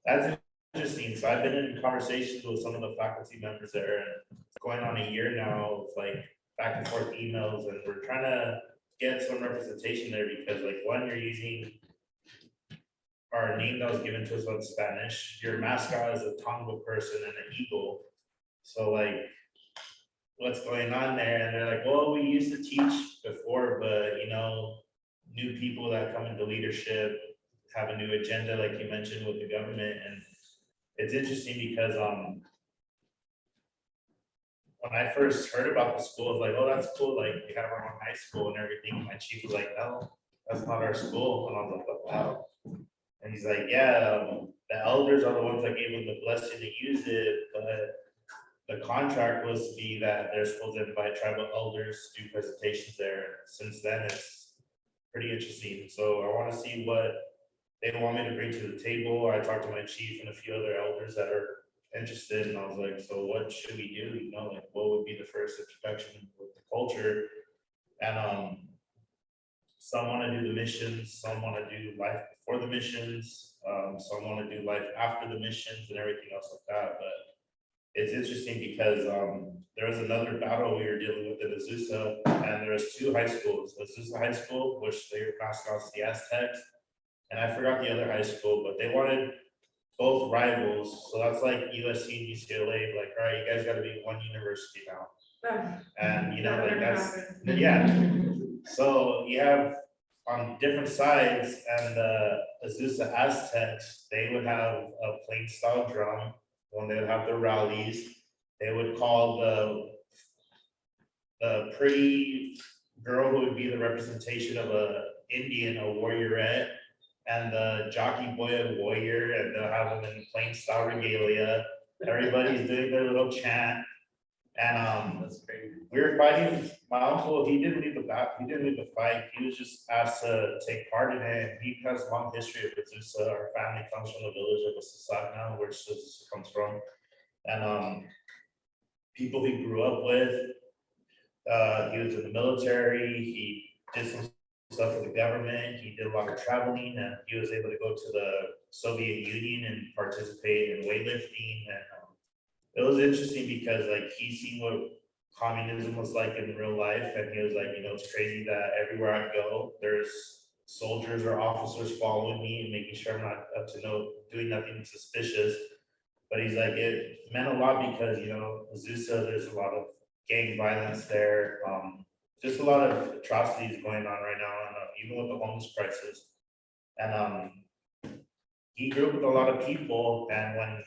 that's interesting. So I've been in conversations with some of the faculty members there and it's going on a year now of like back and forth emails and we're trying to get some representation there because like one, you're using our name that was given to us in Spanish. Your mascot is a Tongva person and an eagle. So like, what's going on there? And they're like, well, we used to teach before, but you know, new people that come into leadership have a new agenda, like you mentioned with the government. And it's interesting because when I first heard about the school, I was like, oh, that's cool. Like we have our own high school and everything. My chief was like, no, that's not our school. And I was like, wow. And he's like, yeah, the elders are the ones that gave him the blessing to use it, but the contract was to be that they're supposed to invite tribal elders to do presentations there. Since then, it's pretty interesting. So I want to see what they want me to bring to the table. I talked to my chief and a few other elders that are interested, and I was like, so what should we do? You know, like what would be the first introduction with the culture? And some want to do the missions, some want to do life before the missions, some want to do life after the missions and everything else like that. But it's interesting because there was another battle we were dealing with in Azusa, and there was 2 high schools. Azusa High School, which they were mascots the Aztecs, and I forgot the other high school, but they wanted both rivals. So that's like USC and UCLA, like, all right, you guys got to be one university now. And you know, like that's, yeah. So you have on different sides, and the Azusa Aztecs, they would have a plain style drum when they would have their rallies. They would call the pretty girl who would be the representation of a Indian, a warriorette, and the jockey boy, a warrior, and they'll have them in plain style regalia. Everybody's doing their little chant. And That's crazy. we were fighting. My uncle, he didn't leave the fight. He was just asked to take part in it. He has a long history of Azusa. Our family comes from the village of Azusa, which Azusa comes from. And people he grew up with, he was in the military. He did some stuff for the government. He did a lot of traveling, and he was able to go to the Soviet Union and participate in weightlifting. And it was interesting because like he seen what communism was like in real life, and he was like, you know, it's crazy that everywhere I go, there's soldiers or officers following me and making sure I'm not up to doing nothing suspicious. But he's like, it meant a lot because, you know, Azusa, there's a lot of gang violence there, just a lot of atrocities going on right now, and even with the homeless crisis. And he grew up with a lot of people, and when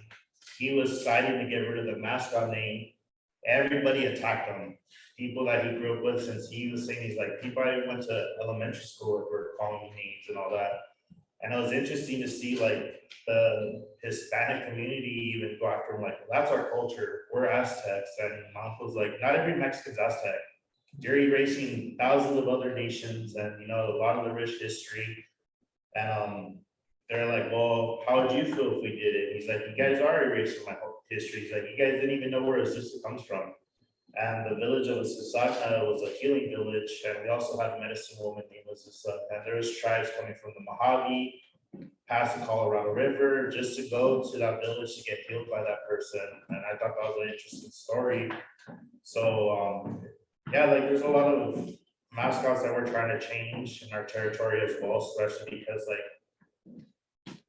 he was deciding to get rid of the mascot name, everybody attacked him. People that he grew up with, since he was saying, he's like, people I went to elementary school with were calling me names and all that. And it was interesting to see like the Hispanic community even go after him, like, that's our culture, we're Aztecs. And my uncle's like, not every Mexican's Aztec. You're erasing thousands of other nations and, you know, a lot of the rich history. And they're like, well, how would you feel if we did it? He's like, you guys are erasing my whole history. He's like, you guys didn't even know where Azusa comes from. And the village of Azusa was a healing village. And we also had a medicine woman named Azusa. And there was tribes coming from the Mojave, past the Colorado River, just to go to that village to get healed by that person. And I thought that was an interesting story. So yeah, like there's a lot of mascots that we're trying to change in our territory as well, especially because like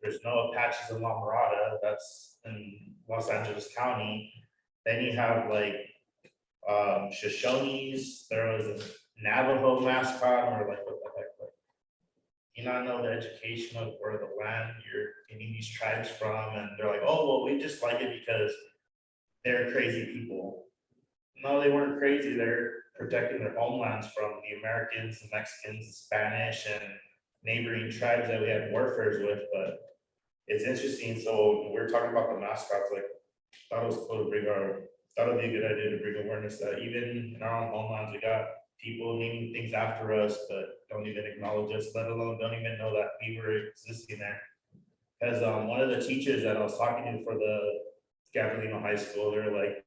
there's no Apaches in La Mirada, that's in Los Angeles County. Then you have like Shoshones, there was a Navajo mascot, or like what the heck, like, you not know the education of where the land you're getting these tribes from, and they're like, oh, well, we just like it because they're crazy people. No, they weren't crazy, they're protecting their homelands from the Americans, the Mexicans, the Spanish, and neighboring tribes that we had warfares with. But it's interesting. So we're talking about the mascots, like, thought it was cool to bring thought it'd be a good idea to bring awareness that even in our own homelands, we got people naming things after us, but don't even acknowledge us, let alone don't even know that we were existing there. Because one of the teachers that I was talking to for the Gabrielino High School, they're like,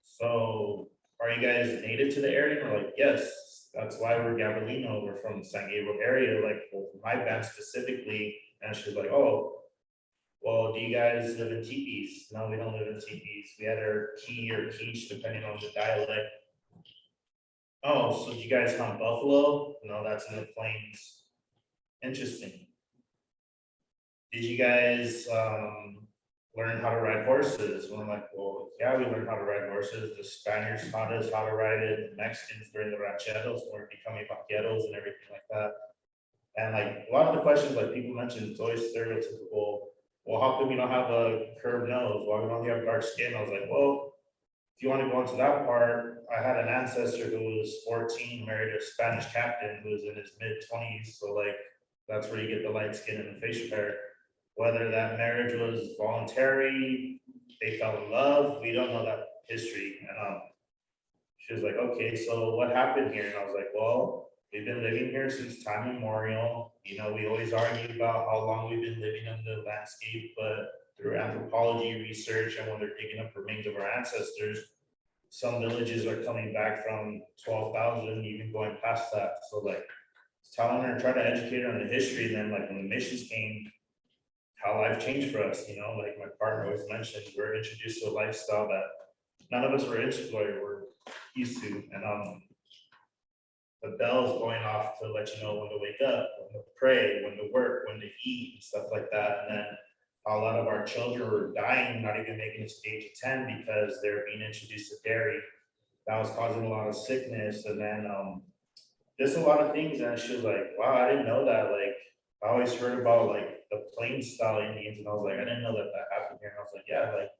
so are you guys native to the area? And we're like, yes, that's why we're Gabrielino, we're from the San Gabriel area, like, well, my band specifically. And she's like, oh, well, do you guys live in teepees? No, we don't live in teepees. We had our key or quiche, depending on the dialect. Oh, so do you guys hunt buffalo? No, that's in the plains. Interesting. Did you guys learn how to ride horses? And I'm like, well, yeah, we learned how to ride horses. The Spaniards taught us how to ride it. The Mexicans during the rancheros, when we're becoming vaqueros and everything like that. And like a lot of the questions, like people mentioned, it's always stereotypical. Well, how come you don't have a curved nose? Why we don't have dark skin? I was like, well, if you want to go into that part, I had an ancestor who was 14, married a Spanish captain who was in his mid-20s. So like, that's where you get the light skin and the facial hair. Whether that marriage was voluntary, they fell in love, we don't know that history. And she was like, okay, so what happened here? And I was like, well, we've been living here since time immemorial. You know, we always argue about how long we've been living in the landscape, but through anthropology research and when they're digging up remains of our ancestors, some villages are coming back from 12,000, even going past that. So like, telling her, try to educate her on the history, and then like when the missions came, how life changed for us, you know, like my partner always mentioned, we're introduced to a lifestyle that none of us were used to, and the bells going off to let you know when to wake up, when to pray, when to work, when to eat, and stuff like that. And then a lot of our children were dying, not even making it to the age of 10 because they're being introduced to dairy. That was causing a lot of sickness, and then just a lot of things. And she was like, wow, I didn't know that. Like, I always heard about like the plains style Indians, and I was like, I didn't know that that happened here. And I was like, yeah, like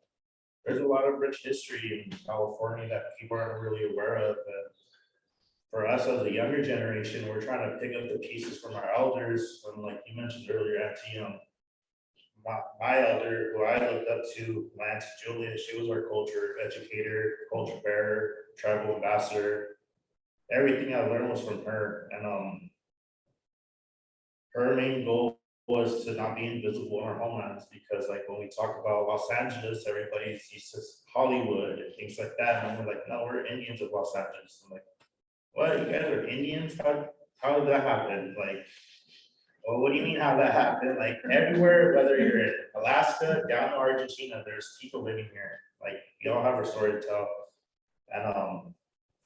there's a lot of rich history in California that people aren't really aware of. And for us as a younger generation, we're trying to pick up the pieces from our elders. And like you mentioned earlier, Auntie, my elder, who I looked up to, my Auntie Julia, she was our culture educator, culture bearer, tribal ambassador. Everything I learned was from her. And her main goal was to not be invisible in our homelands, because like when we talk about Los Angeles, everybody sees Hollywood and things like that. And we're like, no, we're Indians of Los Angeles. I'm like, what, you guys are Indians? How did that happen? Like, well, what do you mean how that happened? Like everywhere, whether you're in Alaska, down to Argentina, there's people living here. Like we all have a story to tell. And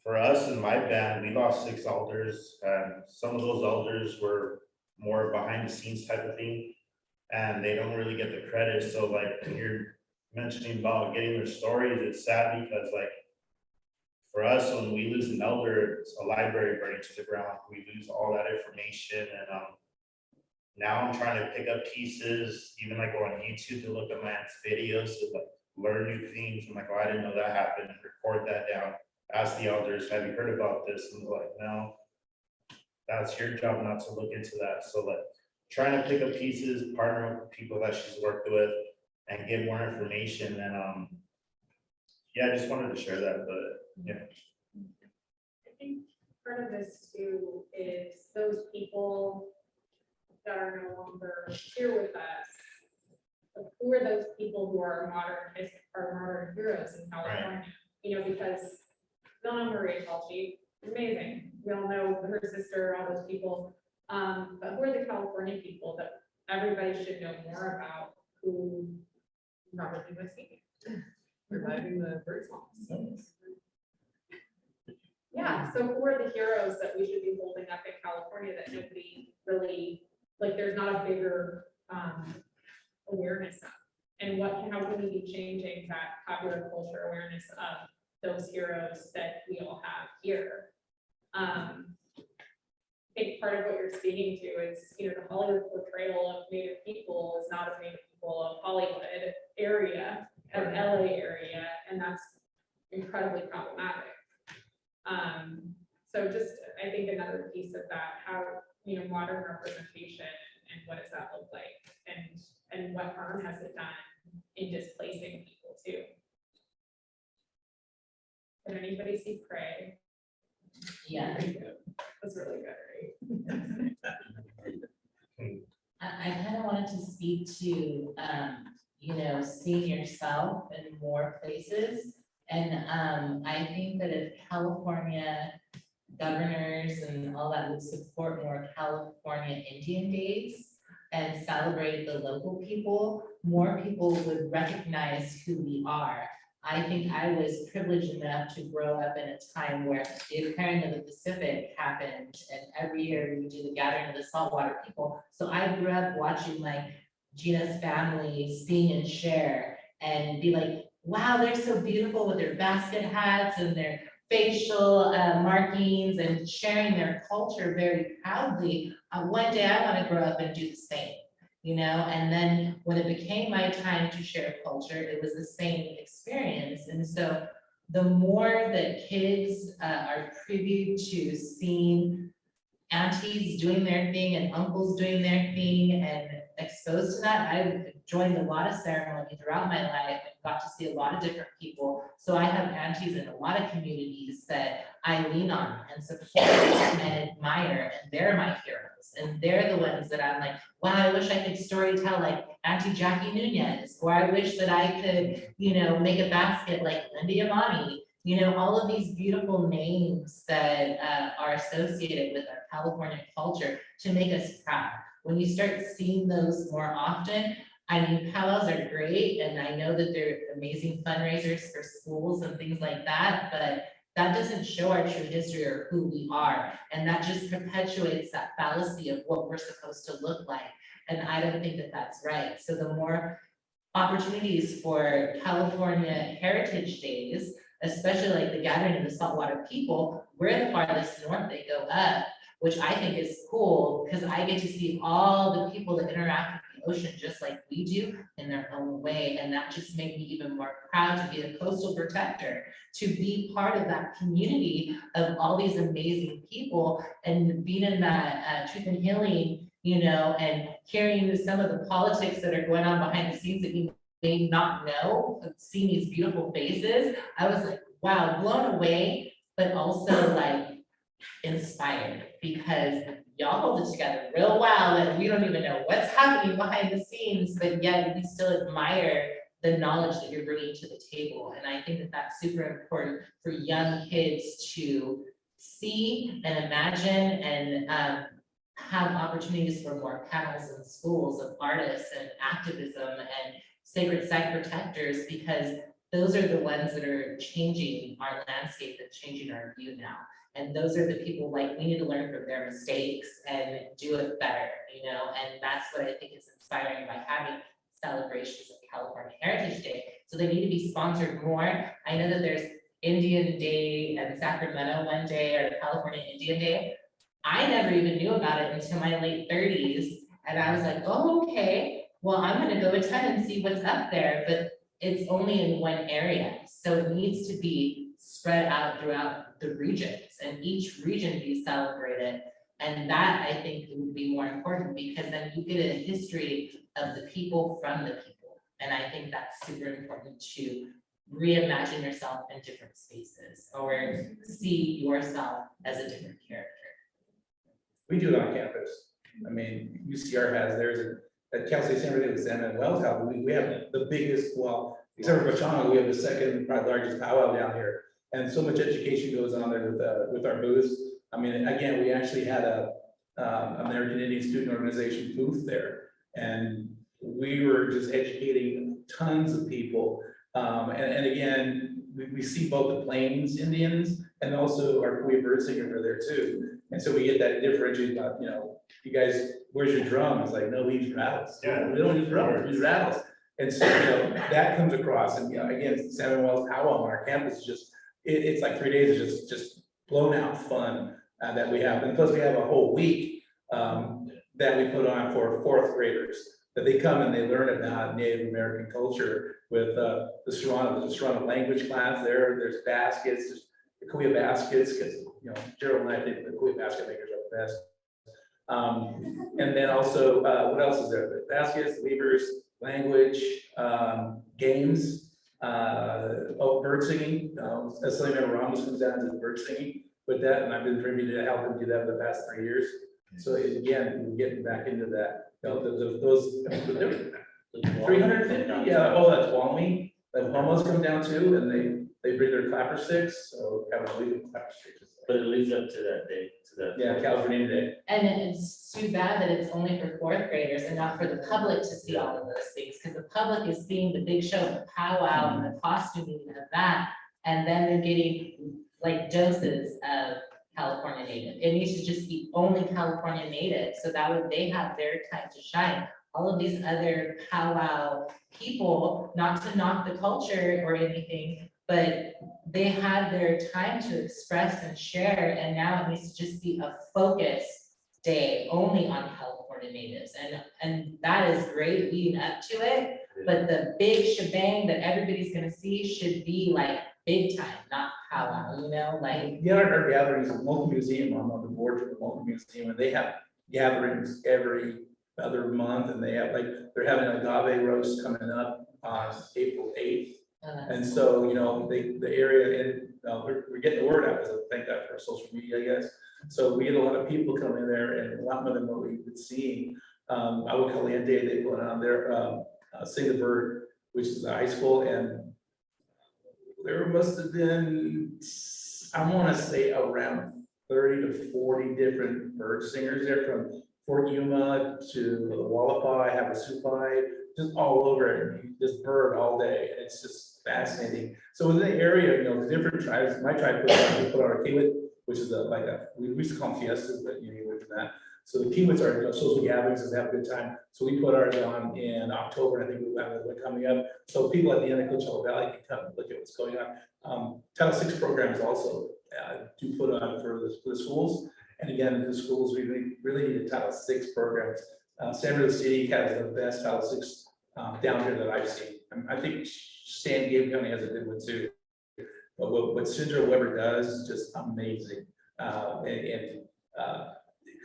for us in my band, we lost 6 elders, and some of those elders were more behind the scenes type of thing, and they don't really get the credit. So like when you're mentioning about getting their stories, it's sad because like for us, when we lose an elder, it's a library burning to the ground. We lose all that information. And now I'm trying to pick up pieces, even like go on YouTube to look at my videos to like learn new things. I'm like, oh, I didn't know that happened. Record that down. Ask the elders, have you heard about this? And they're like, no, that's your job not to look into that. So like trying to pick up pieces, partner with people that she's worked with, and get more information. And yeah, I just wanted to share that, but yeah. I think part of this too is those people that are no longer here with us. Like, who are those people who are modern heroes in California? Right. You know, because we all know Maria Falchi, amazing. We all know her sister, all those people. But who are the California people that everybody should know more about, who Robert Lee was speaking? Reviving the bird songs. Yeah, so who are the heroes that we should be holding up in California that nobody really, like there's not a bigger awareness of? And how can we be changing that popular culture awareness of those heroes that we all have here? I think part of what you're speaking to is, you know, the Hollywood portrayal of Native people is not of Native people of Hollywood area, of LA area, and that's incredibly problematic. So just, I think another piece of that, how, you know, modern representation and what does that look like? And and what harm has it done in displacing people too? Did anybody see Prey? Yeah. That's really good, right? I kind of wanted to speak to, you know, seeing yourself in more places. And I think that if California governors and all that would support more California Indian Days and celebrate the local people, more people would recognize who we are. I think I was privileged enough to grow up in a time where the Aquarium of the Pacific happened, and every year we would do the gathering of the saltwater people. So I grew up watching like Gina's family sing and share and be like, wow, they're so beautiful with their basket hats and their facial markings and sharing their culture very proudly. One day I want to grow up and do the same. You know, and then when it became my time to share culture, it was the same experience. And so the more that kids are privy to seeing aunties doing their thing and uncles doing their thing and exposed to that, I joined a lot of ceremony throughout my life and got to see a lot of different people. So I have aunties in a lot of communities that I lean on and support and admire, and they're my heroes. And they're the ones that I'm like, wow, I wish I could story tell like Auntie Jackie Nunez, or I wish that I could, you know, make a basket like Lindy Amani. You know, all of these beautiful names that are associated with our California culture to make us proud. When you start seeing those more often, I mean, powwows are great, and I know that they're amazing fundraisers for schools and things like that, but that doesn't show our true history or who we are. And that just perpetuates that fallacy of what we're supposed to look like. And I don't think that that's right. So the more opportunities for California Heritage Days, especially like the gathering of the saltwater people, we're the farthest north they go up, which I think is cool because I get to see all the people that interact with the ocean just like we do in their own way. And that just made me even more proud to be a coastal protector, to be part of that community of all these amazing people and being in that truth and healing, you know, and hearing some of the politics that are going on behind the scenes that you may not know, seeing these beautiful faces. I was like, wow, blown away, but also like inspired, because y'all hold it together real well and we don't even know what's happening behind the scenes, but yet we still admire the knowledge that you're bringing to the table. And I think that that's super important for young kids to see and imagine and have opportunities for more panels in schools of artists and activism and sacred site protectors, because those are the ones that are changing our landscape and changing our view now. And those are the people, like, we need to learn from their mistakes and do it better, you know, and that's what I think is inspiring by having celebrations of California Heritage Day. So they need to be sponsored more. I know that there's Indian Day and Sacramento one day, or California Indian Day. I never even knew about it until my late 30s. And I was like, oh, okay, well, I'm gonna go attend and see what's up there, but it's only in one area. So it needs to be spread out throughout the regions, and each region be celebrated. And that, I think, would be more important, because then you get a history of the people from the people. And I think that's super important, to reimagine yourself in different spaces, or see yourself as a different character. We do it on campus. I mean, UCR has theirs, at Cal State San Bernardino, San Manuel's house, we have the biggest, well, except for Coachella, we have the second, probably largest powwow down here. And so much education goes on there with our booths. I mean, again, we actually had a American Indian Student Organization booth there, and we were just educating tons of people. And again, we see both the Plains Indians and also our Korean bird singers are there too. And so we get that differentiate about, you know, you guys, where's your drum? It's like, no, we use rattles. Yeah. We don't use drums, we use rattles. And so, you know, that comes across. And, you know, again, San Manuel's powwow on our campus is just, it's like 3 days of just blown out fun that we have. And plus we have a whole week that we put on for fourth graders, that they come and they learn about Native American culture with the Serrano language class there. There's baskets, there's the Kuya baskets, because, you know, Gerald and I think the Kuya basket makers are the best. And then also, what else is there? The baskets, weavers, language, games, bird singing. Assembly Member Ramos comes down to bird singing with that, and I've been privy to help him do that for the past 3 years. So again, we're getting back into that. Those 350, yeah, oh, that's Wally. The homos come down too, and they bring their clapper sticks, so kind of leave clapper sticks. But it leads up to that day, to that. Yeah, California Day. And it's too bad that it's only for fourth graders and not for the public to see all of those things, because the public is seeing the big show, the powwow and the costuming of that. And then they're getting like doses of California native. It needs to just be only California native, so that way they have their time to shine. All of these other powwow people, not to knock the culture or anything, but they had their time to express and share, and now it needs to just be a focus day only on California natives. And that is great leading up to it, but the big shebang that everybody's gonna see should be like big time, not powwow, you know, like. Yeah, our gatherings, the local museum, I'm on the board for the local museum, and they have gatherings every other month, and they have like, they're having an agave roast coming up on April 8th. And so, you know, the area, and we're getting the word out, because thank God for social media, I guess. So we get a lot of people coming there, and a lot more than what we've been seeing. Agua Caliente, they put on their Sing the Bird, which is a high school, and there must have been, I want to say around 30 to 40 different bird singers there, from Fort Yuma to Wallapai, Havasupai, just all over it, just bird all day. And it's just fascinating. So in the area, you know, the different tribes, my tribe put out a kiwit, which is we used to call them fiestas, but you know, with that. So the kiwits are, you know, social gatherings and have a good time. So we put ours on in October, and I think we've got one coming up. So people at the end of Coachella Valley can come and look at what's going on. Title VI programs also do put on for the schools. And again, the schools, we really need a Title VI programs. San Diego City has the best Title VI down here that I've seen. I think San Diego County has a good one too. But what Sindra Weber does is just amazing. And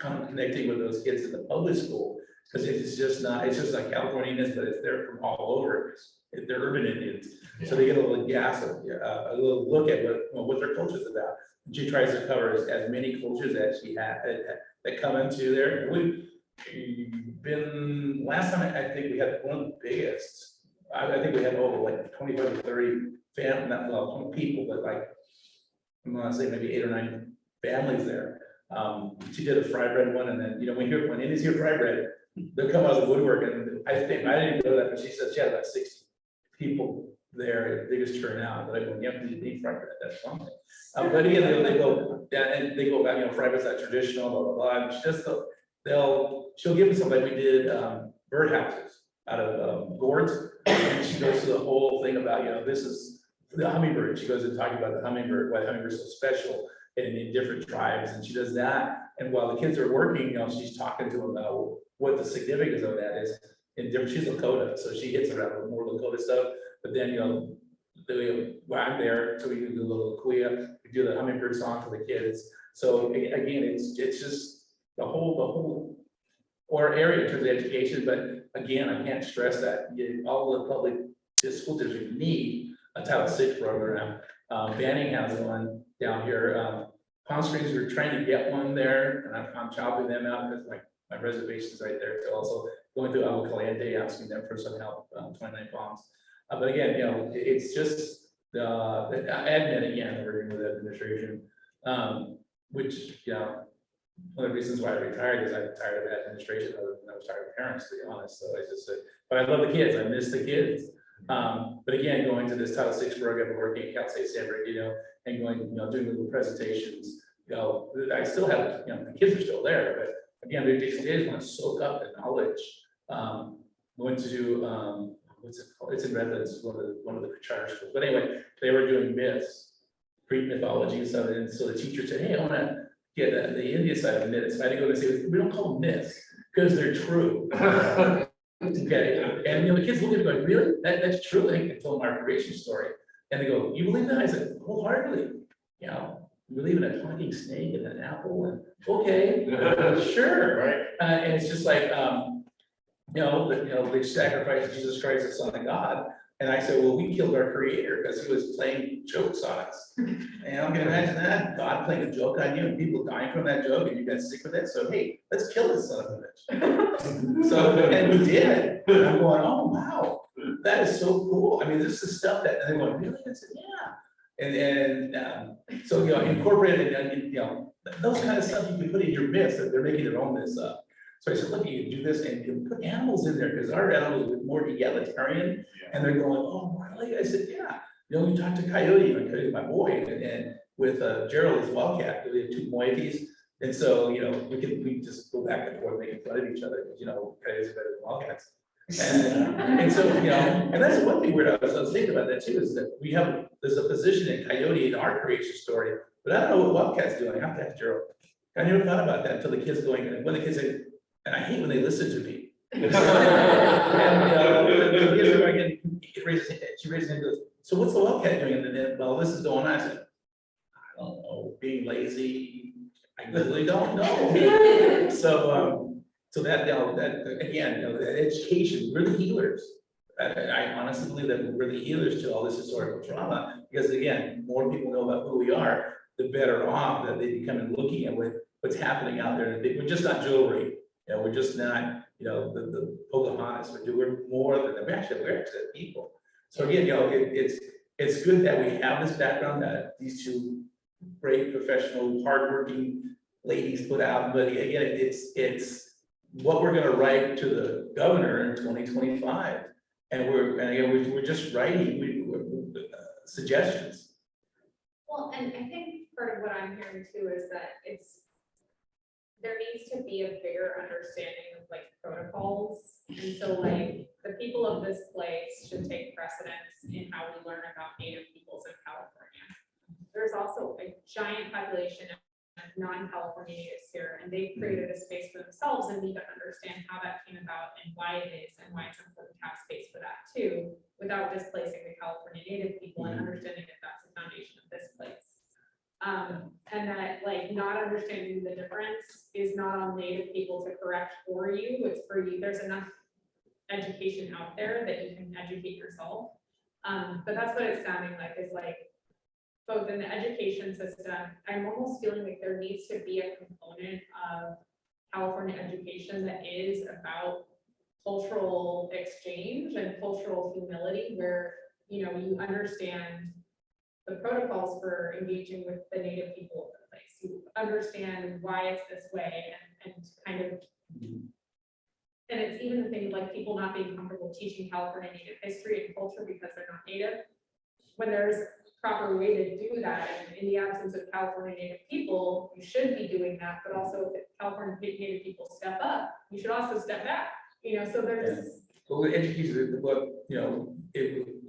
kind of connecting with those kids in the public school, because it's just like Californians, but they're from all over. They're urban Indians. Yeah. So they get a little gas, a little look at what their culture is about. And she tries to cover as many cultures as she had that come into there. We've been, last time I think we had one of the biggest, I think we had over like 25 to 30 family, not well, 20 people, but like, I'm gonna say maybe 8 or 9 families there. She did a fry bread one, and then, you know, when Indians hear fry bread, they'll come out of the woodwork, and I didn't know that, but she said she had about 60 people there, biggest turnout, but I go, yeah, you need fry bread, that's one thing. But again, they go, yeah, and they go about, you know, fry bread's not traditional, blah, blah, blah, and she'll give me something, like we did birdhouses out of gourds, and she goes through the whole thing about, you know, this is the hummingbird, she goes and talking about the hummingbird, why the hummingbird is so special in different tribes, and she does that. And while the kids are working, you know, she's talking to them about what the significance of that is in different, she's Lakota, so she hits around with more Lakota stuff. But then, you know, while I'm there, so we do a little Kuya, we do the hummingbird song for the kids. So again, it's just the whole or area in terms of education. But again, I can't stress that all the public school districts need a Title VI program. Banning has one down here. Palm Springs, we're trying to get one there, and I'm chopping them out because my reservation's right there. So also going through Agua Caliente, asking them for some help, 29 Palms. But again, you know, it's just the admin again, working with the administration, which, you know, one of the reasons why I retired is I'm tired of administration. I was tired of parents, to be honest. So I just said, but I love the kids. I miss the kids. But again, going to this Title VI program, working at Cal State San Bernardino, and going, you know, doing little presentations. You know, I still have, you know, the kids are still there, but again, they just want to soak up the knowledge. Went to what's it called? It's in Redlands, one of the charter schools. But anyway, they were doing myths, Greek mythology and stuff. And so the teacher said, "Hey, I want to get the Indian side of myths." I had to go and say, "We don't call them myths because they're true." Okay, and you know, the kids look at me going, "Really? That's true?" I told them our creation story, and they go, "You believe that?" I said, "Wholeheartedly." You know, we believe in a talking snake and an apple, and okay, sure, right? And it's just like they sacrificed Jesus Christ, the Son of God. And I said, well, we killed our creator because he was playing jokes on us. And I'm gonna imagine that, God playing a joke on you and people dying from that joke and you got sick with it. So, hey, let's kill this son of a bitch. So, and we did. And I'm going, oh, wow, that is so cool. I mean, this is stuff that, and they're going, really? I said, yeah. So, incorporated, those kind of stuff you can put in your myths that they're making their own myths up. So I said, look, you can do this and you can put animals in there because our animals are more egalitarian. And they're going, oh, really? I said, yeah. You talk to Coyote, and Coyote's my boy, and with Gerald, his wildcat, we have two moieties. And so, we just go back and forth making fun of each other, because, Coyotes are better than wildcats. And so, and that's one thing I was thinking about that too, is that there's a position in Coyote in our creation story, but I don't know what wildcat's doing. I have to ask Gerald. I never thought about that until the kids going, and when the kids say, and I hate when they listen to me. And, she raises her hand and goes, so what's the wildcat doing? And then, well, this is going on. I said, I don't know, being lazy. I literally don't know. So that again, that education, we're the healers. I honestly believe that we're the healers to all this historical trauma, because again, more people know about who we are, the better off that they become in looking at what's happening out there. We're just not jewelry. We're just not, the Pocahontas. We're more than that. We're actually people. So again, it's good that we have this background that these two great professional, hardworking ladies put out. But again, it's what we're going to write to the governor in 2025, and we're just writing suggestions. Well, and I think part of what I'm hearing too is that there needs to be a bigger understanding of protocols. And so the people of this place should take precedence in how we learn about Native peoples in California. There's also a giant population of non-California natives here, and they've created a space for themselves and need to understand how that came about and why it is, and why it's important to have space for that too, without displacing the California Native people and understanding that that's the foundation of this place. And that not understanding the difference is not on Native people to correct for you, it's for you. There's enough education out there that you can educate yourself. But that's what it's sounding like, is both in the education system, I'm almost feeling like there needs to be a component of California education that is about cultural exchange and cultural humility, where you understand the protocols for engaging with the Native people of the place. You understand why it's this way, and kind of, and it's even the thing people not being comfortable teaching California Native history and culture because they're not Native. When there's a proper way to do that, and in the absence of California Native people, you should be doing that, but also if California Native people step up, you should also step back. So there's. Well, the education,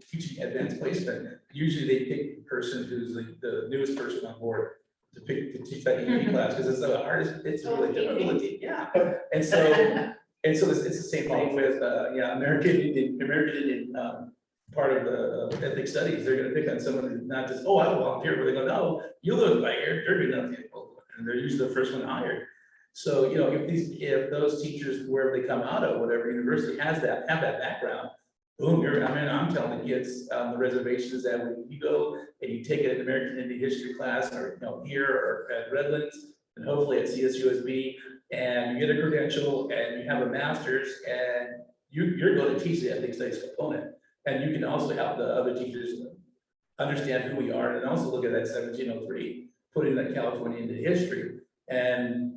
teaching advanced placement, usually they pick the person who's the newest person on board to teach that ED class, because it's the hardest, it's really difficult. Yeah. And so it's the same thing with American Indian part of the ethnic studies. They're going to pick on someone who's not just, oh, I volunteer, but they go, no, you look like you're doing nothing, and they're usually the first one hired. So if those teachers, wherever they come out of, whatever university have that background, boom, I'm telling the kids on the reservations that when you go and you take an American Indian history class, or here or at Redlands, and hopefully at CSUSB, and you get a credential and you have a master's, and you're going to teach the ethnic studies component, and you can also help the other teachers understand who we are, and also look at that 1703, putting that California into history. And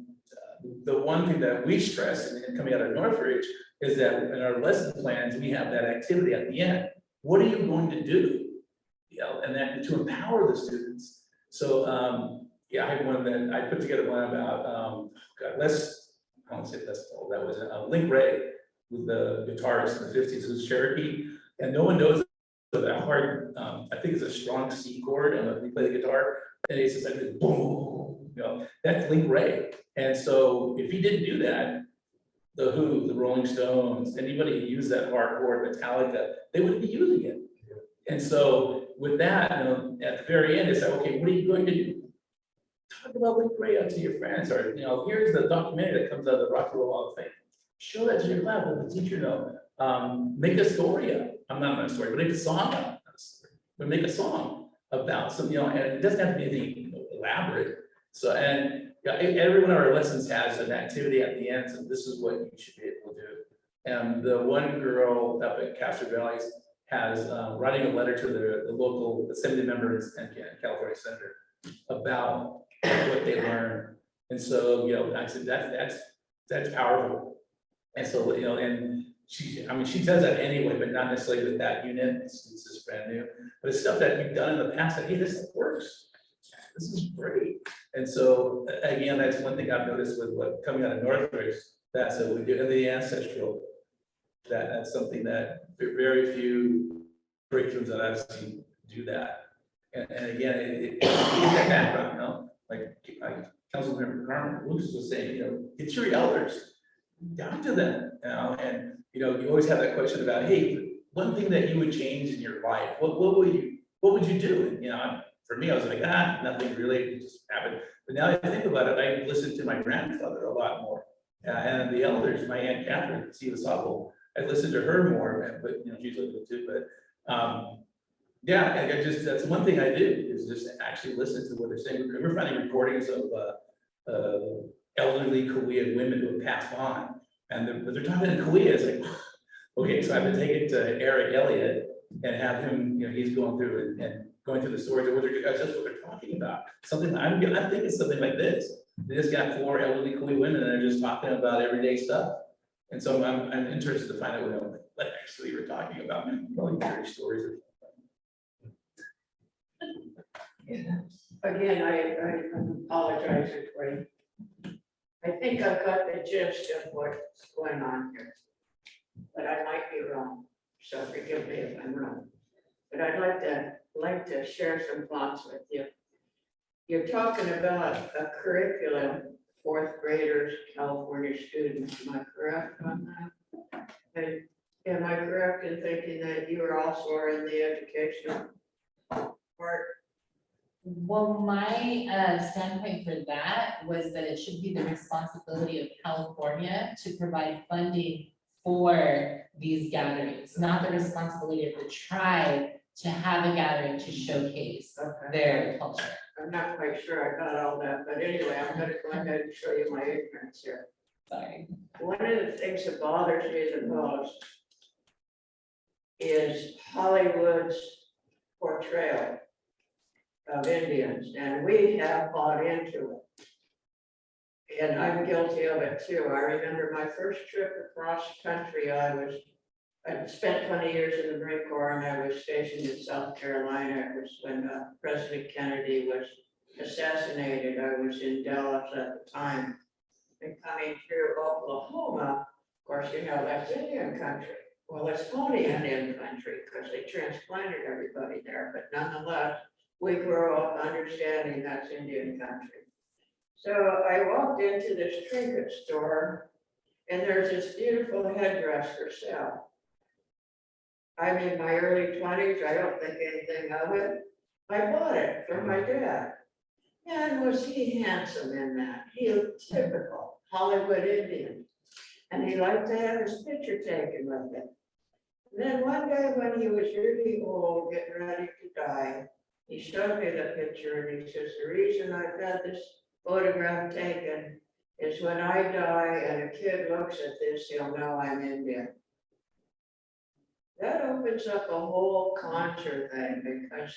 the one thing that we stress, and coming out of Northridge, is that in our lesson plans, we have that activity at the end. What are you going to do? And that to empower the students. So I had one that I put together one about, I won't say Les Paul, that was Link Ray, with the guitarist in the 50s, who's Cherokee, and no one knows that hard, I think it's a strong C chord, and when we play the guitar, and it's just like boom, that's Link Ray. And so if he didn't do that, the Who, the Rolling Stones, anybody who used that hard chord, Metallica, they wouldn't be using it. And so with that, at the very end, it's like, okay, what are you going to do? Talk about Link Ray out to your friends, or here's the documentary that comes out of the Rock and Roll Hall of Fame. show that to your class, let the teacher know. Make a story up. I'm not a story, but make a song up. But make a song about some, and it doesn't have to be anything elaborate. So, and every one of our lessons has an activity at the end, so this is what you should be able to do. And the one girl up at Castro Valley has writing a letter to the local assembly members and California senator about what they learned. And so, I said, that's powerful. And so, and she does that anyway, but not necessarily with that unit. This is brand new, but it's stuff that you've done in the past that, hey, this works. This is great. And so again, that's one thing I've noticed with what coming out of Northridge, that's what we do in the ancestral. That's something that very few curriculums that I've seen do that. And again, it's that background, like Councilmember Carmen Lucas was saying, get your elders, talk to them, and you always have that question about, hey, one thing that you would change in your life, what would you do? And, for me, I was like, nothing really, it just happened. But now I think about it, I listen to my grandfather a lot more, and the elders, my Aunt Catherine, Steve Sabo, I listen to her more, but she's little too. But yeah, that's one thing I do is just actually listen to what they're saying. We're finding recordings of elderly Korean women who have passed on, and but they're talking in Korea. It's like, okay, so I have to take it to Eric Elliott and have him, he's going through it and going through the stories of what that's just what they're talking about. Something I'm thinking something like this. They just got 4 elderly Korean women and they're just talking about everyday stuff. And so I'm interested to find out what actually we're talking about. Probably very stories. Again, I apologize for you. I think I've got the gist of what's going on here, but I might be wrong, so forgive me if I'm wrong. But I'd like to share some thoughts with you. You're talking about a curriculum, 4th graders, California students, am I correct on that? And am I correct in thinking that you are also in the education part? Well, my standpoint for that was that it should be the responsibility of California to provide funding for these gatherings, not the responsibility of the tribe to have a gathering to showcase their culture. I'm not quite sure I got all that, but anyway, I'm gonna go ahead and show you my ignorance here. Sorry. One of the things that bothers me the most is Hollywood's portrayal of Indians, and we have bought into it. And I'm guilty of it too. I remember my first trip across country, I spent 20 years in the Marine Corps and I was stationed in South Carolina. It was when President Kennedy was assassinated. I was in Dallas at the time. And coming through Oklahoma, of course, that's Indian country. Well, it's phony Indian country because they transplanted everybody there, but nonetheless, we grow up understanding that's Indian country. So I walked into this trinket store and there's this beautiful headdress for sale. I'm in my early 20s, I don't think anything of it. I bought it for my dad. And was he handsome in that? He was typical Hollywood Indian. And he liked to have his picture taken with it. And then one day when he was really old, getting ready to die, he showed me the picture and he says, the reason I've had this photograph taken is when I die and a kid looks at this, he'll know I'm Indian. That opens up a whole conjure thing because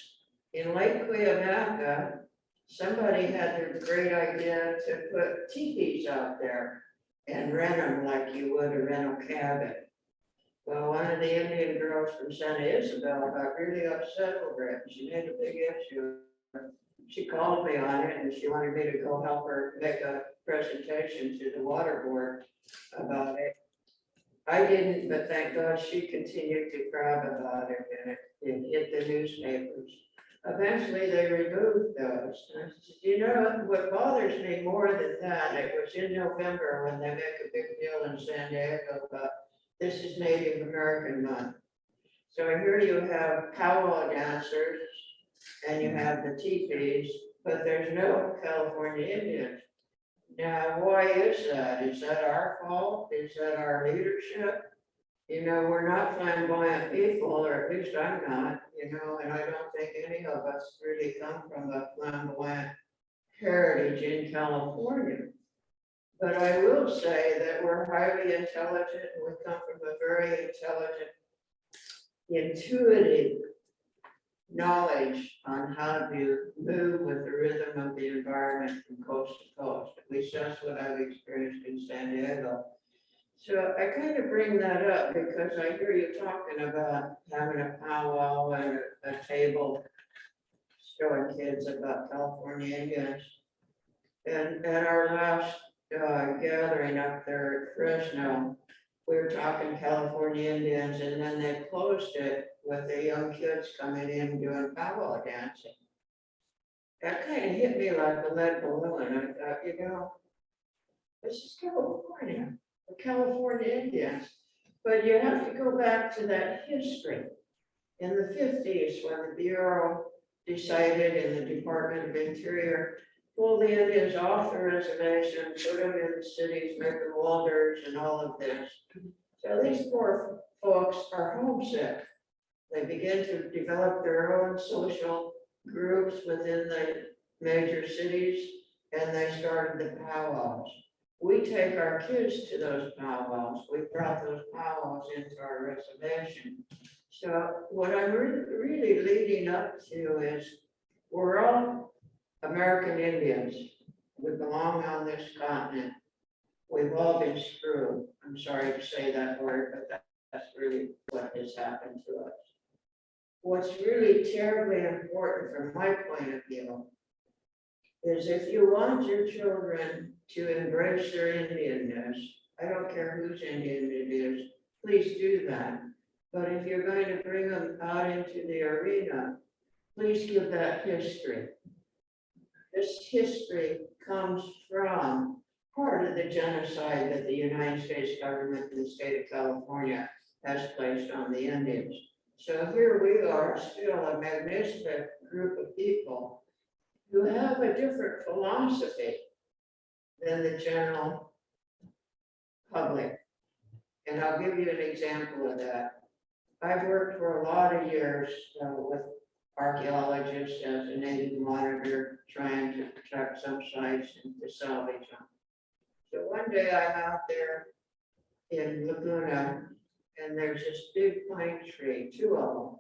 in Lake Cuyamaca, somebody had the great idea to put teepees out there and rent them like you would a rental cabin. Well, one of the Indian girls from Santa Isabel got really upset over it. She made a big issue. She called me on it and she wanted me to go help her make a presentation to the water board about it. I didn't, but thank God she continued to grab about it and it hit the newspapers. Eventually they removed those. And I said, what bothers me more than that, it was in November when they make a big deal in San Diego about this is Native American month. So here you have powwow dancers and you have the teepees, but there's no California Indians. Now, why is that? Is that our fault? Is that our leadership? You know, we're not flamboyant people, or at least I'm not, you know, and I don't think any of us really come from a flamboyant heritage in California. But I will say that we're highly intelligent, and we come from a very intelligent, intuitive knowledge on how to move with the rhythm of the environment from coast to coast. At least that's what I've experienced in San Diego. So I kind of bring that up because I hear you talking about having a powwow and a table showing kids about California Indians. And at our last gathering up there at Fresno, we were talking California Indians, and then they closed it with the young kids coming in doing powwow dancing. That kind of hit me like a lead balloon. I thought, you know, this is California, the California Indians. But you have to go back to that history. In the 50s, when the Bureau decided in the Department of Interior, pull the Indians off the reservation, put them in the cities, make them walders and all of this. So these poor folks are homesick. They begin to develop their own social groups within the major cities, and they started the powwows. We take our kids to those powwows. We brought those powwows into our reservation. So what I'm really leading up to is we're all American Indians. We belong on this continent. We've all been screwed. I'm sorry to say that word, but that's really what has happened to us. What's really terribly important from my point of view is if you want your children to embrace their Indianness, I don't care whose Indian it is, please do that. But if you're going to bring them out into the arena, please give that history. This history comes from part of the genocide that the United States government and the state of California has placed on the Indians. So here we are, still a magnificent group of people who have a different philosophy than the general public. And I'll give you an example of that. I've worked for a lot of years with archaeologists as a native monitor, trying to protect some sites and to salvage them. So one day I'm out there in Laguna, and there's this big pine tree, 2 of them.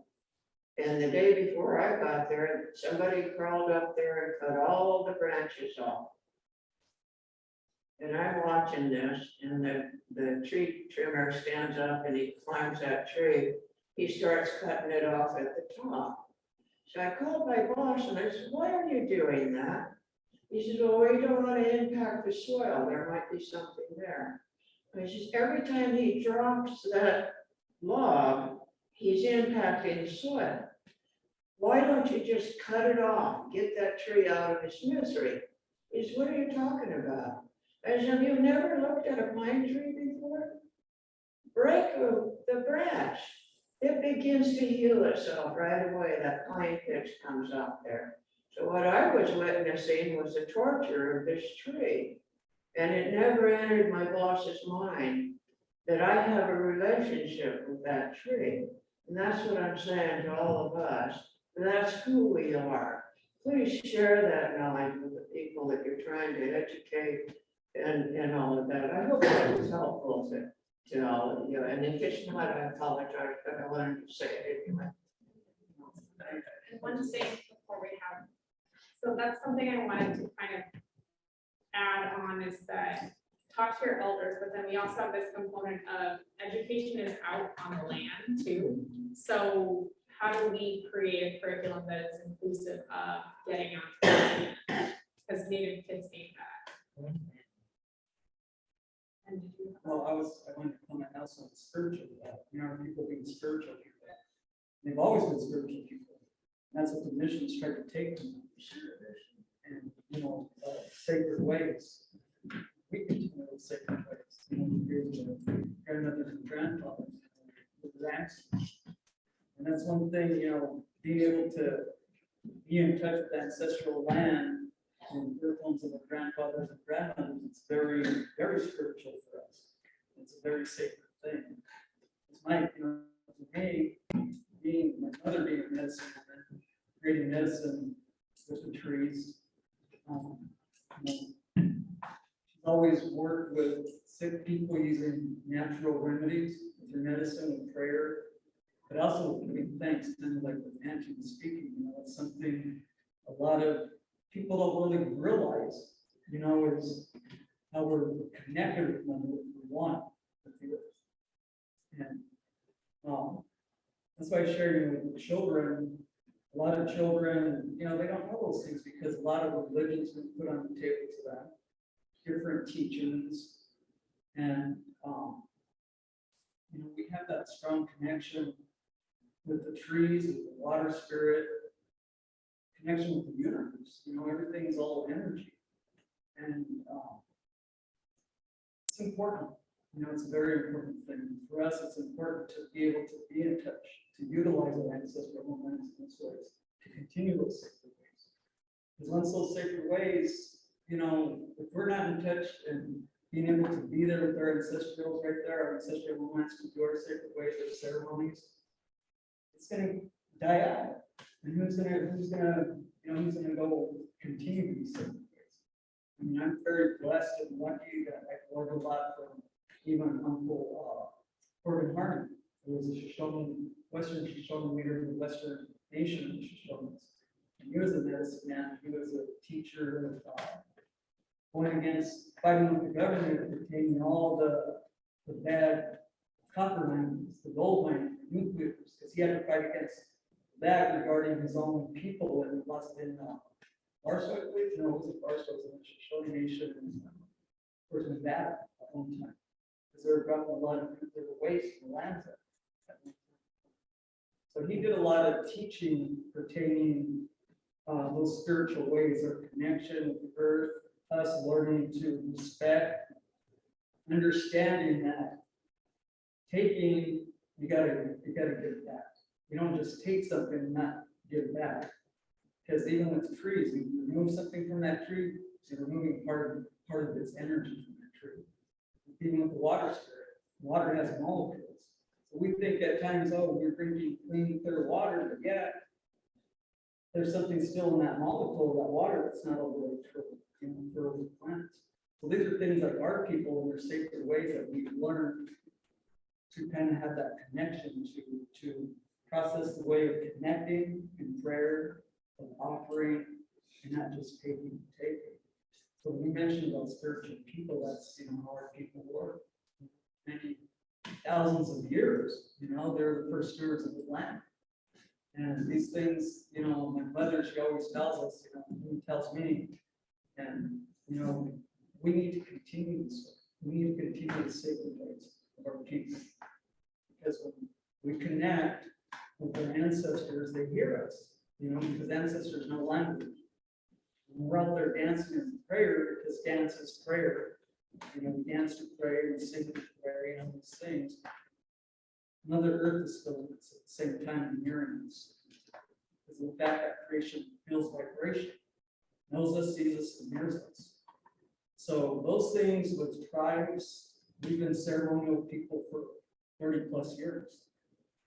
And the day before I got there, somebody crawled up there and cut all the branches off. And I'm watching this, and the tree trimmer stands up and he climbs that tree. He starts cutting it off at the top. So I called my boss and I said, why are you doing that? He says, well, we don't want to impact the soil. There might be something there. And he says, every time he drops that log, he's impacting the soil. Why don't you just cut it off, get that tree out of its misery? He says, what are you talking about? I said, have you never looked at a pine tree before? Break the branch. It begins to heal itself right away. That pine pitch comes out there. So what I was witnessing was the torture of this tree. And it never entered my boss's mind that I have a relationship with that tree. And that's what I'm saying to all of us. That's who we are. Please share that knowledge with the people that you're trying to educate and all of that. I hope that was helpful to all of you. And if it's not, I apologize, but I wanted to say it anyway. And one thing before we have, so that's something I wanted to kind of add on is that talk to your elders, but then we also have this component of education is out on the land too. So how do we create a curriculum that is inclusive of getting on the land? Because Native kids need that. And did you- Well, I wanted to comment also on spiritual, you know, people being spiritual people. They've always been spiritual people. That's what the missions tried to take from them. And, you know, sacred ways. We continue those sacred ways. You know, here's the grandmother and grandfather, the grandson. And that's one thing, you know, being able to be in touch with ancestral land and earphones of our grandfathers and grandmothers, it's very, very spiritual for us. It's a very sacred thing. It's my, for me, my mother being a medicine woman, creating medicine with the trees. She's always worked with sick people using natural remedies, through medicine and prayer, but also giving thanks, kind of like with Angie was speaking, it's something a lot of people don't really realize, is how we're connected with one, what we want with the earth. And that's why I share with the children, a lot of children, they don't know those things because a lot of religions been put on the table to them, different teachings, and we have that strong connection with the trees, with the water spirit, connection with the universe. Everything's all energy, and it's important. It's a very important thing for us. It's important to be able to be in touch, to utilize our ancestral moments in those ways, to continue those sacred ways. Because once those sacred ways, if we're not in touch and being able to be there with our ancestrals right there, our ancestral moments, to do our sacred ways, our ceremonies, it's going to die out. And who's gonna go continue these sacred ways? I'm very blessed and lucky that I learned a lot from even Uncle Corbin Harmon, who was a Shoshone, Western Shoshone leader in the Western nation of the Shoshones. And he was a medicine man. He was a teacher of going against fighting with the government, retaining all the bad copper mines, the gold mines, the nuclears, because he had to fight against that regarding his own people and lost in Barstow, I believe. No, it wasn't Barstow, it was in the Shoshone Nation, and of course Nevada at one time. Because they were dropping a lot of nuclear waste in the lands at one time. So he did a lot of teaching pertaining those spiritual ways, our connection with the earth, us learning to respect, understanding that taking, you gotta give it back. You don't just take something and not give it back. Because even with trees, you remove something from that tree, you're removing part of its energy from that tree. Even with the water spirit, water has molecules. So we think at times, oh, we're drinking clean, clear water, but yeah, there's something still in that molecule of that water that's not all the way true, for the plants. So these are things like our people and their sacred ways that we've learned to kind of have that connection to process the way of connecting in prayer, of offering, and not just taking. So when we mentioned about spiritual people, that's how our people were. Many thousands of years, they're the first stewards of the land. And these things, my mother, she always tells us, she tells me, and we need to continue this. We need to continue the sacred ways of our people. Because when we connect with our ancestors, they hear us, because ancestors know language. When we're out there dancing in prayer, because dance is prayer. We dance to pray, we sing to pray, these things. Mother Earth is feeling us at the same time hearing us. Because the fact that creation feels vibration, knows us, sees us, and hears us. So those things with tribes, we've been ceremonial people for 30 plus years.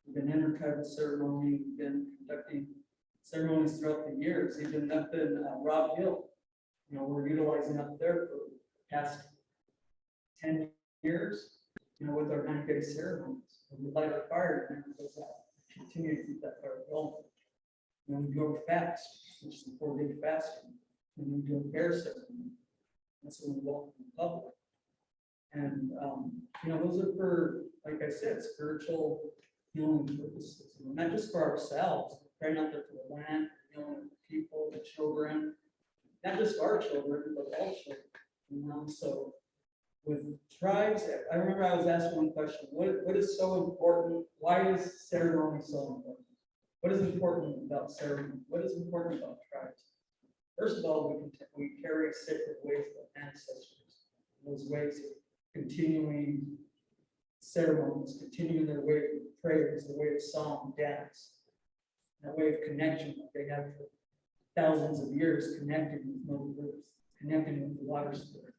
We've been intertribal ceremony, we've been conducting ceremonies throughout the years, even up in Rob Hill. We're utilizing up there for the past 10 years, with our 9-day ceremonies. We light a fire and it goes out. Continue to keep that fire going. We do a fast, which is a 4-day fasting. And we do a bear ceremony. That's when we welcome the public. And those are for, like I said, spiritual healing purposes. Not just for ourselves, praying out there for the land, healing the people, the children, not just our children, but all children. So with tribes, I remember I was asked one question: what is so important? Why is ceremony so important? What is important about ceremony? What is important about tribes? First of all, we carry sacred ways of ancestors. Those ways of continuing ceremonies, continuing their way of prayers, the way of song, dance, that way of connection that they have thousands of years connecting with Mother Earth, connecting with the water spirit,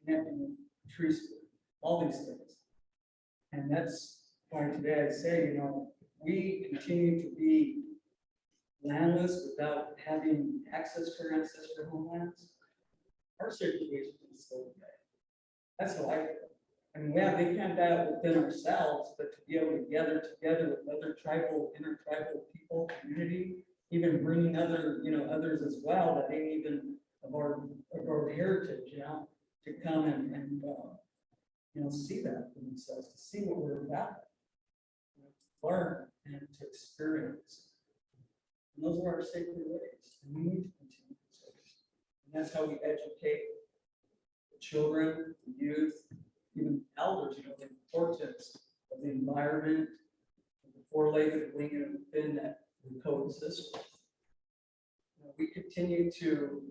connecting with the tree spirit, all these things. And that's why today I say, you know, we continue to be landless without having access to our ancestral homelands. Our sacred ways are going to still die. That's how I feel. I mean, yeah, they can't die out within ourselves, but to be able to gather together with other tribal, intertribal people, community, even bringing other, you know, others as well that ain't even of our heritage, you know, to come and you know, see that for themselves, to see what we're about, you know, to learn and to experience. And those are our sacred ways, and we need to continue to. And that's how we educate the children, the youth, even elders, you know, the importance of the environment, the four-legged wing and fin that we coexist with. You know, we continue to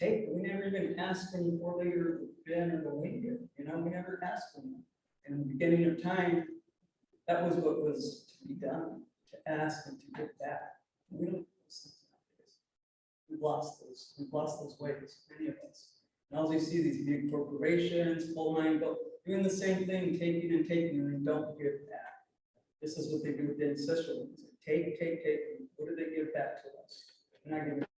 we never even asked them the four-legged or the fin or the wing here, you know, we never asked them. In the beginning of time, that was what was to be done, to ask and to get back. We don't do those things nowadays. We've lost those ways, many of us. And as you see these big corporations, coal mine, doing the same thing, taking and taking, and they don't give back. This is what they do with the ancestral ones. Take. What do they give back to us? They're not giving back.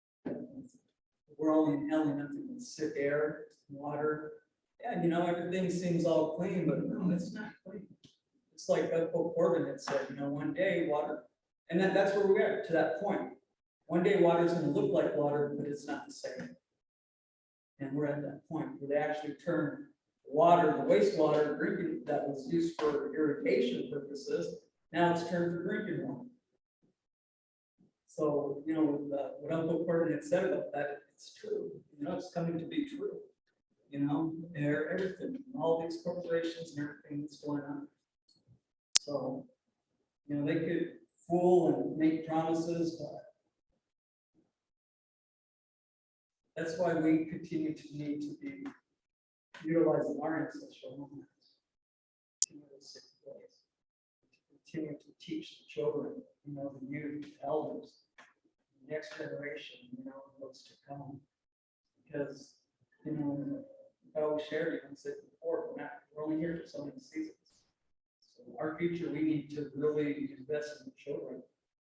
We're all inhaling nothing but sick air, water. Yeah, you know, everything seems all clean, but no, it's not clean. It's like Pope Corbin had said, you know, one day water, and that's where we are to that point. One day water is going to look like water, but it's not the same. And we're at that point where they actually turn water, the wastewater drinking that was used for irrigation purposes, now it's turned for drinking water. So, you know, what Uncle Corbin had said about that, it's true. You know, it's coming to be true. You know, everything, all these corporations and everything that's going on. So, you know, they could fool and make promises, but that's why we continue to need to be utilizing our ancestral homelands. Continue to teach the children, you know, the youth, the elders, the next generation, you know, what's to come. Because, you know, I always shared it and said before, we're only here for so many seasons. So our future, we need to really invest in the children,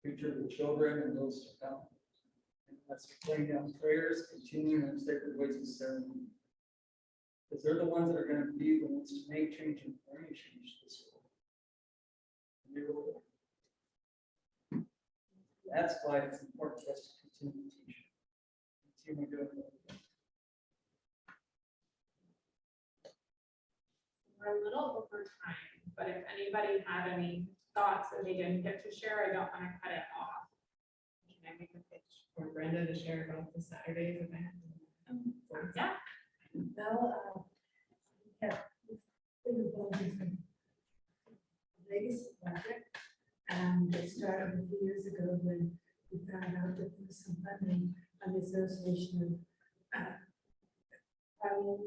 future of the children and those to come. And that's laying down prayers, continuing in sacred ways of ceremony. Because they're the ones that are going to be the ones to make change and bring change to this world. That's why it's important for us to continue teaching. Continue doing it. We're a little over time, but if anybody had any thoughts that they didn't get to share, I don't want to cut it off. Can I make a pitch for Brenda to share about the Saturdays event? Yeah. Well, we have legacy project, and it started a few years ago when we found out that there was some funding on the Association of Private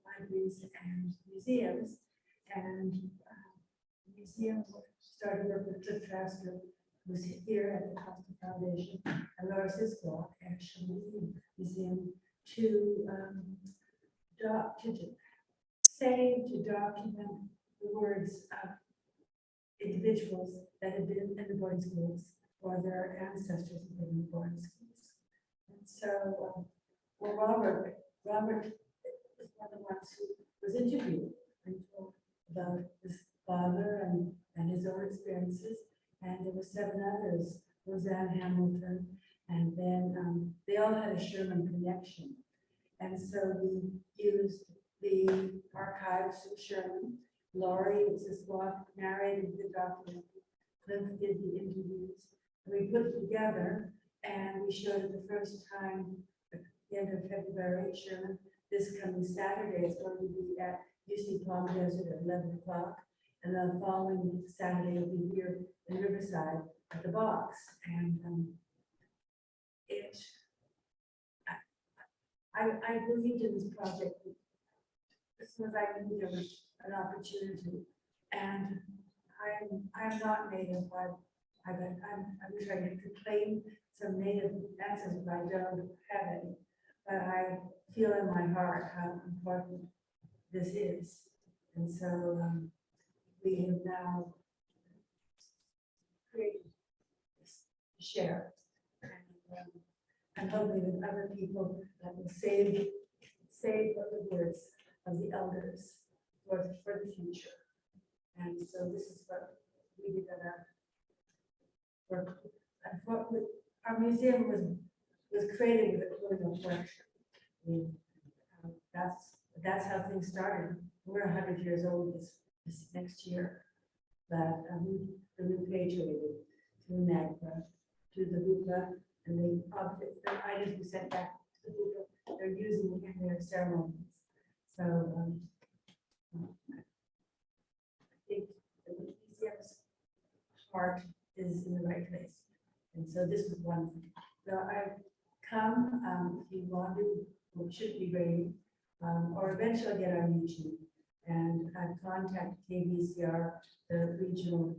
Libraries and Museums, and the museum started work with Cliff Trasker, who's here at the Costa Foundation, and Laura Sisblock, actually, museum to save, to document the words of individuals that have been in the boarding schools or their ancestors have been in the boarding schools. And so, well, Robert was one of the ones who was interviewed and told about his father and his own experiences. And there were 7 others, Roseanne Hamilton, and then they all had a Sherman connection. And so we used the archives of Sherman. Laurie, it's this block, narrated the document. Cliff did the interviews. And we put it together and we showed it the first time at the end of February. Sherman, this coming Saturday is going to be at UC Palm Desert at 11 o'clock. And the following Saturday will be here in Riverside at the box. And I believed in this project as soon as I knew there was an opportunity. And I'm not native. I'm trying to claim some native answers, but I don't have any. But I feel in my heart how important this is. And so we have now created this share. And I'm hoping that other people that will save the words of the elders for the future. And so this is what we did at our work. And our museum was created with a colonial collection. I mean, that's how things started. We're 100 years old this next year. But we repatriated to NAGPRA, to the Hoopa, and the objects, the items we sent back to the Hoopa, they're using in their ceremonies. So I think the museum's heart is in the right place. And so this was one thing. So I've come, if you want to, or should be ready, or eventually get on YouTube. And I've contacted KBCR, the regional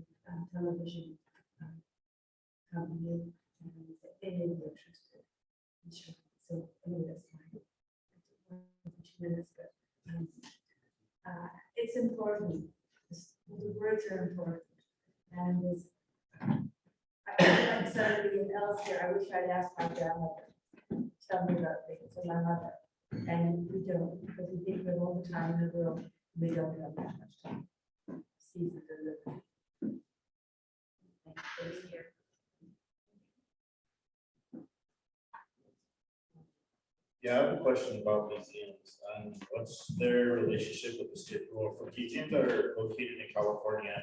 television company, and they may be interested. Sure. So anyway, that's fine. 2 minutes, but it's important. The words are important. And this, like somebody else here, I wish I'd asked my grandmother, tell me about things, or my mother. And we don't, because we think we have all the time in the world, we don't have that much time. Season to live. Thank you. Yeah, I have a question about museums. What's their relationship with the state? Well, for museums that are located in California,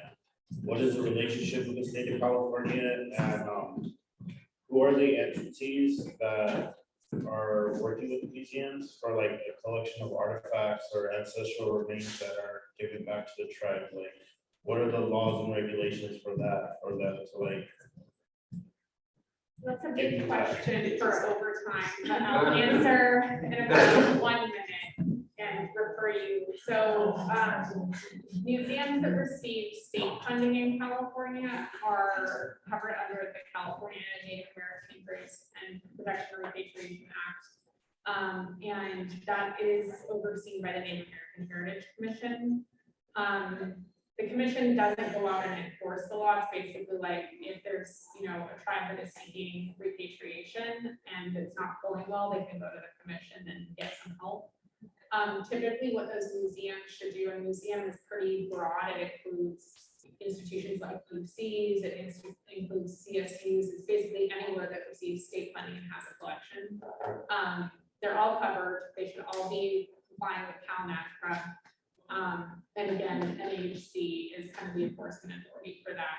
what is the relationship with the state of California, and who are the entities that are working with the museums for like a collection of artifacts or ancestral remains that are given back to the tribe? Like, what are the laws and regulations for that, for them to like? That's a big question for overtime, but I'll answer in about 1 minute and refer you. So museums that receive state funding in California are covered under the California Native American Grace and Protection and Repatriation Act. And that is overseen by the Native American Heritage Commission. The commission doesn't go out and enforce the law. It's basically like if there's, a tribe that is seeking repatriation and it's not going well, they can go to the commission and get some help. Typically what those museums should do, a museum is pretty broad. It includes institutions like UCs, it includes CSUs. It's basically anywhere that receives state funding and has a collection. They're all covered. They should all be complying with CalNAGPRA. And again, NHC is kind of the enforcement authority for that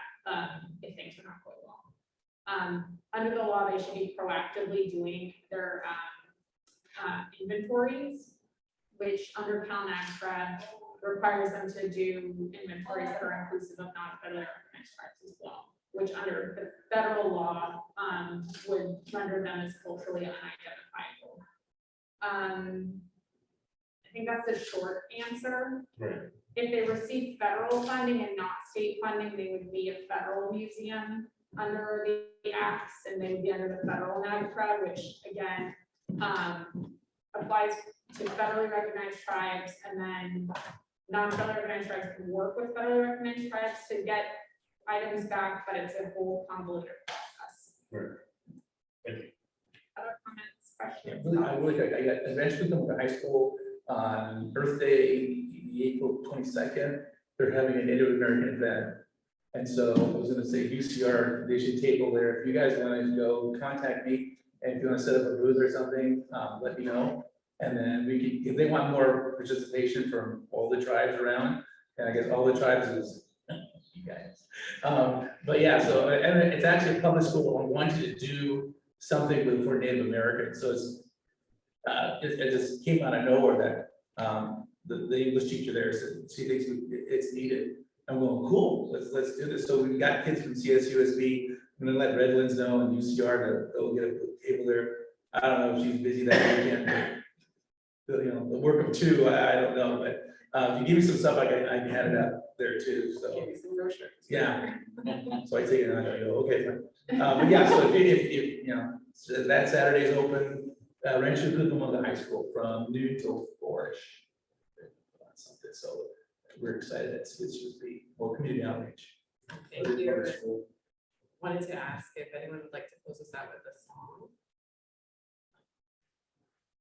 if things are not going well. Under the law, they should be proactively doing their inventories, which under CalNAGPRA requires them to do inventories that are inclusive of non-federally recognized tribes as well, which under the federal law would render them as culturally unidentifiable. I think that's the short answer. Right. If they receive federal funding and not state funding, they would be a federal museum under the acts, and they would be under the federal NAGPRA, which again applies to federally recognized tribes, and then non-federally recognized tribes can work with federally recognized tribes to get items back, but it's a whole convoluted process. Right. Thank you. Other comments, questions? Really quick, I got eventually come to high school on Earth Day, April 22nd. They're having a Native American event. And so I was gonna say UCR, they should table there. If you guys want to go, contact me. And if you want to set up a booth or something, let me know. And then we can, if they want more participation from all the tribes around, and I guess all the tribes is you guys. But yeah, so and it's actually a public school. I wanted to do something for Native Americans. So it just came out of nowhere that the English teacher there said she thinks it's needed. I'm going, cool, let's do this. So we've got kids from CSUSB. I'm gonna let Redlands know and UCR to go get a table there. I don't know if she's busy that weekend. But, the work of two, I don't know. But if you give me some stuff, I can hand it out. there too, so. Give you some brochures. Yeah. So I take it and I go, okay, fine. But yeah, so if, you know, so that Saturday is open, Rancho Cucamonga High School from noon till 4-ish. Something, so we're excited, it should be more community outreach. Thank you. Wanted to ask if anyone would like to close us out with a song.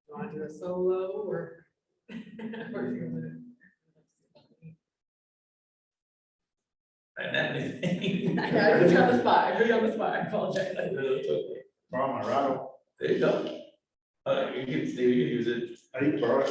You want to do a solo or? or do you wanna- And that anything. Yeah, I put you on the spot, I apologize. Borrow my rattle. There you go. You can use it. I can borrow it.